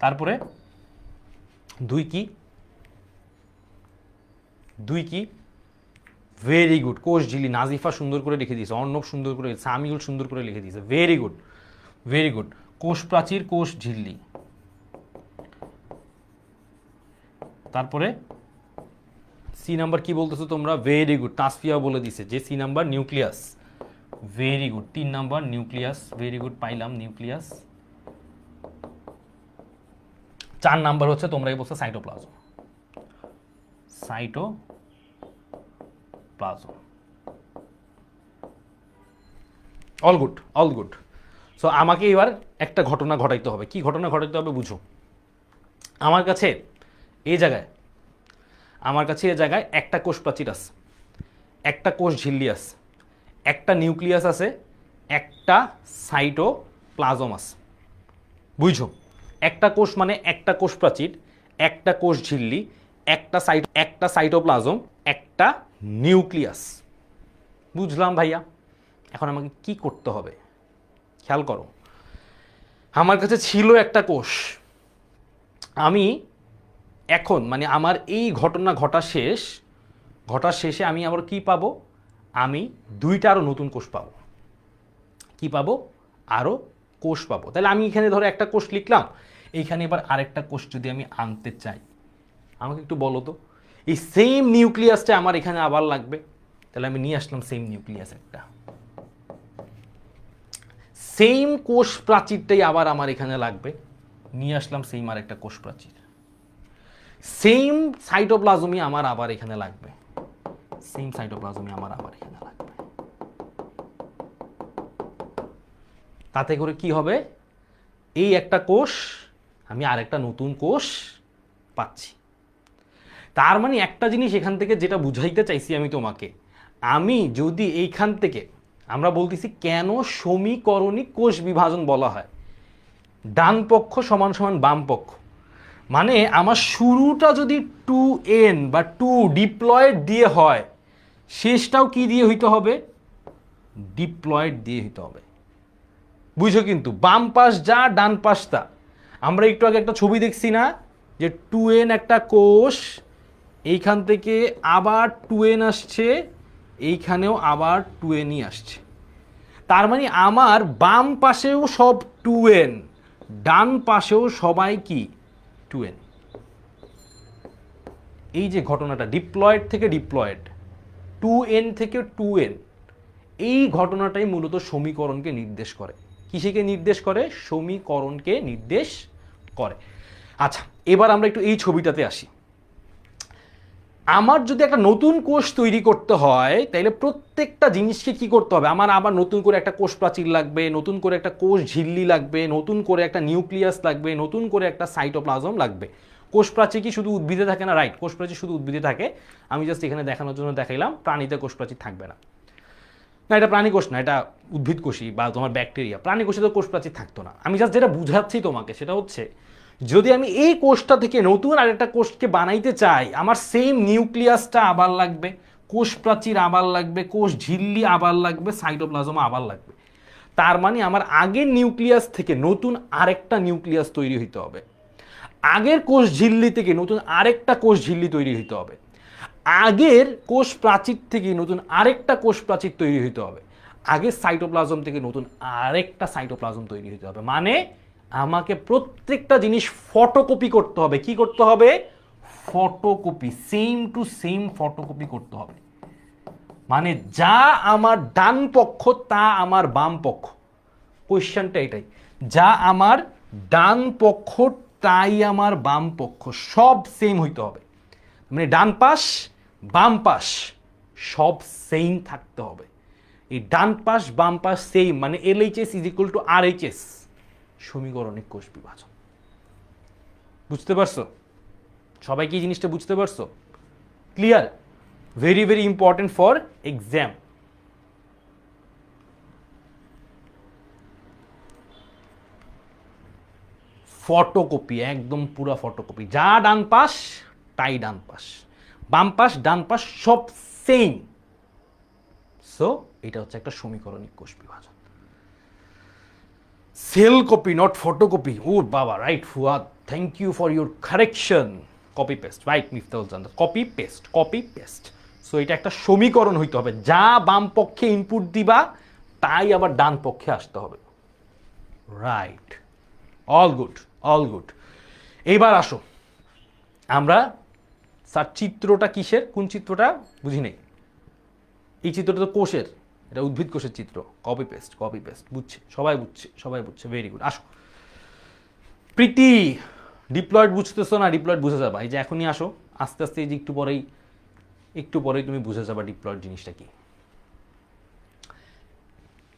তারপরে দুই কি? দুই কি? ভেরি গুড, কোষ ঝিল্লি। নাজিফা সুন্দর করে লিখে দিয়েছে, অর্ণব সুন্দর করে, সামিউল সুন্দর করে লিখে দিয়েছে, ভেরি গুড, ভেরি গুড। কোষ প্রাচীর, কোষ ঝিল্লি। তারপরে সি নাম্বার কি বলতেছো তোমরা? ভেরি গুড, তাসফিয়া বলে দিছে যে C number nucleus, very good. 3 number nucleus, very good, পাইলাম নিউক্লিয়াস। 4 নাম্বার হচ্ছে তোমরাই বলছো cytoplasm, cytoplasm. All good, all good. So আমাকে এবার একটা ঘটনা ঘটাইতে হবে। কি ঘটনা ঘটাইতে হবে বুঝো। আমার কাছে এই জায়গায়, আমার কাছে এই জায়গায় একটা কোষ প্রাচীর আছে, একটা কোষ ঝিল্লি আছে, একটা নিউক্লিয়াস আছে, একটা সাইটোপ্লাজম আছে। বুঝছো? একটা কোষ মানে একটা কোষ প্রাচীর, একটা কোষ ঝিল্লি, একটা সাইটোপ্লাজম, একটা নিউক্লিয়াস। বুঝলাম ভাইয়া। এখন আমাকে কি করতে হবে খেয়াল করো। আমার কাছে ছিল একটা কোষ, আমি এখন মানে আমার এই ঘটনা ঘটার শেষে আমি আবার কি পাবো? আমি দুইটা আরো নতুন কোষ পাবো। কি পাবো? আরো কোষ পাবো। তাহলে আমি এখানে ধরো একটা কোষ লিখলাম, এইখানে এবার আরেকটা কোষ যদি আমি আনতে চাই, আমাকে একটু বলো তো, এই সেম নিউক্লিয়াসটা আমার এখানে আবার লাগবে। তাহলে আমি নিয়ে আসলাম সেম নিউক্লিয়াস একটা, সেম কোষ প্রাচীরটাই আবার আমার এখানে লাগবে, নিয়ে আসলাম সেম আর একটা কোষ প্রাচীর। সেম সাইটোপ্লাজমই আমার আবার এখানে লাগবে, সেম সাইটোপ্লাজমই আমার আবার এখানে লাগবে। তাতে করে কি হবে? এই একটা কোষ, আমি আরেকটা নতুন কোষ পাচ্ছি। তার মানে একটা জিনিস এখান থেকে যেটা বুঝাইতে চাইছি আমি তোমাকে, আমি যদি এইখান থেকে, আমরা বলতেছি কেন সমীকরণিক কোষ বিভাজন বলা হয়, ডান পক্ষ সমান সমান বাম পক্ষ, মানে আমার শুরুটা যদি 2n বা 2 ডিপ্লয়েড দিয়ে হয়, শেষটাও কি দিয়ে হইতে হবে? ডিপ্লয়েড দিয়ে হইতে হবে। বুঝো? কিন্তু বাম পাশ যা ডান পাশ তা। আমরা একটু আগে একটা ছবি দেখছি না, যে 2n একটা কোষ, এইখান থেকে আবার 2n আসছে, এইখানেও আবার 2nই আসছে। তার মানে আমার বাম পাশেও সব 2n, ডান পাশেও সবাই কি 2n। এই যে ঘটনাটা ডিপ্লয়েড থেকে ডিপ্লয়েড, 2n থেকে 2n, এই ঘটনাটাই মূলত সমীকরণকে নির্দেশ করে। কিসেকে নির্দেশ করে? সমীকরণকে নির্দেশ করে। আচ্ছা, এবার আমরা একটু এই ছবিটাতে আসি। আমার যদি একটা নতুন কোষ তৈরি করতে হয়, তাহলে প্রত্যেকটা জিনিসকে কি করতে হবে? আমার আবার নতুন করে একটা কোষ প্রাচীর লাগবে, নতুন করে একটা কোষ ঝিল্লি লাগবে, নতুন করে একটা নিউক্লিয়াস লাগবে, নতুন করে একটা সাইটোপ্লাজম লাগবে। কোষ প্রাচীর কি শুধু উদ্ভিদে থাকে না? রাইট, কোষ প্রাচীর শুধু উদ্ভিদে থাকে। আমি জাস্ট এখানে দেখানোর জন্য দেখাইলাম, প্রাণীতে কোষ প্রাচীর থাকবে না। না, এটা প্রাণী কোষ না, এটা উদ্ভিদ কোষই বা তোমার ব্যাকটেরিয়া। প্রাণী কোষে তো কোষ প্রাচীর থাকতো না। আমি জাস্ট যেটা বুঝাচ্ছি তোমাকে সেটা হচ্ছে, যদি আমি এই কোষটা থেকে নতুন আরেকটা কোষকে বানাইতে চাই, আমার সেম নিউক্লিয়াসটা আবার লাগবে, কোষ প্রাচীর আবার লাগবে, কোষ ঝিল্লি আবার লাগবে, সাইটোপ্লাজম আবার লাগবে। তার মানে আমার আগের নিউক্লিয়াস থেকে নতুন আরেকটা নিউক্লিয়াস তৈরি হইতে হবে, আগের কোষ ঝিল্লি থেকে নতুন আরেকটা কোষ ঝিল্লি তৈরি হইতে হবে, আগের কোষ প্রাচীর থেকে নতুন আরেকটা কোষ প্রাচীর তৈরি হইতে হবে, আগের সাইটোপ্লাজম থেকে নতুন আরেকটা সাইটোপ্লাজম তৈরি হইতে হবে। মানে আমাকে প্রত্যেকটা জিনিস ফটোকপি করতে হবে। কি করতে হবে? Photocopy, same to same photocopy করতে হবে। মানে যা আমার ডান পক্ষ তা আমার বাম পক্ষ। কোয়েশ্চেনটা এটাই, যা আমার ডান পক্ষ তাই আমার বাম পক্ষ, সব সেম হইতে হবে। মানে ডান পাশ বাম পাশ সব সেম থাকতে হবে। এই ডান পাশ বাম পাশ সেম, মানে LHS is equal to RHS, সমীকরণিক কোষ বিভাজন। বুঝতে পারছো সবাই কি জিনিসটা বুঝতে পারছো? Clear? Very very important for exam. Photocopy, একদম পুরা ফটোকপি, যা ডান পাশ তাই ডান পাশ, বাম পাশ ডান পাশ সব সেম। সো এটা হচ্ছে একটা সমীকরণিক কোষ বিভাজন। Cell copy not photocopy. ও বাবা, right Fuad, thank you for your correction. Copy paste, right Miftahul Jannat, copy paste, copy paste. So এটা একটা সমীকরণ হইতে হবে, যা বাম পক্ষে ইনপুট দিবা তাই আবার ডান পক্ষে আসতে হবে। Right, all good, all good. এইবার আসো আমরা, স্যার চিত্রটা কিসের, কোন চিত্রটা বুঝি নেই। এই চিত্রটা তো কোষের, এটা উদ্ভিদ কোষের চিত্র। কপি পেস্ট, কপি পেস্ট, বুঝছে সবাই, বুঝছে সবাই, বুঝছে, ভেরি গুড। আসো প্রীতি, ডিপ্লয়েড বুঝতেছো না? ডিপ্লয়েড বুঝে যাবা, এই যে এখনই আসো, আস্তে আস্তে এই যে একটু পরেই তুমি বুঝে যাবা ডিপ্লয়েড জিনিসটা কি।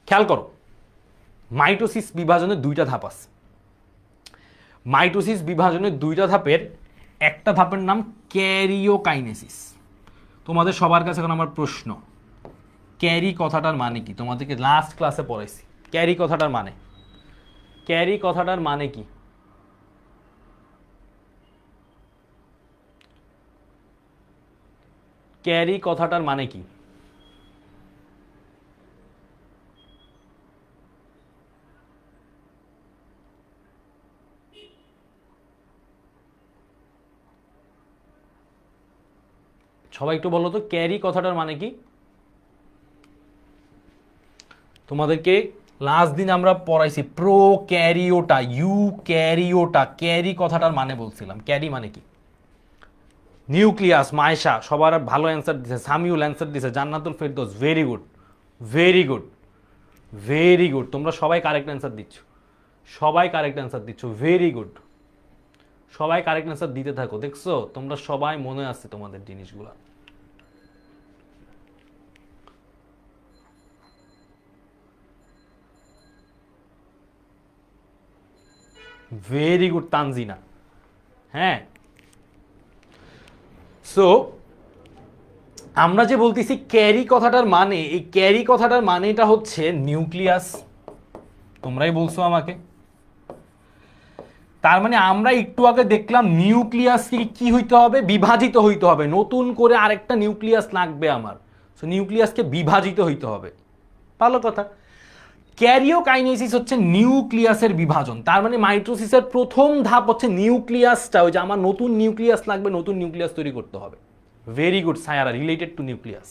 খেয়াল করো, মাইটোসিস বিভাজনের দুইটা ধাপ আছে। মাইটোসিস বিভাজনের দুইটা ধাপের একটা ধাপের নাম ক্যারিওকাইনেসিস। তোমাদের সবার কাছে এখন আমার প্রশ্ন, ক্যারি কথাটার মানে কি? তোমাদেরকে লাস্ট ক্লাসে পড়াইছি ক্যারি কথাটার মানে। ক্যারি কথাটার মানে কি? ক্যারি কথাটার মানে কি? সবাই একটু বলো তো, ক্যারি কথাটার মানে কি? তোমাদেরকে লাস্ট দিন আমরা পড়াইছি প্রো ক্যারিওটা, ইউ ক্যারিওটা, ক্যারি কথাটার মানে বলছিলাম। ক্যারি মানে কি? নিউক্লিয়াস, মায়েশা সবার ভালো অ্যান্সার দিছে, সামিউল অ্যান্সার দিছে, Jannatul Ferdous, very good, very good, very good. তোমরা সবাই কারেক্ট অ্যান্সার দিচ্ছ, সবাই কারেক্ট অ্যান্সার দিচ্ছ, ভেরি গুড। সবাই কারেক্ট অ্যান্সার দিতে থাকো, দেখছো তোমরা সবাই মনে আছে তোমাদের জিনিসগুলো। Very good Tanzina. হ্যাঁ, সো আমরা যে বলতেছি ক্যারি কথাটার মানে, এই ক্যারি কথাটার মানেটা হচ্ছে নিউক্লিয়াস। তোমরাই বলছো আমাকে। তার মানে আমরা একটু আগে দেখলাম নিউক্লিয়াস কি হইতে হবে? বিভাজিত হইতে হবে, নতুন করে আরেকটা নিউক্লিয়াস লাগবে আমার। সো নিউক্লিয়াসকে বিভাজিত হইতে হবে, ভালো কথা। ক্যারিওকাইনেসিস হচ্ছে নিউক্লিয়াসের বিভাজন। তার মানে মাইটোসিসের প্রথম ধাপ হচ্ছে নিউক্লিয়াসটা, ওই যে আমার নতুন নিউক্লিয়াস লাগবে, নতুন নিউক্লিয়াস তৈরি করতে হবে। Very good Saiyaara, related to nucleus.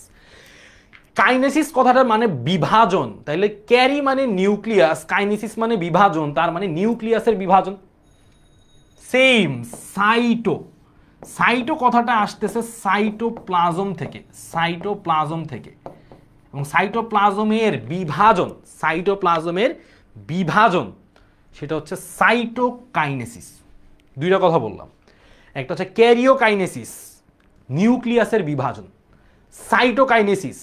Kinesis কথাটার মানে বিভাজন, তাইলে ক্যারি মানে নিউক্লিয়াস, কাইনেসিস মানে বিভাজন, তার মানে নিউক্লিয়াসের বিভাজন। সেম সাইটো, সাইটো কথাটা আসতেছে সাইটোপ্লাজম থেকে, সাইটোপ্লাজম থেকে। এবং সাইটোপ্লাজমের বিভাজন, সাইটোপ্লাজমের বিভাজন সেটা হচ্ছে সাইটোকাইনেসিস। দুইটা কথা বললাম, একটা হচ্ছে ক্যারিওকাইনেসিস, নিউক্লিয়াসের বিভাজন, সাইটোকাইনেসিস,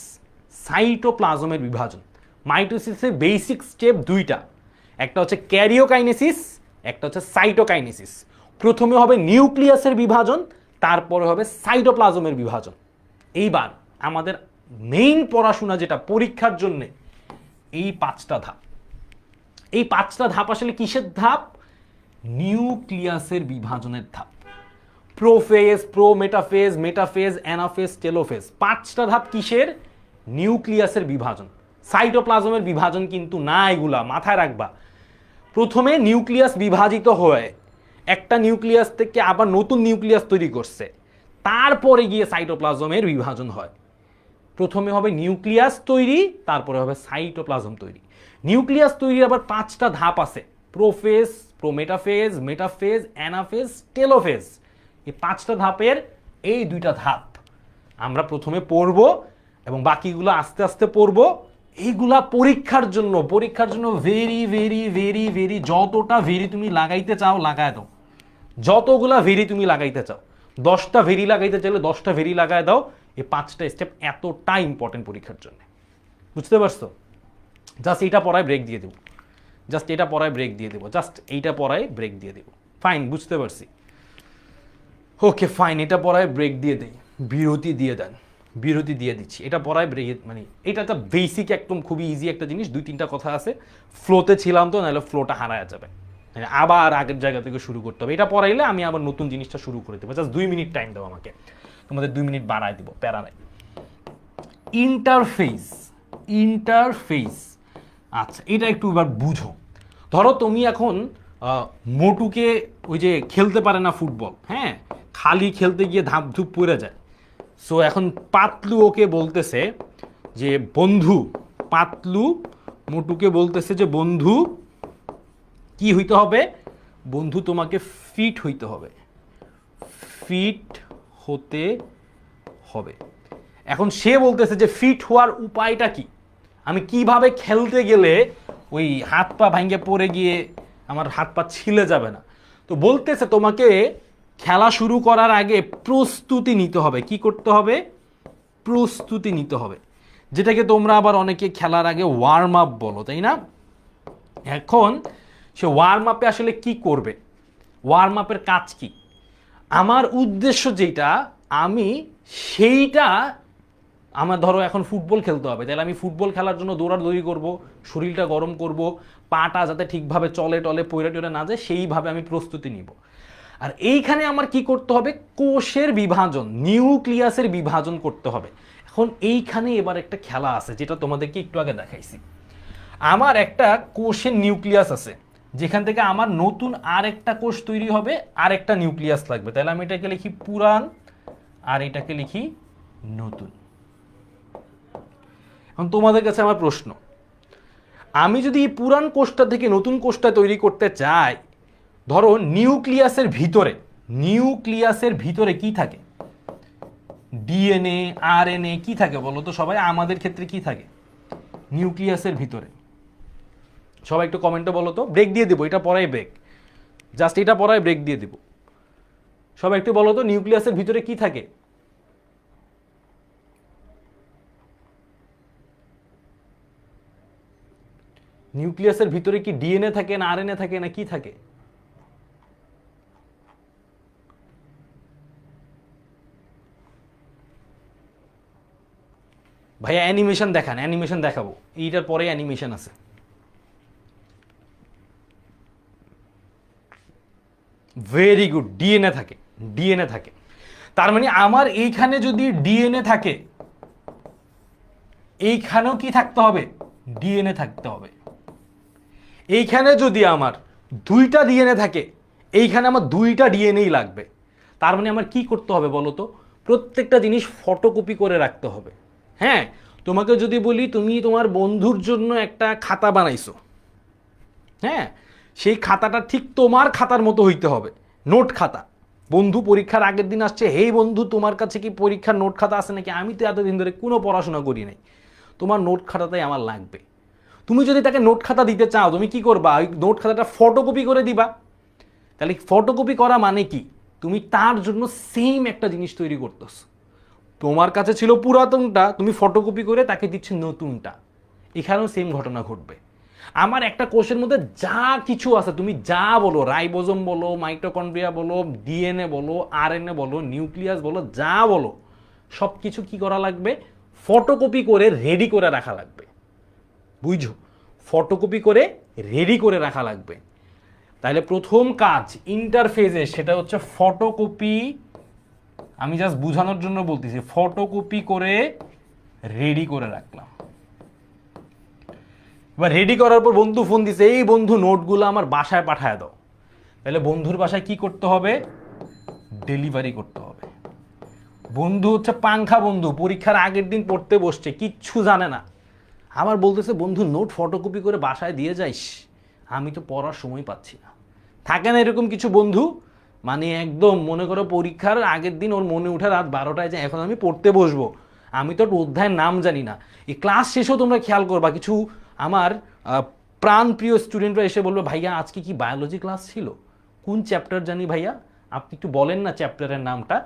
সাইটোপ্লাজমের বিভাজন। মাইটোসিসের বেসিক স্টেপ দুইটা, একটা হচ্ছে ক্যারিওকাইনেসিস, একটা হচ্ছে সাইটোকাইনেসিস। প্রথমে হবে নিউক্লিয়াসের বিভাজন, তারপরে হবে সাইটোপ্লাজমের বিভাজন। এইবার আমাদের মেইন পড়াশোনা যেটা পরীক্ষার জন্য, এই পাঁচটা ধাপ। এই পাঁচটা ধাপ আসলে কিসের ধাপ? নিউক্লিয়াসের বিভাজনের ধাপ। Prophase, metaphase, metaphase, anaphase, telophase. পাঁচটা ধাপ কিসের? নিউক্লিয়াসের বিভাজন। সাইটোপ্লাজমের বিভাজন কিন্তু না, এগুলা মাথায় রাখবা। প্রথমে নিউক্লিয়াস বিভাজিত হয়, একটা নিউক্লিয়াস থেকে আবার নতুন নিউক্লিয়াস তৈরি করছে, তারপরে গিয়ে সাইটোপ্লাজমের বিভাজন হয়। প্রথমে হবে নিউক্লিয়াস তৈরি, তারপরে হবে সাইটোপ্লাজম তৈরি। নিউক্লিয়াস তৈরির আবার পাঁচটা ধাপ আছে, prophase, prometaphase, metaphase, anaphase, telophase. এই পাঁচটা ধাপের এই দুইটা ধাপ আমরা প্রথমে পড়ব এবং বাকিগুলো আস্তে আস্তে পড়ব। এইগুলা পরীক্ষার জন্য ভেরি ভেরি ভেরি ভেরি, যতটা ভেরি তুমি লাগাইতে চাও লাগায় দাও, যতগুলা ভেরি তুমি লাগাইতে চাও। 10টা ভেরি লাগাইতে চাইলে 10টা ভেরি লাগায় দাও। এই পাঁচটা স্টেপ এতটা ইম্পর্টেন্ট পরীক্ষার জন্য, বুঝতে পারছো? জাস্ট এইটা পড়ায় ব্রেক দিয়ে দেবো, জাস্ট এটা পড়ায় ব্রেক দিয়ে দেবো, জাস্ট এইটা পড়ায় ব্রেক দিয়ে দেবো। ফাইন, বুঝতে পারছি। ওকে ফাইন, এটা পড়ায় ব্রেক দিয়ে দেই, বিরতি দিয়ে দেন, বিরতি দিয়ে দিচ্ছি। এটা পড়ায় ব্রেক, মানে এটা একটা বেসিক একদম খুবই ইজি একটা জিনিস। 2-3টা কথা আছে, ফ্লোতে ছিলাম তো, নাহলে ফ্লোটা হারায় যাবে, মানে আবার আগের জায়গা থেকে শুরু করতে হবে। এটা পড়াইলে আমি আবার নতুন জিনিসটা শুরু করে দেবো। জাস্ট 2 মিনিট টাইম দাও আমাকে, তোমাদের 2 মিনিট বাড়ায় দিব, প্যারা নাই। ইন্টারফেস, ইন্টারফেস, আচ্ছা এটা একটু এবার বুঝো। ধরো তুমি এখন মোটুকে ওই যে খেলতে পারে না ফুটবল, হ্যাঁ, খালি খেলতে গিয়ে ধাপ ধুপ পড়ে যায়। সো এখন পাতলু ওকে বলতেছে যে বন্ধু, পাতলু মোটুকে বলতেছে যে বন্ধু কি হইতে হবে, বন্ধু তোমাকে ফিট হইতে হবে, ফিট হতে হবে। এখন সে বলতেছে যে ফিট হওয়ার উপায়টা কি, আমি কিভাবে খেলতে গেলে ওই হাত পা ভাঙ্গে পড়ে গিয়ে আমার হাত পা ছিলে যাবে না। তো বলতেছে তোমাকে খেলা শুরু করার আগে প্রস্তুতি নিতে হবে। কি করতে হবে? প্রস্তুতি নিতে হবে, যেটাকে তোমরা আবার অনেকে খেলার আগে ওয়ার্ম আপ বলো, তাই না? এখন সে ওয়ার্ম আপে আসলে কি করবে, ওয়ার্ম আপের কাজ কি? আমার উদ্দেশ্য যেটা, আমি সেইটা, আমার ধরো এখন ফুটবল খেলতে হবে, তাহলে আমি ফুটবল খেলার জন্য দৌড়াদৌড়ি করব, শরীরটা গরম করব, পাটা যাতে ঠিকভাবে চলে টলে পইরা টইরা না যায়, সেইভাবে আমি প্রস্তুতি নিব। আর এইখানে আমার কি করতে হবে? কোষের বিভাজন, নিউক্লিয়াসের বিভাজন করতে হবে। এখন এইখানে এবার একটা খেলা আছে, যেটা তোমাদেরকে একটু আগে দেখাইছি। আমার একটা কোষের নিউক্লিয়াস আছে, যেখান থেকে আমার নতুন আর একটা কোষ তৈরি হবে, আর একটা নিউক্লিয়াস লাগবে। তাহলে আমি এটাকে লিখি পুরান, আর এটাকে লিখি নতুন। এখন তোমাদের কাছে আমার প্রশ্ন, আমি যদি এই পুরান কোষটা থেকে নতুন কোষটা তৈরি করতে চাই, ধরো নিউক্লিয়াসের ভিতরে, নিউক্লিয়াসের ভিতরে কি থাকে? ডিএনএ, আরএনএ কি থাকে বলো তো সবাই? আমাদের ক্ষেত্রে কি থাকে নিউক্লিয়াসের ভিতরে? সবাই একটু কমেন্টে বলো তো। ব্রেক দিয়ে দেবো, এটা পড়াই ব্রেক, জাস্ট এটা পড়াই ব্রেক দিয়ে দেবো। সবাই একটু বলো তো নিউক্লিয়াসের ভিতরে কি থাকে? নিউক্লিয়াসের ভিতরে কি ডিএনএ থাকে না আরএনএ থাকে না কি থাকে? ভাইয়া অ্যানিমেশন দেখান, অ্যানিমেশন দেখাবো, এইটার পরে অ্যানিমেশন আছে। ভেরি গুড, ডিএনএ থাকে, ডিএনএ থাকে। তার মানে আমার এইখানে যদি ডিএনএ থাকে, এইখানেও কি থাকতে হবে? ডিএনএ থাকতে হবে। এইখানে যদি আমার 2টা ডিএনএ থাকে, এইখানে আমার 2টা ডিএনএই লাগবে। তার মানে আমার কি করতে হবে বলো তো? প্রত্যেকটা জিনিস ফটোকপি করে রাখতে হবে। হ্যাঁ, তোমাকে যদি বলি তুমি তোমার বন্ধুর জন্য একটা খাতা বানাইছো, হ্যাঁ, সেই খাতাটা ঠিক তোমার খাতার মতো হইতে হবে, নোট খাতা। বন্ধু পরীক্ষার আগের দিন আসছে, হেই বন্ধু তোমার কাছে কি পরীক্ষার নোট খাতা আছে নাকি? আমি তো এতদিন ধরে কোনো পড়াশোনা করি নাই, তোমার নোট খাতাটাই আমার লাগবে। তুমি যদি তাকে নোট খাতা দিতে চাও, তুমি কি করবা? ওই নোট খাতাটা ফটোকপি করে দিবা। তাহলে ফটোকপি করা মানে কি? তুমি তার জন্য সেম একটা জিনিস তৈরি করতেছো। তোমার কাছে ছিল পুরাতনটা, তুমি ফটোকপি করে তাকে দিচ্ছে নতুনটা। এখানেও সেম ঘটনা ঘটবে। আমার একটা কোষের মধ্যে যা কিছু আছে, তুমি যা বলো, রাইবোজোম বলো, মাইটোকন্ড্রিয়া বলো, ডিএনএ বলো, আরএনএ বলো, নিউক্লিয়াস বলো, যা বলো, সব কিছু কি করা লাগবে? ফটোকপি করে রেডি করে রাখা লাগবে। বুঝো? ফটোকপি করে রেডি করে রাখা লাগবে। তাহলে প্রথম কাজ ইন্টারফেসে, সেটা হচ্ছে ফটোকপি। আমি জাস্ট বোঝানোর জন্য বলতেছি, ফটোকপি করে রেডি করে রাখলাম। এবার রেডি করার পর বন্ধু ফোন দিছে, এই বন্ধু নোটগুলো আমার বাসায় পাঠায় দাও। তাহলে বন্ধুর বাসায় কি করতে হবে? ডেলিভারি করতে হবে। বন্ধু হচ্ছে পাংখা বন্ধু, পরীক্ষার আগের দিন পড়তে বসছে, কিচ্ছু জানে না, আমার বলতেছে বন্ধু নোট ফটোকপি করে বাসায় দিয়ে যাইস। আমি তো পড়ার সময় পাচ্ছি না। থাকে না এরকম কিছু বন্ধু, মানে একদম মনে করো পরীক্ষার আগের দিন ওর মনে উঠে রাত 12টায় যে এখন আমি পড়তে বসবো, আমি তো অধ্যায়ের নাম জানি না। এই ক্লাস শেষেও তোমরা খেয়াল করবা, কিছু আমার প্রাণপ্রিয় স্টুডেন্টরা এসে বলবে, ভাইয়া আজকে কি বায়োলজি ক্লাস ছিল? কোন চ্যাপ্টার জানি ভাইয়া, আপনি একটু বলেন না চ্যাপ্টারের নামটা।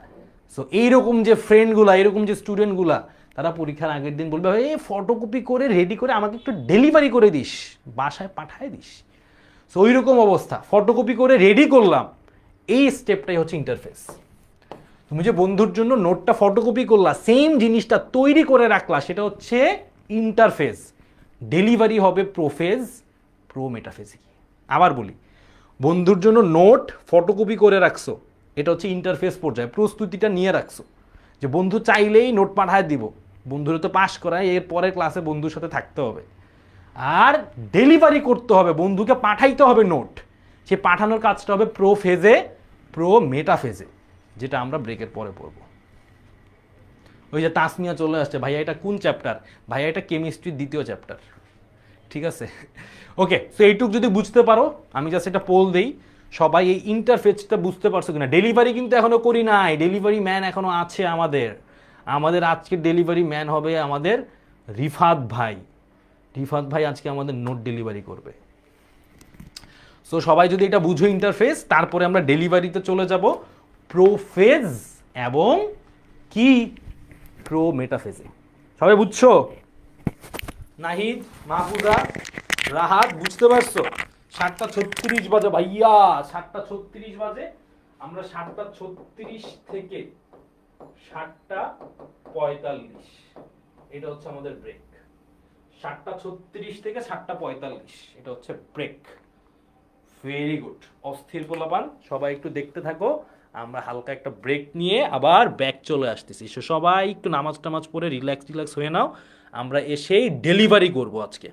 সো এইরকম যে ফ্রেন্ডগুলা, এরকম যে স্টুডেন্টগুলা, তারা পরীক্ষার আগের দিন বলবে এই ফটোকপি করে রেডি করে আমাকে একটু ডেলিভারি করে দিস, বাসায় পাঠায় দিস। সো ওই রকম অবস্থা, ফটোকপি করে রেডি করলাম, এই স্টেপটাই হচ্ছে ইন্টারফেস। তুমি যে বন্ধুর জন্য নোটটা ফটোকপি করলা, সেম জিনিসটা তৈরি করে রাখলা, সেটা হচ্ছে ইন্টারফেস। ডেলিভারি হবে প্রোফেজ, প্রো মেটাফেজে। আবার বলি, বন্ধুর জন্য নোট ফটোকপি করে রাখছো, এটা হচ্ছে ইন্টারফেস পর্যায়ে, প্রস্তুতিটা নিয়ে রাখছো যে বন্ধু চাইলেই নোট পাঠায় দিব, বন্ধুরা তো পাস করায়, এর পরে ক্লাসে বন্ধুর সাথে থাকতে হবে। আর ডেলিভারি করতে হবে, বন্ধুকে পাঠাইতে হবে নোট, সে পাঠানোর কাজটা হবে প্রো ফেজে, প্রো মেটাফেজে, যেটা আমরা ব্রেকের পরে পড়ব। ওই যে তাসমিয়া চলে আসছে, ভাইয়া এটা কোন চ্যাপ্টার? ভাইয়া এটা কেমিস্ট্রির দ্বিতীয় চ্যাপ্টার। ঠিক আছে, ওকে। সো এইটুক যদি বুঝতে পারো, আমি জাস্ট এটা পোল দেই, সবাই এই ইন্টারফেসটা বুঝতে পারছো কিনা। ডেলিভারি কিন্তু এখনো করি নাই, ডেলিভারি ম্যান এখনো আছে আমাদের। আমাদের আজকের ডেলিভারি ম্যান হবে আমাদের রিফাত ভাই। রিফাত ভাই আজকে আমাদের নোট ডেলিভারি করবে। সো সবাই যদি এটা বুঝো ইন্টারফেস, তারপরে আমরা ডেলিভারিতে চলে যাব প্রোফেজ এবং কি প্রো মেটাফেজে। সবাই বুঝছো? নাহিদ, মাহফুজা, রাহাত বুঝতে পারছো? 7:36 বাজে ভাইয়া, 7:36 বাজে। আমরা 7:36 থেকে 7:45, এটা হচ্ছে আমাদের ব্রেক। 7:36 থেকে 7:45 এটা হচ্ছে ব্রেক। ভেরি গুড, অস্থির পোলাপান, সবাই একটু দেখতে থাকো। আমরা হালকা একটা ব্রেক নিয়ে আবার ব্যাক চলে আসতেছি। সবাই একটু নামাজ টামাজ পড়ে রিল্যাক্স হয়ে নাও, আমরা এসেই ডেলিভারি করব আজকে।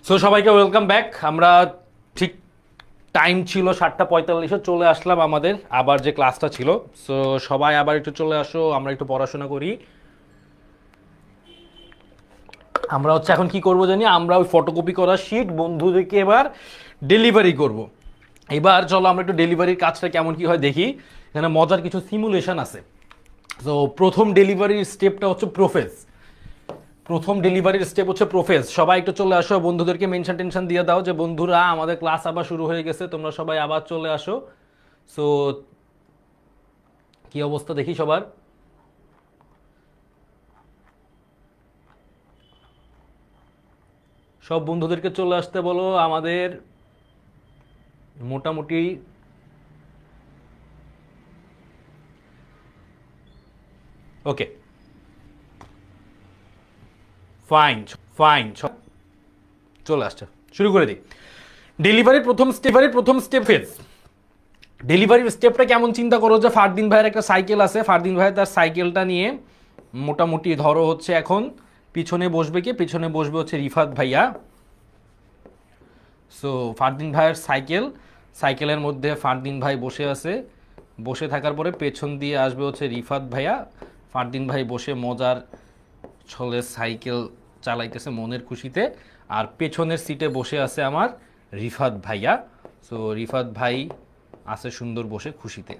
সো সবাইকে ওয়েলকাম ব্যাক। আমরা ঠিক টাইম ছিল 7:45 চলে আসলাম আমাদের আবার যে ক্লাসটা ছিল। সো সবাই আবার একটু চলে আসো, আমরা একটু পড়াশোনা করি। আমরা হচ্ছে এখন কি করব জানি, আমরা ওই ফটোকপি করা শিট বন্ধুদেরকে এবার ডেলিভারি করব। এবার চলো আমরা একটু ডেলিভারির কাজটা কেমন কি হয় দেখি। এখানে মজার কিছু সিমুলেশন আছে। সো প্রথম ডেলিভারির স্টেপটা হচ্ছে প্রোফেস। প্রথম ডেলিভারির স্টেপ হচ্ছে প্রোফেস। সবাই একটু চলে আসো, বন্ধুদেরকে মেনশন টেনশন দিয়ে দাও যে বন্ধুরা আমাদের ক্লাস আবার শুরু হয়ে গেছে, তোমরা সবাই আবার চলে আসো। সো কি অবস্থা দেখি সবার? সব বন্ধুদেরকে চলে আসতে বলো। আমাদের মোটামুটি ওকে, ফাইন ফাইন, চলে আসছে। শুরু করে দিই। ডেলিভারির প্রথম স্টেপ ফেজ। ডেলিভারির স্টেপটা কেমন চিন্তা করো যে ফারদিন ভাইয়ের একটা সাইকেল আছে, ফারদিন ভাই তার সাইকেলটা নিয়ে মোটামুটি ধরো হচ্ছে এখন পিছনে বসবে কে? পিছনে বসবে হচ্ছে রিফাত ভাইয়া। সো ফারদিন ভাইয়ের সাইকেলের মধ্যে ফারদিন ভাই বসে আছে। বসে থাকার পরে পেছন দিয়ে আসবে হচ্ছে রিফাত ভাইয়া। ফারদিন ভাই বসে মজার ছলে সাইকেল চালাইতেছে মনের খুশিতে, আর পেছনের সিটে বসে আছে আমার রিফাত ভাইয়া। সো রিফাত ভাই আছে সুন্দর বসে খুশিতে।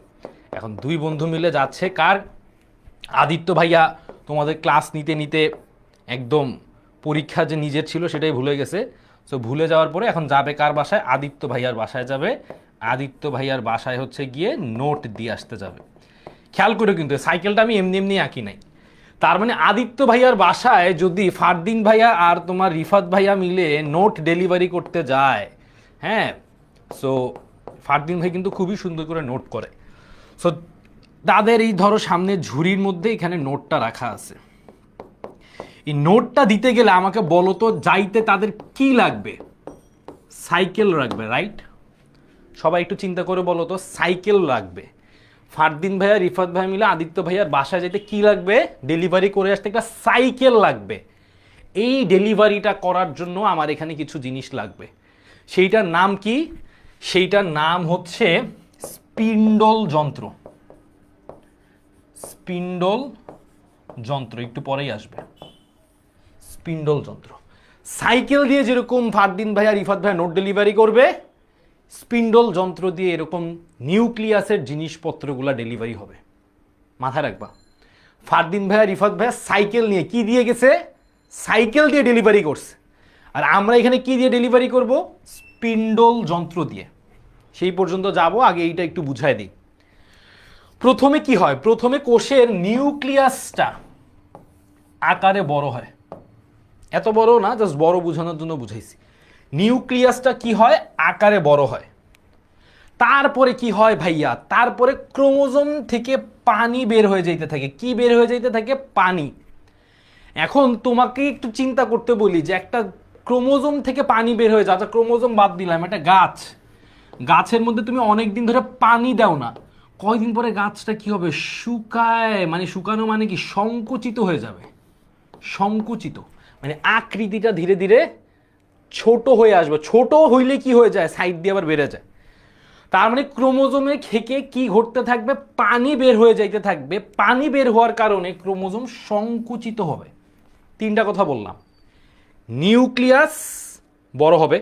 এখন দুই বন্ধু মিলে যাচ্ছে কার? আদিত্য ভাইয়া তোমাদের ক্লাস নিতে নিতে একদম পরীক্ষা যে নিজের ছিল সেটাই ভুলে গেছে। সো ভুলে যাওয়ার পরে এখন যাবে কার বাসায়? আদিত্য ভাইয়ার বাসায় যাবে। আদিত্য ভাইয়ার বাসায় হচ্ছে গিয়ে নোট দিয়ে আসতে যাবে। খেয়াল করে কিন্তু সাইকেলটা আমি এমনি এমনি আঁকি নাই। তার মানে আদিত্য ভাইয়ার বাসায় যদি ফারদিন ভাইয়া আর তোমার রিফাত ভাইয়া মিলে নোট ডেলিভারি করতে যায়, হ্যাঁ, সো ফারদিন ভাই কিন্তু খুবই সুন্দর করে নোট করে। সো তাদের এই ধরো সামনে ঝুড়ির মধ্যে এখানে নোটটা রাখা আছে। এই নোটটা দিতে গেলে আমাকে বলো তো যাইতে তাদের কি লাগবে? সাইকেল রাখবে, রাইট? সবাই একটু চিন্তা করে বলো তো, সাইকেল লাগবে। ফারদিন ভাইয়া রিফাত ভাই মিলে আদিত্য ভাইয়ার বাসায় যেতে কি লাগবে? ডেলিভারি করে আসতে একটা সাইকেল লাগবে। এই ডেলিভারিটা করার জন্য আমার এখানে কিছু জিনিস লাগবে। সেইটার নাম কি? সেইটার নাম হচ্ছে স্পিন্ডল যন্ত্র। স্পিন্ডল যন্ত্র একটু পরেই আসবে। স্পিন্ডল যন্ত্র। সাইকেল দিয়ে যেরকম ফারদিন ভাইয়া রিফাত ভাইয়া নোট ডেলিভারি করবে, স্পিন্ডল যন্ত্র দিয়ে এরকম নিউক্লিয়াসের জিনিসপত্রগুলো ডেলিভারি হবে। মাথায় রাখবা। ফারদিন ভাইয়া রিফাত ভাইয়া সাইকেল নিয়ে কি দিয়ে গেছে? সাইকেল দিয়ে ডেলিভারি করছে। আর আমরা এখানে কি দিয়ে ডেলিভারি করব? স্পিন্ডল যন্ত্র দিয়ে। সেই পর্যন্ত যাব, আগে এইটা একটু বুঝাই দিই। প্রথমে কি হয়? প্রথমে কোষের নিউক্লিয়াসটা আকারে বড় হয়। এত বড় না, জাস্ট বড় বোঝানোর জন্য বুঝাইছি। নিউক্লিয়াসটা কি হয়? আকারে বড় হয়। তারপরে কি হয় ভাইয়া? তারপরে ক্রোমোজোম থেকে পানি বের হয়ে যেতে থাকে। কি বের হয়ে যেতে থাকে? পানি। এখন তোমাকে একটু চিন্তা করতে বলি যে একটা ক্রোমোজোম থেকে পানি বের হয়ে যাচ্ছে, ক্রোমোজোম বাদ দিলাম, একটা গাছের মধ্যে তুমি অনেক দিন ধরে পানি দাও না, কয়দিন পরে গাছটা কি হবে? শুকায়, মানে শুকানো মানে কি? সংকুচিত হয়ে যাবে। সংকুচিত মানে আকৃতিটা ধীরে ধীরে ছোট হয়ে আসবে। ছোট হইলে কি হয়ে যায়? সাইড দিয়ে আবার বেড়ে যায়। তার মানে ক্রোমোজোমে থেকে কি ঘটতে থাকবে? পানি বের হয়ে যাইতে থাকবে। পানি বের হওয়ার কারণে ক্রোমোজোম সংকুচিত হবে। তিনটা কথা বললাম। নিউক্লিয়াস বড় হবে,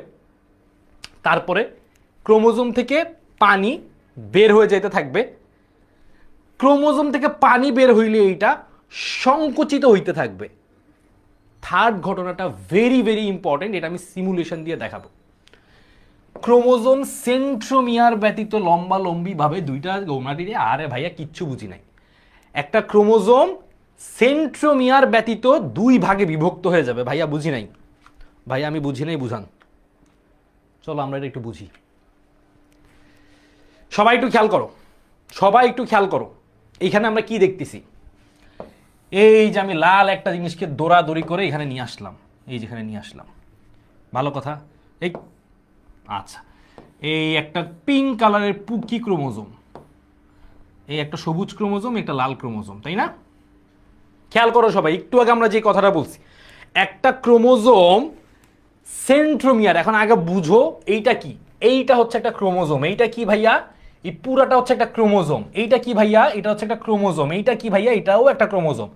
তারপরে ক্রোমোজোম থেকে পানি বের হয়ে যেতে থাকবে, ক্রোমোজোম থেকে পানি বের হইলে এইটা সংকুচিত হইতে থাকবে। থার্ড ঘটনাটা ভেরি ভেরি ইম্পর্টেন্ট, এটা আমি সিমুলেশন দিয়ে দেখাবো। ক্রোমোজোম সেন্ট্রোমিয়ার ব্যতীত লম্বালম্বি ভাবে দুইটা গৌনাটিরে, আরে ভাইয়া কিচ্ছু বুঝি নাই। একটা ক্রোমোজোম সেন্ট্রোমিয়ার ব্যতীত 2 ভাগে বিভক্ত হয়ে যাবে। ভাইয়া বুঝি নাই, ভাই আমি বুঝি নাই, বুঝান। চলো আমরা এটা একটু বুঝি। সবাই একটু খেয়াল করো, সবাই একটু খেয়াল করো। এইখানে আমরা কি দেখতেছি? এই যে আমি লাল একটা জিনিসকে দৌড়াদৌড়ি করে এখানে নিয়ে আসলাম, এই যেখানে নিয়ে আসলাম, ভালো কথা। এই আচ্ছা, এই একটা পিঙ্ক কালারের কি ক্রোমোজোম, এই একটা সবুজ ক্রোমোজোম, একটা লাল ক্রোমোজোম, তাই না? খেয়াল করো সবাই, একটু আগে আমরা যে কথাটা বলছি, একটা ক্রোমোজোম সেন্ট্রোমিয়ার। এখন আগে বুঝো এইটা কি। এইটা হচ্ছে একটা ক্রোমোজোম। এইটা কি ভাইয়া? এই পুরাটা হচ্ছে একটা ক্রোমোজোম। এইটা কি ভাইয়া? এটা হচ্ছে একটা ক্রোমোজোম। এইটা কি ভাইয়া? এটাও একটা ক্রোমোজোম।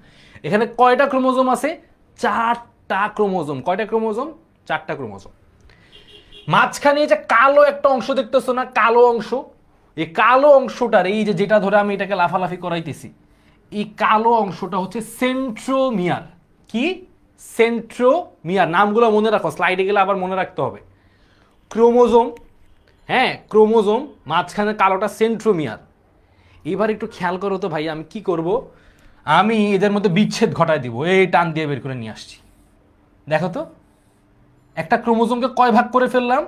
এখানে কয়টা ক্রোমোজোম আছে? 4টা ক্রোমোজোম। কয়টা ক্রোমোজোম? 4টা ক্রোমোজোম। মাঝখানে যে কালো একটা অংশ দেখতেছো না, কালো অংশ, এই কালো অংশটার, এই যে যেটা ধরে আমি এটাকে লাফালাফি করাইতেছি, এই কালো অংশটা হচ্ছে সেন্ট্রোমিয়ার। কি? সেন্ট্রোমিয়ার। নামগুলো মনে রাখো, স্লাইডে গেলে আবার মনে রাখতে হবে। ক্রোমোজোম, হ্যাঁ ক্রোমোজোম, মাঝখানে কালোটা সেন্ট্রোমিয়ার। এবার একটু খেয়াল করো তো ভাই, আমি কি করব? আমি এদের মধ্যে বিচ্ছেদ ঘটায় দিব। এই টান দিয়ে বের করে নিয়ে আসছি। দেখো তো, একটা ক্রোমোজোমকে কয় ভাগ করে ফেললাম?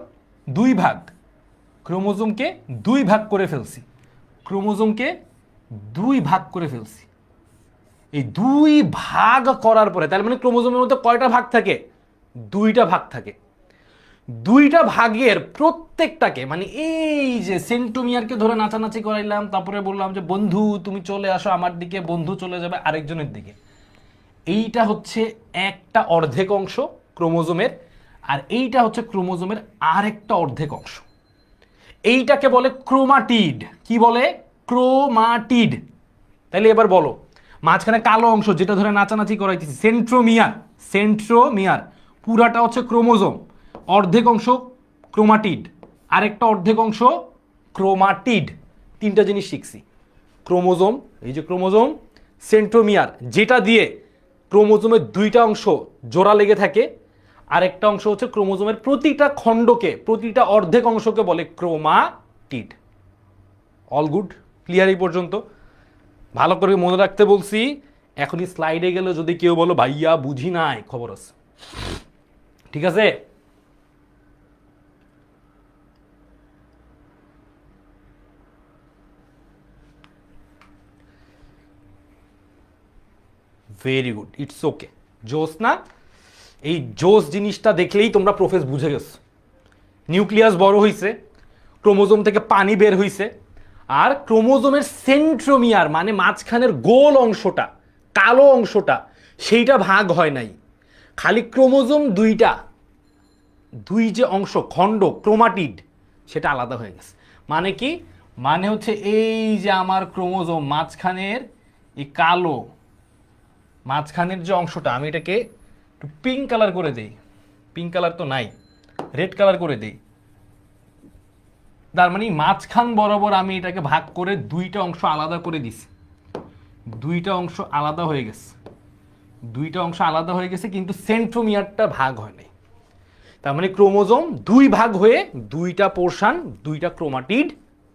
2 ভাগ। ক্রোমোজোমকে 2 ভাগ করে ফেলছি। ক্রোমোজোমকে 2 ভাগ করে ফেলছি। এই 2 ভাগ করার পরে, তার মানে ক্রোমোজোমের মধ্যে কয়টা ভাগ থাকে? 2টা ভাগ থাকে। 2টা ভাগের প্রত্যেকটাকে, মানে এই যে সেন্ট্রোমিয়ারকে ধরে নাচানাচি করাইলাম, তারপরে বললাম যে বন্ধু তুমি চলে আসো আমার দিকে, বন্ধু চলে যাবে আরেকজনের দিকে। এইটা হচ্ছে একটা অর্ধেক অংশ ক্রোমোজোমের, আর এইটা হচ্ছে ক্রোমোজোমের আরেকটা অর্ধেক অংশ। এইটাকে বলে ক্রোমাটিড। কি বলে? ক্রোমাটিড। তাইলে এবার বলো, মাঝখানে কালো অংশ যেটা ধরে নাচানাচি করাইতেছি, সেন্ট্রোমিয়ার। সেন্ট্রোমিয়ার পুরাটা হচ্ছে ক্রোমোজোম, অর্ধেক অংশ ক্রোমাটিড, আরেকটা অর্ধেক অংশ ক্রোমাটিড। 3টা জিনিস শিখছি। ক্রোমোজোম, এই যে ক্রোমোজোম, সেন্ট্রোমিয়ার যেটা দিয়ে ক্রোমোজোমের 2টা অংশ জোড়া লেগে থাকে, আরেকটা অংশ হচ্ছে ক্রোমোজোমের প্রতিটা খণ্ডকে, প্রতিটা অর্ধেক অংশকে বলে ক্রোমাটিড। All good? ক্লিয়ার এই পর্যন্ত? ভালো করে মনে রাখতে বলছি। এখনই স্লাইডে গেলে যদি কেউ বলো ভাইয়া বুঝি নাই, খবর আছে। ঠিক আছে? Very good, it's okay. জোস না? এই জোস জিনিসটা দেখলেই তোমরা প্রফেস বুঝে গেছো। নিউক্লিয়াস বড় হইছে, ক্রোমোজোম থেকে পানি বের হইছে, আর ক্রোমোজোমের সেন্ট্রোমিয়ার মানে মাঝখানের গোল অংশটা, কালো অংশটা, সেইটা ভাগ হয় নাই। খালি ক্রোমোজোম 2টা, 2 যে অংশ খণ্ড ক্রোমাটিড, সেটা আলাদা হয়ে গেছে। মানে কি? মানে হচ্ছে এই যে আমার ক্রোমোজোম মাঝখানের এই কালো মাঝখানের যে অংশটা, আমি এটাকে একটু পিঙ্ক কালার করে দেই। পিঙ্ক কালার তো নাই, রেড কালার করে দেই। তার মানে মাঝখান বরাবর আমি এটাকে ভাগ করে 2টা অংশ আলাদা করে দিছি। 2টা অংশ আলাদা হয়ে গেছে, 2টা অংশ আলাদা হয়ে গেছে, কিন্তু সেন্ট্রোমিয়ারটা ভাগ হয় নাই। তার মানে ক্রোমোজোম 2 ভাগ হয়ে 2টা পোর্শন, 2টা ক্রোমাটিড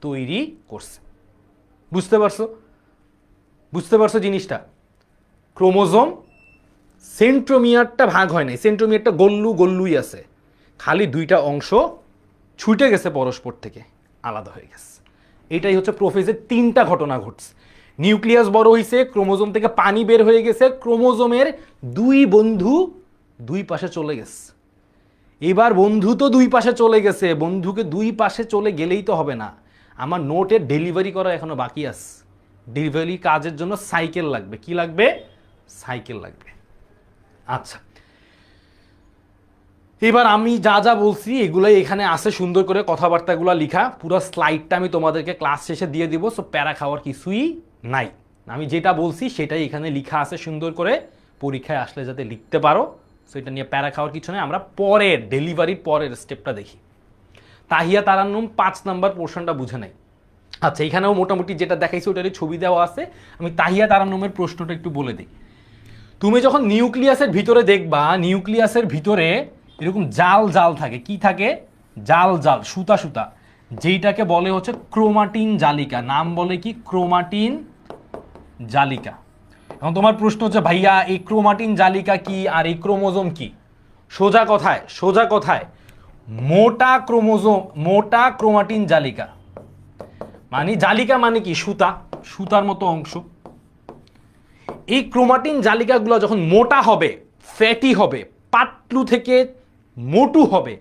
তৈরি করছে। বুঝতে পারছো? বুঝতে পারছো জিনিসটা? ক্রোমোজোম সেন্ট্রোমিয়ারটা ভাগ হয় নাই, সেন্ট্রোমিয়ারটা গল্লু গল্লুই আছে, খালি 2টা অংশ ছুটে গেছে পরস্পর থেকে, আলাদা হয়ে গেছে। এটাই হচ্ছে প্রোফেজের 3টা ঘটনা ঘটছে। নিউক্লিয়াস বড় হয়েছে, ক্রোমোজোম থেকে পানি বের হয়ে গেছে, ক্রোমোজোমের 2 বন্ধু 2 পাশে চলে গেছে। এবার বন্ধু তো 2 পাশে চলে গেছে, বন্ধুকে 2 পাশে চলে গেলেই তো হবে না, আমার নোটের ডেলিভারি করা এখনো বাকি আছে। ডেলিভারি কাজের জন্য সাইকেল লাগবে। কি লাগবে? সাইকেল লাগবে। আচ্ছা, এবার আমি যা যা বলছি এগুলোই এখানে আছে, সুন্দর করে কথাবার্তাগুলো লেখা, পুরো স্লাইডটা আমি তোমাদেরকে ক্লাস শেষে দিয়ে দিব। সো প্যারা খাওয়ার কিছুই নাই, আমি যেটা বলছি সেটাই এখানে লেখা আছে সুন্দর করে, পরীক্ষায় আসলে যাতে লিখতে পারো। সো এটা নিয়ে প্যারা খাওয়ার কিছু নেই। আমরা পরের ডেলিভারির পরের স্টেপটা দেখি। তাহিয়া তারান্নুম 5 নাম্বার পোর্শনটা বুঝে নাই। আচ্ছা, এখানেও মোটামুটি যেটা দেখাইছি ওটারই ছবি দেওয়া আছে। আমি তাহিয়া তারান্নুমের প্রশ্নটা একটু বলে দিই। তুমি যখন নিউক্লিয়াসের ভিতরে দেখবা, নিউক্লিয়াসের ভিতরে এরকম জাল জাল থাকে। কি থাকে? জাল জাল, সুতা সুতা, যেইটাকে বলে হচ্ছে ক্রোমাটিন জালিকা। নাম বলে কি? ক্রোমাটিন জালিকা। এখন তোমার প্রশ্ন হচ্ছে ভাইয়া এই ক্রোমাটিন জালিকা কি আর এই ক্রোমোজোম কি? সোজা কথায় মোটা ক্রোমাটিন জালিকা মানে জালিকা মানে কি? সুতার মতো অংশ। এই ক্রোমাটিন জালিকাগুলো যখন মোটা হবে, ফ্যাটি হবে, পাতলু থেকে মোটু হবে,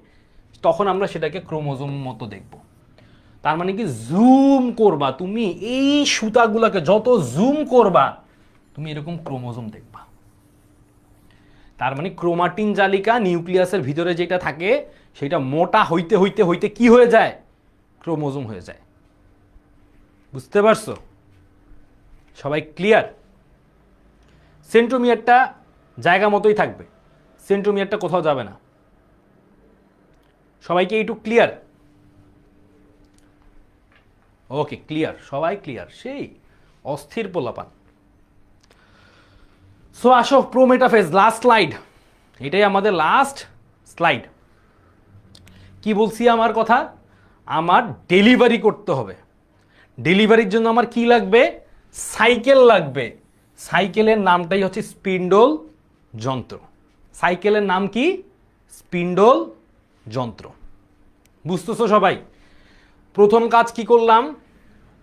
তখন আমরা সেটাকে ক্রোমোজোম মতো দেখব। তার মানে কি জুম করবা তুমি, এই সুতাগুলোকে যত জুম করবা তুমি এরকম ক্রোমোজোম দেখবা। তার মানে ক্রোমাটিন জালিকা নিউক্লিয়াসের ভিতরে যেটা থাকে সেটা মোটা হইতে হইতে হইতে কি হয়ে যায়? ক্রোমোজোম হয়ে যায়। বুঝতে পারছো? সবাই ক্লিয়ার? সেন্ট্রোমিয়ারটা জায়গা মতোই থাকবে, সেন্ট্রোমিয়ারটা কোথাও যাবে না। সবাইকে এইটুকু ক্লিয়ার? ওকে, ক্লিয়ার, সবাই ক্লিয়ার। সেই অস্থির পোলাপান। সো আসো প্রোমেটাফেজ, লাস্ট স্লাইড, এটাই আমাদের লাস্ট স্লাইড। কি বলছি আমার কথা? আমার ডেলিভারি করতে হবে। ডেলিভারির জন্য আমার কি লাগবে? সাইকেল লাগবে। সাইকেলের নামটাই হচ্ছে স্পিন্ডল যন্ত্র। সাইকেলের নাম কি? স্পিন্ডল যন্ত্র। বুঝতেছো সবাই? প্রথম কাজ কি করলাম?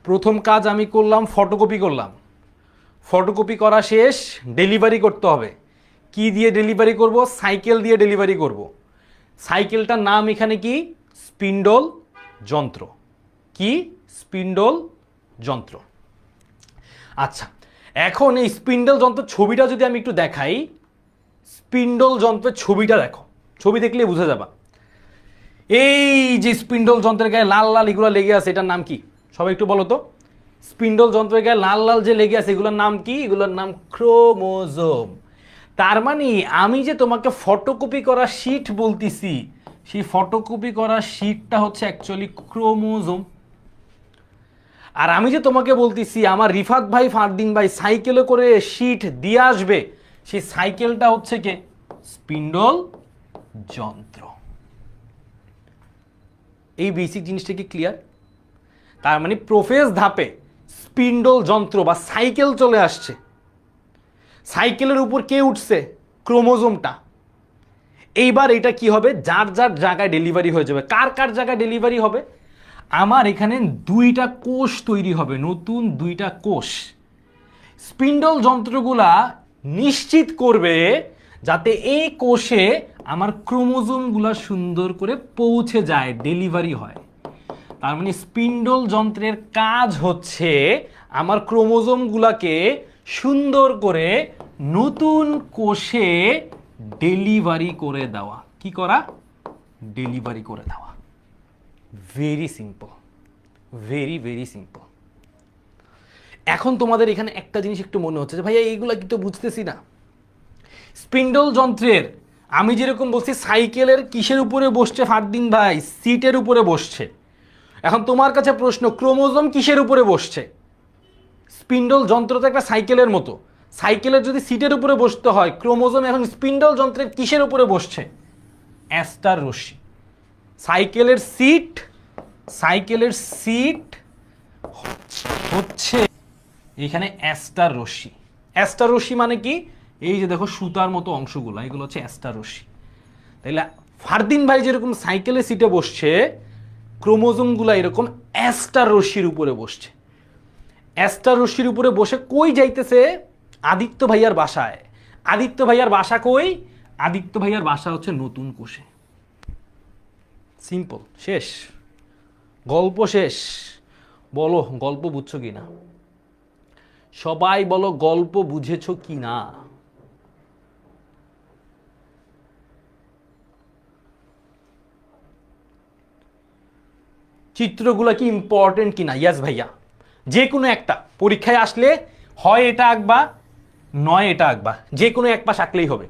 প্রথম কাজ আমি করলাম ফটোকপি করলাম। ফটোকপি করা শেষ, ডেলিভারি করতে হবে। কি দিয়ে ডেলিভারি করব? সাইকেল দিয়ে ডেলিভারি করব। সাইকেলটার নাম এখানে কি? স্পিন্ডল যন্ত্র। কি? স্পিন্ডল যন্ত্র। আচ্ছা, এখন এই স্পিন্ডল যন্ত্রের ছবিটা যদি আমি একটু দেখাই, স্পিন্ডল যন্ত্রের ছবিটা দেখো, ছবি দেখলে বুঝে যাবা। এই যে স্পিন্ডল যন্ত্রের গায়ে লাল লাল এগুলো লেগে আছে, এটার নাম কি? সবাই একটু বলো তো। স্পিন্ডল যন্ত্রের গায়ে লাল লাল যে লেগে আছে এগুলোর নাম কি? এগুলোর নাম ক্রোমোজোম। তার মানে আমি যে তোমাকে ফটোকপি করা শীট বলতেছি, সেই ফটোকপি করা শীটটা হচ্ছে অ্যাকচুয়ালি ক্রোমোজোম। আর আমি যে তোমাকে বলতেছি আমার রিফাত ভাই, ফারদিন ভাই সাইকেলে করে শীট দিয়ে আসবে, সেই সাইকেলটা হচ্ছে কে? স্পিন্ডল যন্ত্র। এই বেসিক জিনিসটা কি ক্লিয়ার? তার মানে প্রোফেজ ধাপে স্পিন্ডল যন্ত্র বা সাইকেল চলে আসছে। সাইকেলের উপর কে উঠছে? ক্রোমোজোমটা। এইবার এটা কি হবে? যার যার জায়গায় ডেলিভারি হয়ে যাবে। কার কার জায়গায় ডেলিভারি হবে? আমার এখানে দুইটা কোষ তৈরি হবে, নতুন দুইটা কোষ। স্পিন্ডল যন্ত্রগুলা নিশ্চিত করবে যাতে এই কোষে আমার ক্রোমোজোমগুলা সুন্দর করে পৌঁছে যায়, ডেলিভারি হয়। তার মানে স্পিন্ডল যন্ত্রের কাজ হচ্ছে আমার ক্রোমোজোমগুলাকে সুন্দর করে নতুন কোষে ডেলিভারি করে দেওয়া। কি করা? ডেলিভারি করে দেওয়া। Very simple, very very simple. এখন তোমাদের এখানে একটা জিনিস একটু মনে হচ্ছে যে ভাইয়া এইগুলা কিন্তু বুঝতেছি না। স্পিন্ডল যন্ত্রের আমি যেরকম বলছি সাইকেলের কিসের উপরে বসছে ফারদিন ভাই? সিটের উপরে বসছে। এখন তোমার কাছে প্রশ্ন, ক্রোমোজোম কিসের উপরে বসছে? স্পিন্ডল যন্ত্র তো একটা সাইকেলের মতো, সাইকেলের যদি সিটের উপরে বসতে হয়, ক্রোমোজোম এখন স্পিন্ডল যন্ত্রের কিসের উপরে বসছে? অ্যাস্টার রশ্মি। সাইকেলের সিট হচ্ছে এখানে অ্যাস্টার রশ্মি। অ্যাস্টার রশ্মি মানে কি? এই যে দেখো সুতার মতো অংশগুলো, এগুলো হচ্ছে অ্যাস্টার রশ্মি। তাইলে ফারদিন ভাই যেরকম সাইকেলের সিটে বসছে, ক্রোমোজোমগুলো এরকম অ্যাস্টার রশ্মির উপরে বসছে। অ্যাস্টার রশ্মির উপরে বসে কই যাইতেছে? আদিত্য ভাইয়ার বাসায়। আদিত্য ভাইয়ার বাসা কই? আদিত্য ভাইয়ার বাসা হচ্ছে নতুন কোষে। সিম্পল, শেষ, গল্প শেষ। বলো গল্প বুঝছো কি না? সবাই বলো গল্প বুঝেছো কি না? চিত্রগুলো কি ইম্পর্টেন্ট কিনা? ইয়াস ভাইয়া। যে কোনো একটা পরীক্ষায় আসলে হয় এটা আঁকবা, নয় এটা আঁকবা, যে কোনো এক পাশ আঁকলেই হবে।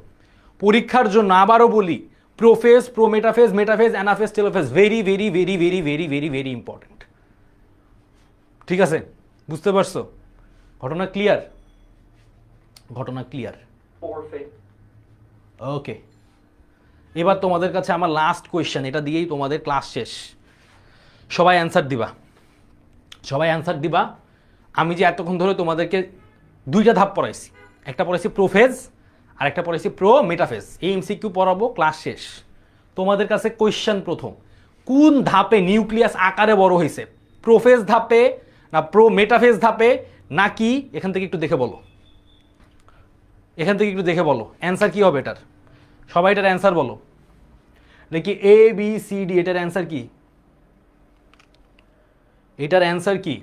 পরীক্ষার জন্য আবারও বলি, prophase, prometaphase, metaphase, anaphase, telophase very very very very very very very important. ঠিক আছে, বুঝতে পারছো? ঘটনা ক্লিয়ার? ঘটনা ক্লিয়ার? ওকে, এবার তোমাদের কাছে আমার লাস্ট কোয়েশ্চেন, এটা দিয়েই তোমাদের ক্লাস শেষ। সবাই অ্যান্সার দিবা, সবাই অ্যান্সার দিবা। আমি যে এতক্ষণ ধরে তোমাদেরকে দুইটা ধাপ পড়াইছি, একটা পড়াইছি প্রোফেজ আর একটা পড়াইছি প্রো মেটাফেজ। এই এমসিকিউ পড়াবো, ক্লাস শেষ। তোমাদের কাছে কোয়েশ্চেন প্রথম, কোন ধাপে নিউক্লিয়াস আকারে বড় হয়েছে? প্রোফেজ ধাপে না প্রো মেটাফেজ ধাপে, নাকি এখান থেকে একটু দেখে বলো, এখান থেকে একটু দেখে বলো অ্যান্সার কি হবে এটার? সবাই এটার অ্যান্সার বলো। নাকি এ বি সি ডি, এটার অ্যান্সার কি? এটার অ্যান্সার কি?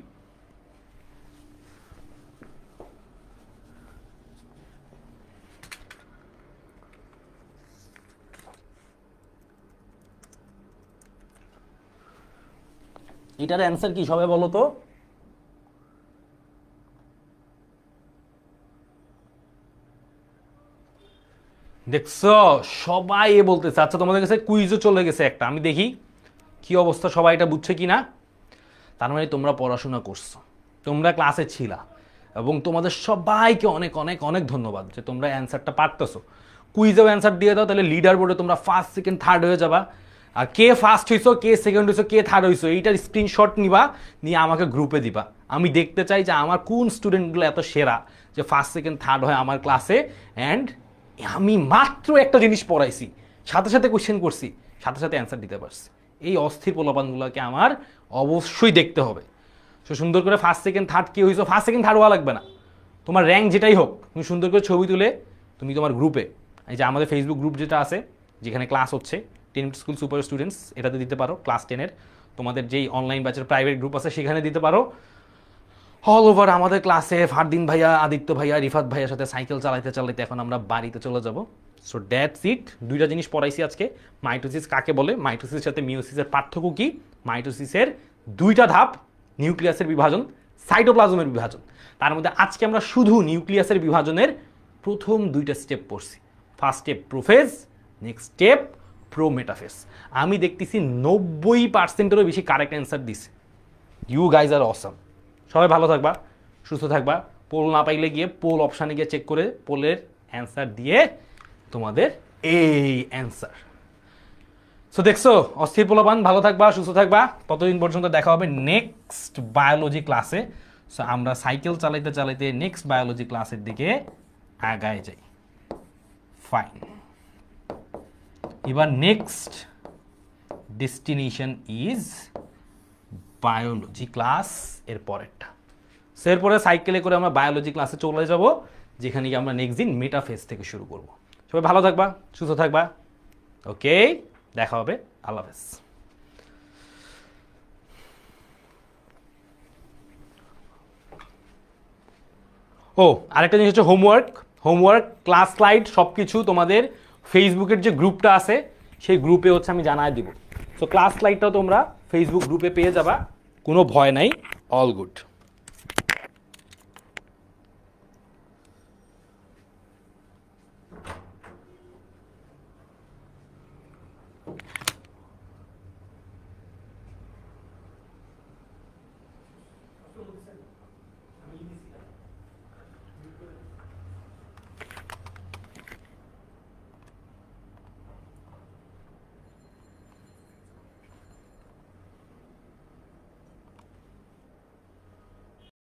এটার অ্যান্সার কি সবাই বলো তো? দেখছো সবাই এ বলতেছে। আচ্ছা তোমাদের কাছে কুইজও চলে গেছে একটা, আমি দেখি কি অবস্থা, সবাই এটা বুঝছে কি না। তার মানে তোমরা পড়াশোনা করছো, তোমরা ক্লাসে ছিলা, এবং তোমাদের সবাইকে অনেক অনেক অনেক ধন্যবাদ যে তোমরা অ্যান্সারটা পারতেছো। কুইজেও অ্যান্সার দিয়ে দাও, তাহলে লিডার বোর্ডে তোমরা ফার্স্ট সেকেন্ড থার্ড হয়ে যাবা। আর কে ফার্স্ট হইছো, কে সেকেন্ড হইছো, কে থার্ড হইছো, এইটার স্ক্রিনশট নিবা, নিয়ে আমাকে গ্রুপে দিবা। আমি দেখতে চাই যে আমার কোন স্টুডেন্টগুলো এত সেরা যে ফার্স্ট সেকেন্ড থার্ড হয় আমার ক্লাসে। অ্যান্ড আমি মাত্র একটা জিনিস পড়াইছি, সাথে সাথে কোয়েশ্চেন করছি, সাথে সাথে অ্যান্সার দিতে পারছি। এই অস্থির পোলাপানগুলোকে আমার অবশ্যই দেখতে হবে। সো সুন্দর করে ফার্স্ট সেকেন্ড থার্ড কি হয়েছো, ফার্স্ট সেকেন্ড থার্ড হওয়া লাগবে না, তোমার র্যাঙ্ক যেটাই হোক, তুমি সুন্দর করে ছবি তুলে তুমি তোমার গ্রুপে, এই যে আমাদের ফেসবুক গ্রুপ যেটা আছে যেখানে ক্লাস হচ্ছে 10 স্কুল সুপার স্টুডেন্টস, এটাতে দিতে পারো। ক্লাস 10-এর তোমাদের যেই অনলাইন ব্যাচের প্রাইভেট গ্রুপ আছে সেখানে দিতে পারো। অল ওভার আমাদের ক্লাসে ফারদিন ভাইয়া, আদিত্য ভাইয়া, রিফাত ভাইয়ার সাথে সাইকেল চালাইতে চালাইতে এখন আমরা বাড়িতে চলে যাব। So that's it. দুইটা জিনিস পড়াইছি আজকে। মাইটোসিস কাকে বলে, মাইটোসিসের সাথে মিওসিসের পার্থক্য কি, মাইটোসিসের দুইটা ধাপ, নিউক্লিয়াসের বিভাজন, সাইটোপ্লাজমের বিভাজন। তার মধ্যে আজকে আমরা শুধু নিউক্লিয়াসের বিভাজনের প্রথম দুইটা স্টেপ পড়ছি। First step prophase, next step prometaphase. আমি দেখতেছি 90%-এরও বেশি কারেক্ট অ্যান্সার দিছে। You guys are awesome. সবাই ভালো থাকবা, সুস্থ থাকবা। পোল না পাইলে গিয়ে পোল অপশানে গিয়ে চেক করে পোলের অ্যান্সার দিয়ে তোমাদের এই অ্যান্সার। সো দেখছো অস্থির পোলাপান, ভালো থাকবা, সুস্থ থাকবা। ততদিন পর্যন্ত দেখা হবে নেক্সট বায়োলজি ক্লাসে। সো আমরা সাইকেল চালাইতে চালাইতে নেক্সট বায়োলজি ক্লাসের দিকে আগায় যাই। ফাইন, এবার next destination is biology class, এর পরেরটা। সো এরপরে সাইকেলে করে আমরা বায়োলজি ক্লাসে চলে যাব, যেখানে গিয়ে আমরা নেক্সট দিন মেটাফেজ থেকে শুরু করব। সবাই ভালো থাকবা, সুস্থ থাকবা। ওকে, দেখা হবে, আল্লাহ হাফেজ। ও আরেকটা জিনিস হচ্ছে হোমওয়ার্ক ক্লাস স্লাইড সব কিছু তোমাদের ফেসবুকের যে গ্রুপটা আছে সেই গ্রুপে হচ্ছে আমি জানাই দিব। সো ক্লাস স্লাইডটাও তোমরা ফেসবুক গ্রুপে পেয়ে যাবা, কোনো ভয় নাই, অল গুড।